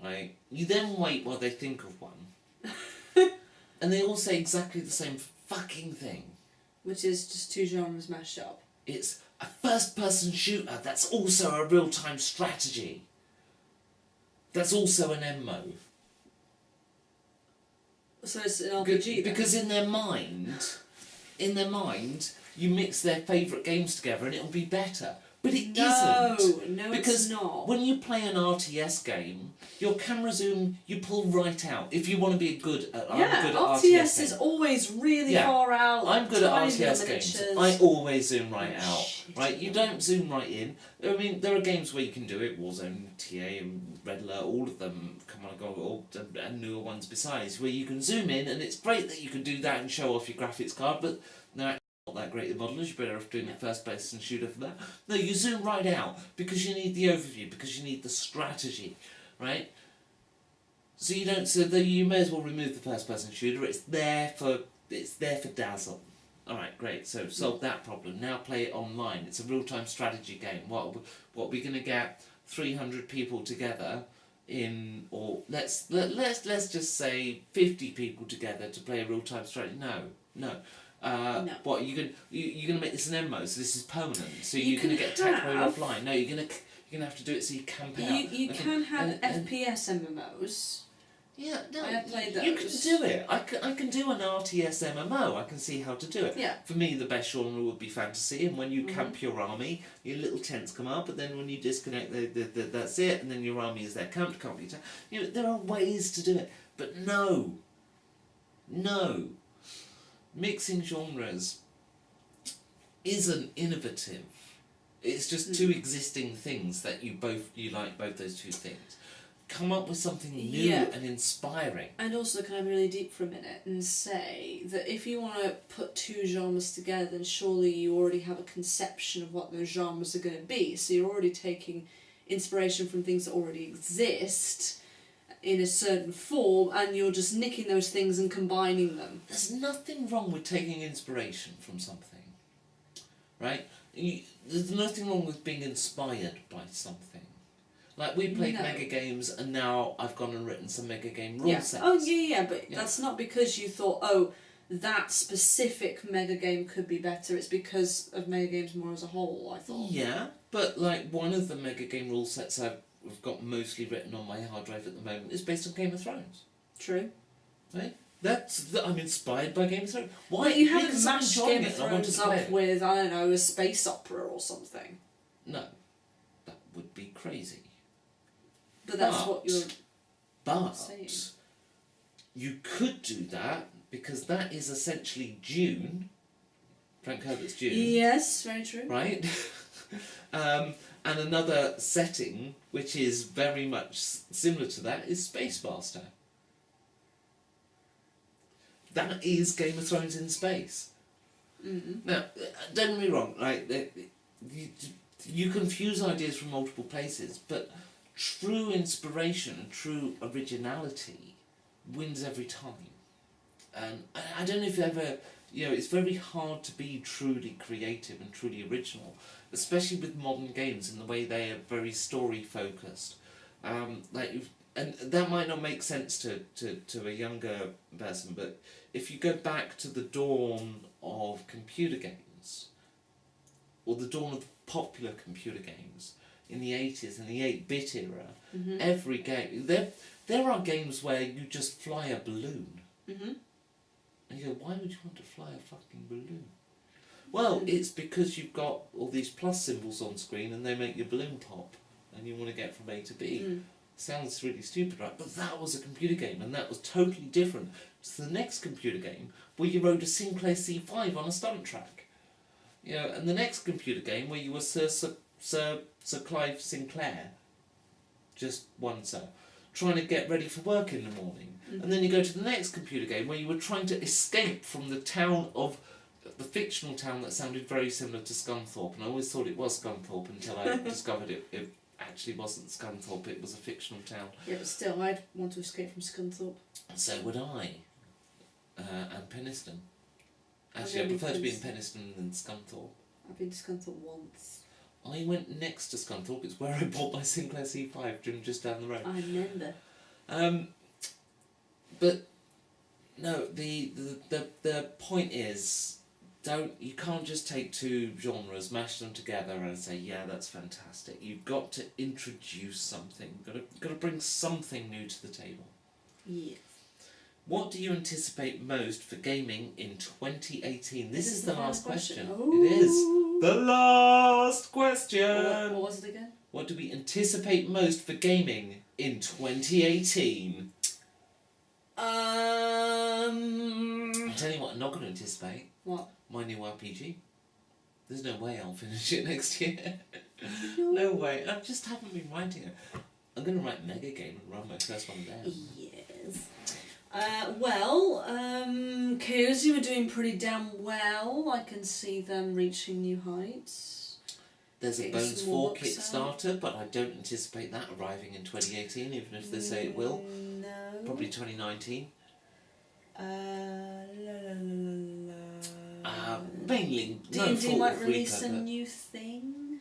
Right? You then wait while they think of one. And they all say exactly the same fucking thing. Which is just two genres mashed up. It's a first-person shooter that's also a real-time strategy. That's also an MMO. So it's an RPG then? Because in their mind, you mix their favourite games together and it'll be better. But it isn't. No, because it's not. When you play an RTS game, your camera zoom, you pull right out. If you want to be good at RTS is always really far out. I'm good at RTS games. I always zoom right out. Right? You don't zoom right in. I mean, there are games where you can do it. Warzone, TA, and Red Alert, all of them. Come on, go, and newer ones besides, where you can zoom in, and it's great that you can do that and show off your graphics card, but no. Not that great at modelers, you're better off doing the first person shooter for that. No, you zoom right out because you need the overview, because you need the strategy, right? So you may as well remove the first person shooter. It's there for dazzle. Alright, great, so solve that problem. Now play it online. It's a real time strategy game. What are we gonna get 300 people together in, or let's just say 50 people together to play a real time strategy? No. No. What you're gonna make this an MMO, so this is permanent. So you're gonna get attacked while you're offline. No, you're gonna have to do it so you camp out. You can have FPS MMOs. Yeah, no, I have played those. You can do it. I can do an RTS MMO. I can see how to do it. Yeah. For me, the best genre would be fantasy, and when you camp your army, your little tents come up, but then when you disconnect, that's it, and then your army is there camped, can't be there are ways to do it, but no. Mixing genres isn't innovative. It's just two existing things that you like both those two things. Come up with something new and inspiring. And also kind of really deep for a minute and say that if you want to put two genres together, then surely you already have a conception of what those genres are going to be. So you're already taking inspiration from things that already exist in a certain form, and you're just nicking those things and combining them. There's nothing wrong with taking inspiration from something, right? there's nothing wrong with being inspired by something. Like, we played No. mega games, and now I've gone and written some mega game rule Yeah. sets. Oh, yeah, but that's not because you thought, oh, that specific mega game could be better. It's because of mega games more as a whole, I thought. Yeah, but like one of the mega game rule sets I've got mostly written on my hard drive at the moment is based on Game of Thrones. True. Right? I'm inspired by Game of Thrones. Why? But you Because haven't I'm matched enjoying Game of it and I want to Thrones play up it. with, I don't know, a space opera or something. No, that would be crazy. But that's what you're But saying. you could do that because that is essentially Dune. Frank Herbert's Dune. Yes, very true. Right? And another setting which is very much similar to that is Space Master. That is Game of Thrones in space. Mm-hmm. Now, don't get me wrong, right? You can fuse ideas from multiple places, but true inspiration and true originality wins every time. And I don't know if you ever, it's very hard to be truly creative and truly original, especially with modern games in the way they are very story focused. And that might not make sense to a younger person, but if you go back to the dawn of computer games, or the dawn of popular computer games in the 80s and the 8-bit era, Mm-hmm. every game, there are games where you just fly a balloon. Mm-hmm. And you go, why would you want to fly a fucking balloon? Well, it's because you've got all these plus symbols on screen and they make your balloon pop and you want to get from A to B. Mm. Sounds really stupid, right? But that was a computer game and that was totally different to the next computer game where you rode a Sinclair C5 on a stunt track. And the next computer game where you were Sir Clive Sinclair, just one Sir, trying to get ready for work in the morning. Mm. And then you go to the next computer game where you were trying to escape from the fictional town that sounded very similar to Scunthorpe. And I always thought it was Scunthorpe until I discovered it actually wasn't Scunthorpe, it was a fictional town. Yeah, but still, I'd want to escape from Scunthorpe. So would I. And Penistone. I've Actually, I only prefer to be in been- Penistone than Scunthorpe. I've been to Scunthorpe once. I went next to Scunthorpe, it's where I bought my Sinclair C5 just down the road. I remember. But no, the point is, you can't just take two genres, mash them together, and say, yeah, that's fantastic. You've got to introduce something. Got to bring something new to the table. Yes. What do you anticipate most for gaming in 2018? This is the final last question. Ooh. It is the last question. What was it again? What do we anticipate most for gaming in 2018? I'll tell you what I'm not going to anticipate. What? My new RPG. There's no way I'll finish it next year. No way. I just haven't been writing it. I'm going to write Mega Game and run my first one there. Yes. Cozy were doing pretty damn well. I can see them reaching new heights. There's a Getting Bones some 4 more books out. Kickstarter, but I don't anticipate that arriving in 2018, even if they say it will. No. Probably 2019. La, la, la, la. Mainly, no D&D fault might of release a Reaper, but new thing.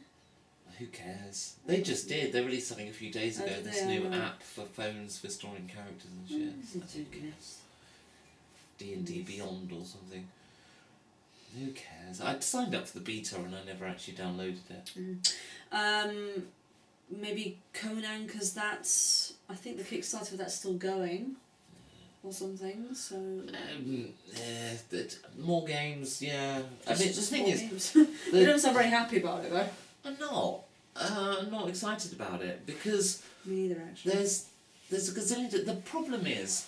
who cares? They just did. They released something a few days Oh, ago. did This they? new Oh, right. app for phones for storing characters and shit. Who cares? D&D Yes. Beyond or something. Who cares? I signed up for the beta and I never actually downloaded it. Maybe Conan, because that's... I think the Kickstarter for that's still going. Or something, so... More games, yeah. I It's mean, the just thing more is, games. They don't sound very happy about it, though. I'm not excited about it because Me neither, actually. there's a gazillion. The problem is,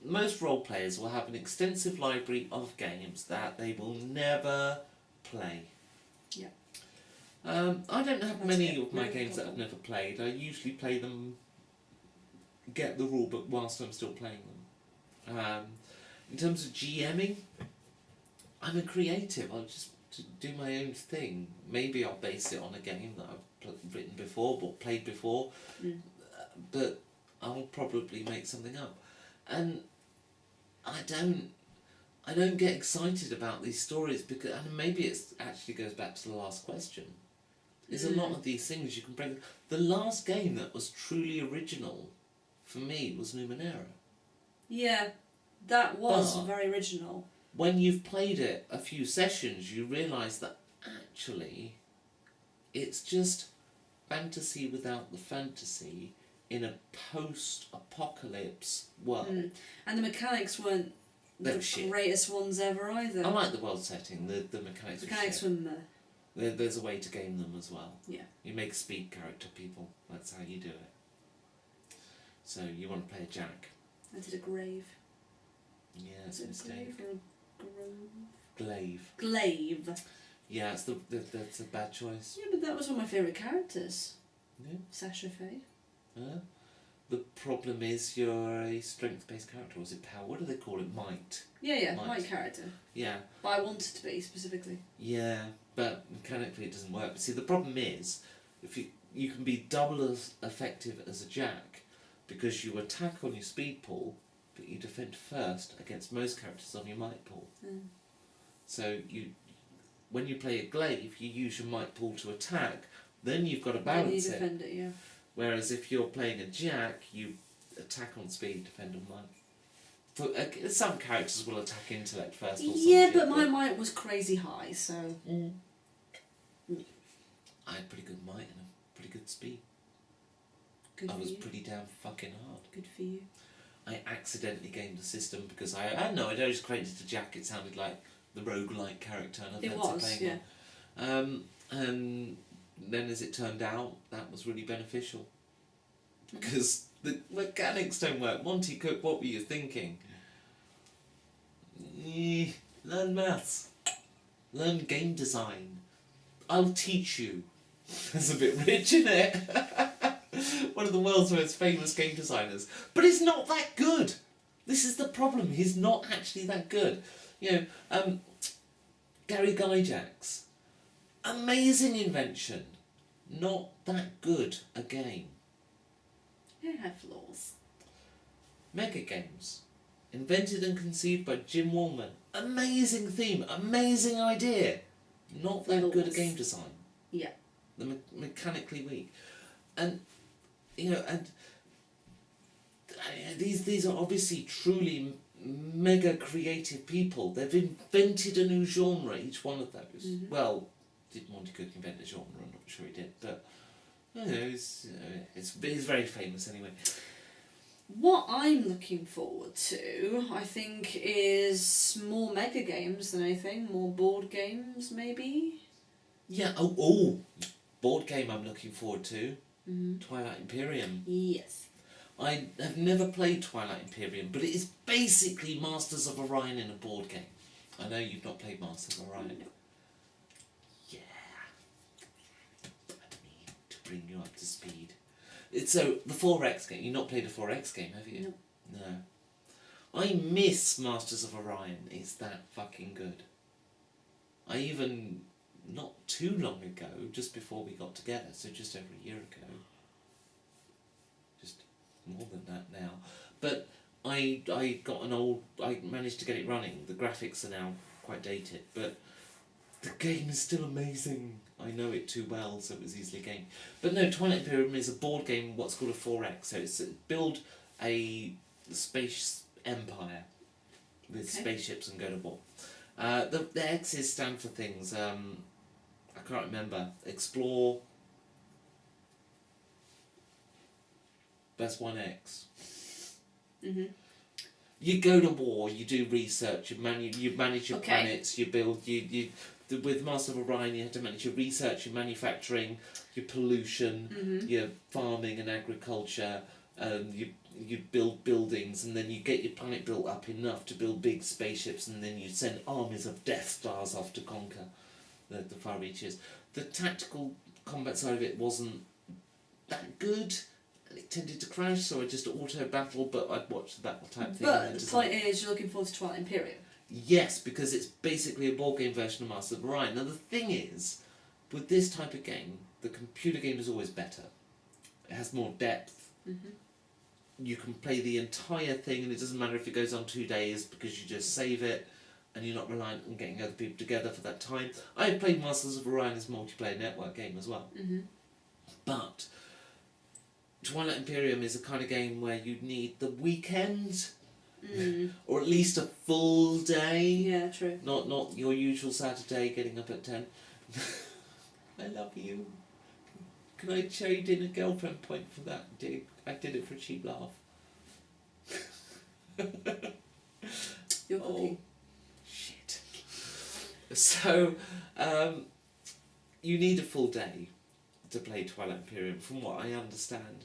most role players will have an extensive library of games that they will never play. Yeah. I don't have That's many it, of my really games that I've problem. never played. I usually play them, get the rulebook whilst I'm still playing them. In terms of GMing, I'm a creative. I'll just do my own thing. Maybe I'll base it on a game that I've written before or played before, but I'll probably make something up. And I I don't get excited about these stories because, and maybe it actually goes back to the last question. There's a lot of these things you can bring. The last game that was truly original, for me, was Numenera. Yeah, that was But very original. when you've played it a few sessions, you realise that actually it's just fantasy without the fantasy in a post-apocalypse world. And the mechanics weren't the greatest ones ever either. I like the world setting, the mechanics were meh. There's a way to game them as well. Yeah. You make speed character people, that's how you do it. So you want to play a Jack. I did a grave. Yeah, it's a mistake. Glaive or a grove? Glaive. Glaive. Yeah, that's a bad choice. Yeah, but that was one of my favourite characters. Yeah. Sasha Faye. The problem is you're a strength-based character, or is it power? What do they call it? Might. Yeah, might character. Yeah. But I wanted to be, specifically. Yeah, but mechanically it doesn't work. But see, the problem is, if you can be double as effective as a Jack, because you attack on your speed pool, but you defend first against most characters on your might pool. So when you play a glaive, you use your might pool to attack, then you've got to balance you defend it, yeah. Whereas if you're playing a Jack, you attack on speed, defend on might. Some characters will attack intellect first. Or yeah, but my might was crazy high, so. I had pretty good might and a pretty good speed. Good I for was you. pretty damn fucking hard. Good for you. I accidentally gamed the system because I don't know, I just created a Jack, it sounded like the roguelike character and I fancied playing one. And then as it turned out, that was really beneficial. Because the mechanics don't work. Monty Cook, what were you thinking? Learn maths. Learn game design. I'll teach you. That's a bit rich, isn't it? One of the world's most famous game designers. But he's not that good. This is the problem. He's not actually that good. You know, Gary Gygax. Amazing invention. Not that good a game. It had flaws. Mega Games. Invented and conceived by Jim Wallman. Amazing theme. Amazing idea. Not that good a game design. Yeah. The mechanically weak. And, you know, and these are obviously truly mega creative people. They've invented a new genre, each one of those. Well, did Monty Cook invent a genre? I'm not sure he did, but you know, it's very famous anyway. What I'm looking forward to, I think, is more mega games than anything. More board games, maybe? Yeah, oh, board game I'm looking forward to. Twilight Imperium. Yes. I have never played Twilight Imperium, but it is basically Masters of Orion in a board game. I know you've not played Masters of Orion. No. Yeah. I need to bring you up to speed. It's the 4X game. You've not played a 4X game, have you? No. No. I miss Masters of Orion. It's that fucking good. I even, not too long ago, just before we got together, so just over a year ago, just more than that now, but I managed to get it running. The graphics are now quite dated, but the game is still amazing. I know it too well, so it was easily gamed. But no, Twilight Imperium is a board game, what's called a 4X. So it's build a space empire with spaceships and go to war. The X's stand for things. I can't remember. Explore. That's 1X. You go to war. You do research. You manage your planets. You build. With Master of Orion, you have to manage your research, your manufacturing, your pollution, your farming and agriculture. You build buildings, and then you get your planet built up enough to build big spaceships, and then you send armies of Death Stars off to conquer the far reaches. The tactical combat side of it wasn't that good, and it tended to crash, so I just auto battle, but I'd watch the battle type thing. But the point is, you're looking forward to Twilight Imperium. Yes, because it's basically a board game version of Master of Orion. Now the thing is, with this type of game, the computer game is always better. It has more depth. You can play the entire thing, and it doesn't matter if it goes on 2 days because you just save it. and you're not reliant on getting other people together for that time. I've played Masters of Orion as a multiplayer network game as well. Mm-hmm. But Twilight Imperium is a kind of game where you need the weekend, or at least a full day. Yeah, true. Not your usual Saturday getting up at 10. I love you. Can I trade in a girlfriend point for that? I did it for a cheap laugh. You're cooking. Shit. So, you need a full day to play Twilight Imperium, from what I understand.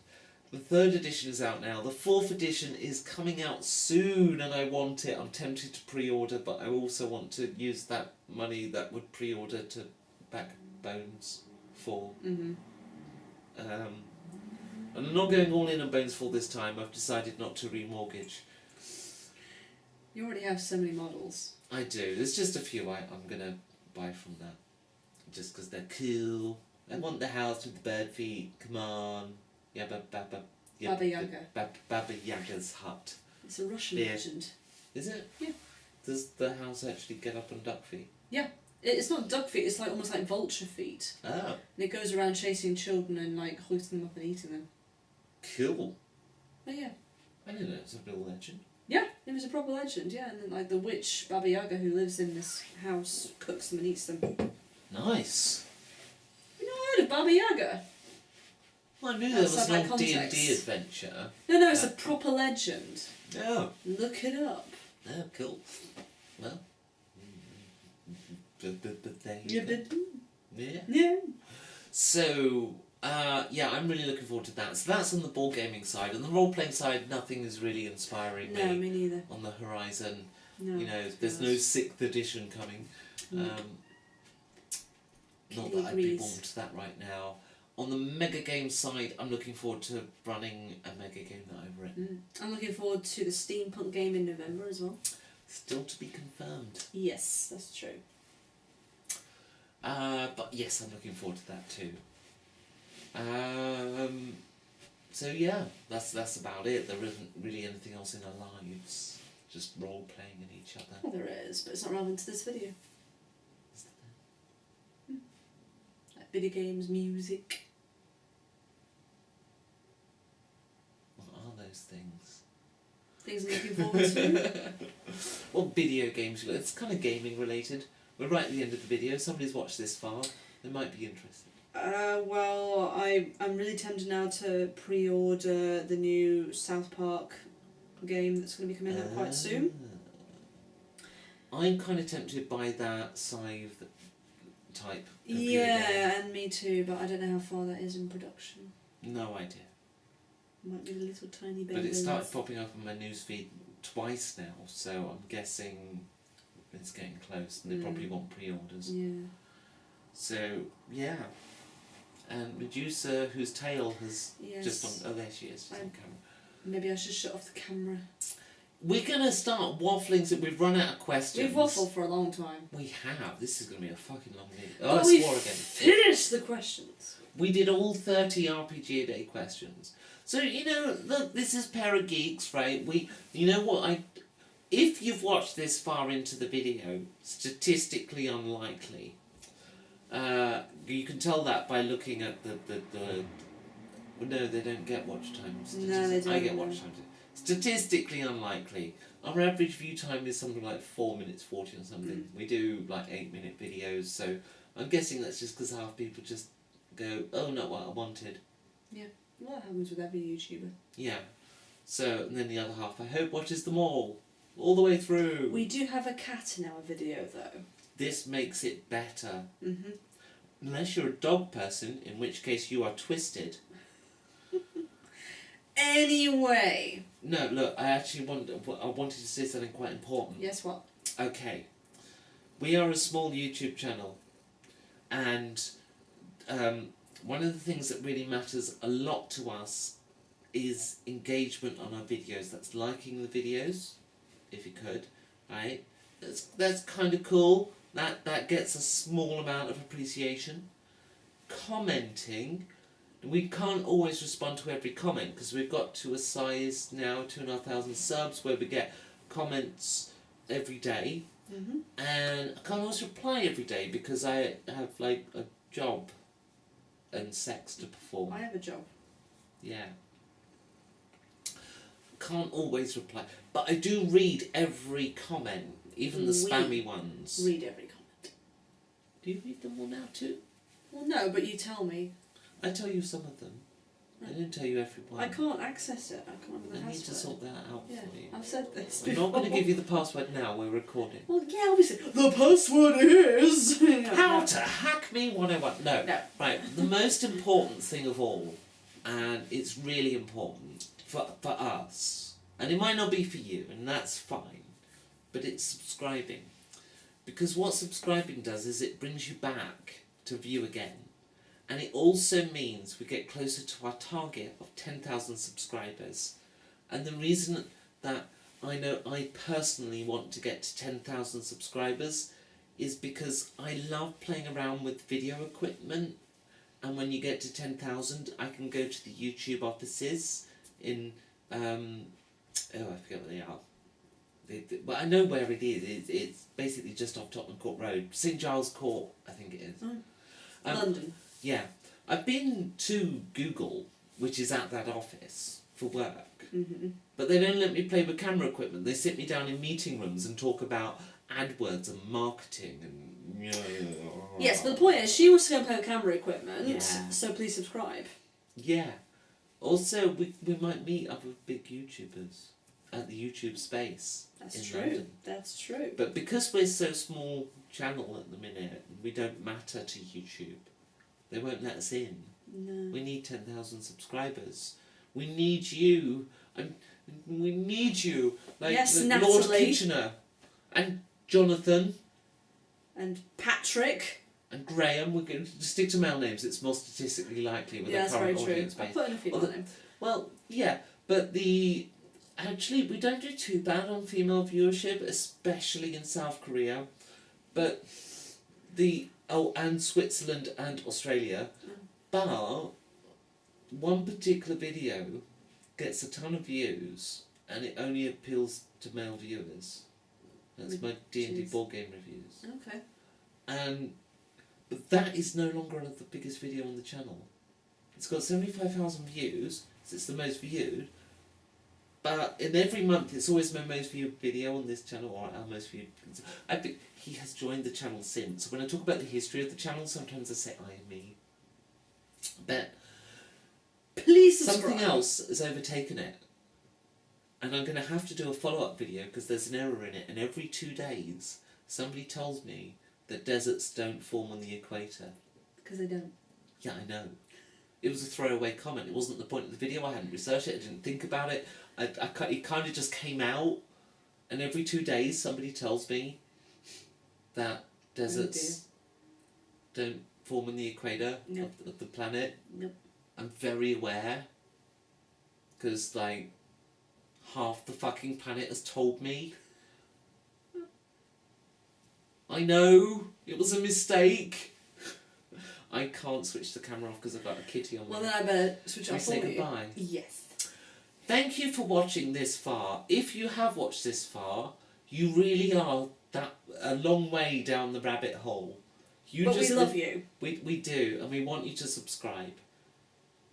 The 3rd edition is out now. The 4th edition is coming out soon, and I want it. I'm tempted to pre-order, but I also want to use that money that would pre-order to back Bones 4. Mm-hmm. And I'm not going all in on Bones 4 this time. I've decided not to remortgage. You already have so many models. I do. There's just a few I'm going to buy from that. Just because they're cool. I want the house with the bird feet. Come on. Baba Yaga. Baba Yaga's hut. It's a Russian Yeah. legend. Is it? Yeah. Does the house actually get up on duck feet? Yeah. It's not duck feet, it's like almost like vulture feet. Oh. And it goes around chasing children and like hoisting them up and eating them. Cool. But yeah. I didn't know it was a real legend. Yeah, it was a proper legend, yeah. And then like the witch Baba Yaga who lives in this house cooks them and eats them. Nice. You never heard of Baba Yaga? Well, I knew there was Outside an my old D&D context. adventure. No, it's a proper legend. Oh. Look it up. Oh, cool. Well. But there you Yeah, go. but Yeah. yeah. So, yeah, I'm really looking forward to that. So that's on the board gaming side. On the role-playing side, nothing is really inspiring No, me me neither. on the horizon. No. You know, there's no 6th edition coming. Not that I'd be warm to that right now. On the mega game side, I'm looking forward to running a mega game that I've written. I'm looking forward to the steampunk game in November as well. Still to be confirmed. Yes, that's true. But yes, I'm looking forward to that too. So yeah, that's about it. There isn't really anything else in our lives. Just role playing and each other. Well, there is, but it's not relevant to this video. Is there? Like video games, music. What are those things? Things I'm looking forward to. Well, video games. It's kind of gaming related. We're right at the end of the video. Somebody's watched this far. They might be interested. Well, I'm really tempted now to pre-order the new South Park game that's going to be coming out quite soon. I'm kind of tempted by that Scythe type computer Yeah, game. and me too, but I don't know how far that is in production. No idea. Might be a little tiny bit. But it started popping up on my newsfeed twice now, so I'm guessing it's getting close, and they probably want pre-orders. Yeah. So yeah, and Medusa, whose tail has Yes. just on. Oh, there she is. She's on camera. Maybe I should shut off the camera. We're gonna start waffling, so we've run out of questions. We've waffled for a long time. We have. This is gonna be a fucking long video. But Oh, I we've swore again. finished the questions. We did all 30 RPG a day questions. So, you know, look, this is Pair of Geeks, right? You know what, if you've watched this far into the video, statistically unlikely. You can tell that by looking at the no, they don't get watch time. No, they don't. I get watch time. Statistically unlikely. Our average view time is something like 4 minutes 40 or something. We do like 8-minute videos, so I'm guessing that's just because half people just go, oh, not what I wanted. Yeah, well, that happens with every YouTuber. Yeah. So, and then the other half, I hope, watches them all the way through. We do have a cat in our video, though. This makes it better. Mm-hmm. Unless you're a dog person, in which case you are twisted. Anyway. No, look, I wanted to say something quite important. Yes, what? Okay. We are a small YouTube channel, and one of the things that really matters a lot to us is engagement on our videos. That's liking the videos, if you could, right? That's kind of cool. That gets a small amount of appreciation. Commenting, we can't always respond to every comment because we've got to a size now, 2,500 subs, where we get comments every day. And I can't always reply every day because I have like a job and sex to perform. I have a job. Yeah. Can't always reply. But I do read every comment, even the spammy ones. Read every comment. Do you read them all now too? Well, no, but you tell me. I tell you some of them. I don't tell you every one. I can't access it. I can't remember the I password. need to sort that out for you. I've said this I'm before. not going to give you the password now, we're recording. Well, yeah, obviously. The password is... How to hack me 101. No. Right, the most important thing of all, and it's really important for us, and it might not be for you, and that's fine, but it's subscribing. Because what subscribing does is it brings you back to view again. And it also means we get closer to our target of 10,000 subscribers. And the reason that I know I personally want to get to 10,000 subscribers is because I love playing around with video equipment. And when you get to 10,000, I can go to the YouTube offices in, I forget where they are. But I know where it is. It's basically just off Tottenham Court Road. St Giles Court, I think it is. London. Yeah. I've been to Google, which is at that office, for work. But they don't let me play with camera equipment. They sit me down in meeting rooms and talk about AdWords and marketing and... Yes, but the point is, she wants to go and play with camera equipment, Yeah. so please subscribe. Yeah. Also, we might meet other big YouTubers at the YouTube space. That's in true. London. That's true. But because we're so small channel at the minute, we don't matter to YouTube. They won't let us in. No. We need 10,000 subscribers. We need you. We need you. Like Yes, Lord Natalie. Kitchener. And Jonathan. And Patrick. And Graham. We're going to stick to male names. It's more statistically likely with Yeah, our that's very current true. audience I base. put in a female name. Well, yeah, but actually, we don't do too bad on female viewership, especially in South Korea. But and Switzerland and Australia. But one particular video gets a ton of views, and it only appeals to male viewers. That's my D&D Jeez. board game reviews. Okay. But that is no longer the biggest video on the channel. It's got 75,000 views, so it's the most viewed. But in every month, it's always my most viewed video on this channel, or our most viewed. I think he has joined the channel since. When I talk about the history of the channel, sometimes I say I and me. But Please subscribe. something else has overtaken it. And I'm going to have to do a follow-up video because there's an error in it. And every 2 days, somebody tells me that deserts don't form on the equator. Because they don't. Yeah, I know. It was a throwaway comment. It wasn't the point of the video. I hadn't researched it. I didn't think about it. It kind of just came out. And every 2 days, somebody tells me that deserts don't form on the equator of the planet. Nope. I'm very aware. Because, like, half the fucking planet has told me. I know. It was a mistake. I can't switch the camera off because I've got a kitty on me. Well, then I better switch Shall we off say for you. goodbye? Yes. Thank you for watching this far. If you have watched this far, you really are a long way down the rabbit hole. But we love you. We do, and we want you to subscribe.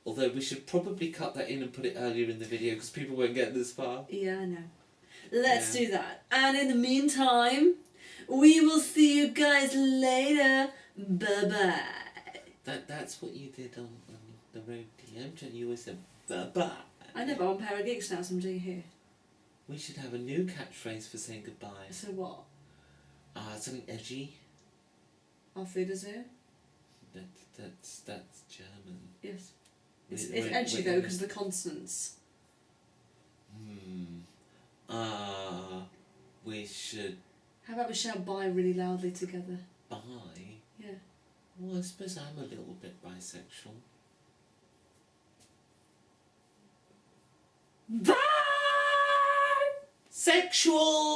Although we should probably cut that in and put it earlier in the video because people won't get this far. Yeah, I know. Let's do that. And in the meantime, we will see you guys later. Bye-bye. That's what you did on the road TM. You always said bye-bye. I know, but I'm on Pair of Geeks now, so I'm doing here. We should have a new catchphrase for saying goodbye. So what? Something edgy. Auf Wiedersehen? That's German. Yes. It's Wait, edgy though, because of the consonants. We should How about we shout bye really loudly together? buy. Yeah. Well, I suppose I'm a little bit bisexual. Bye! Sexual!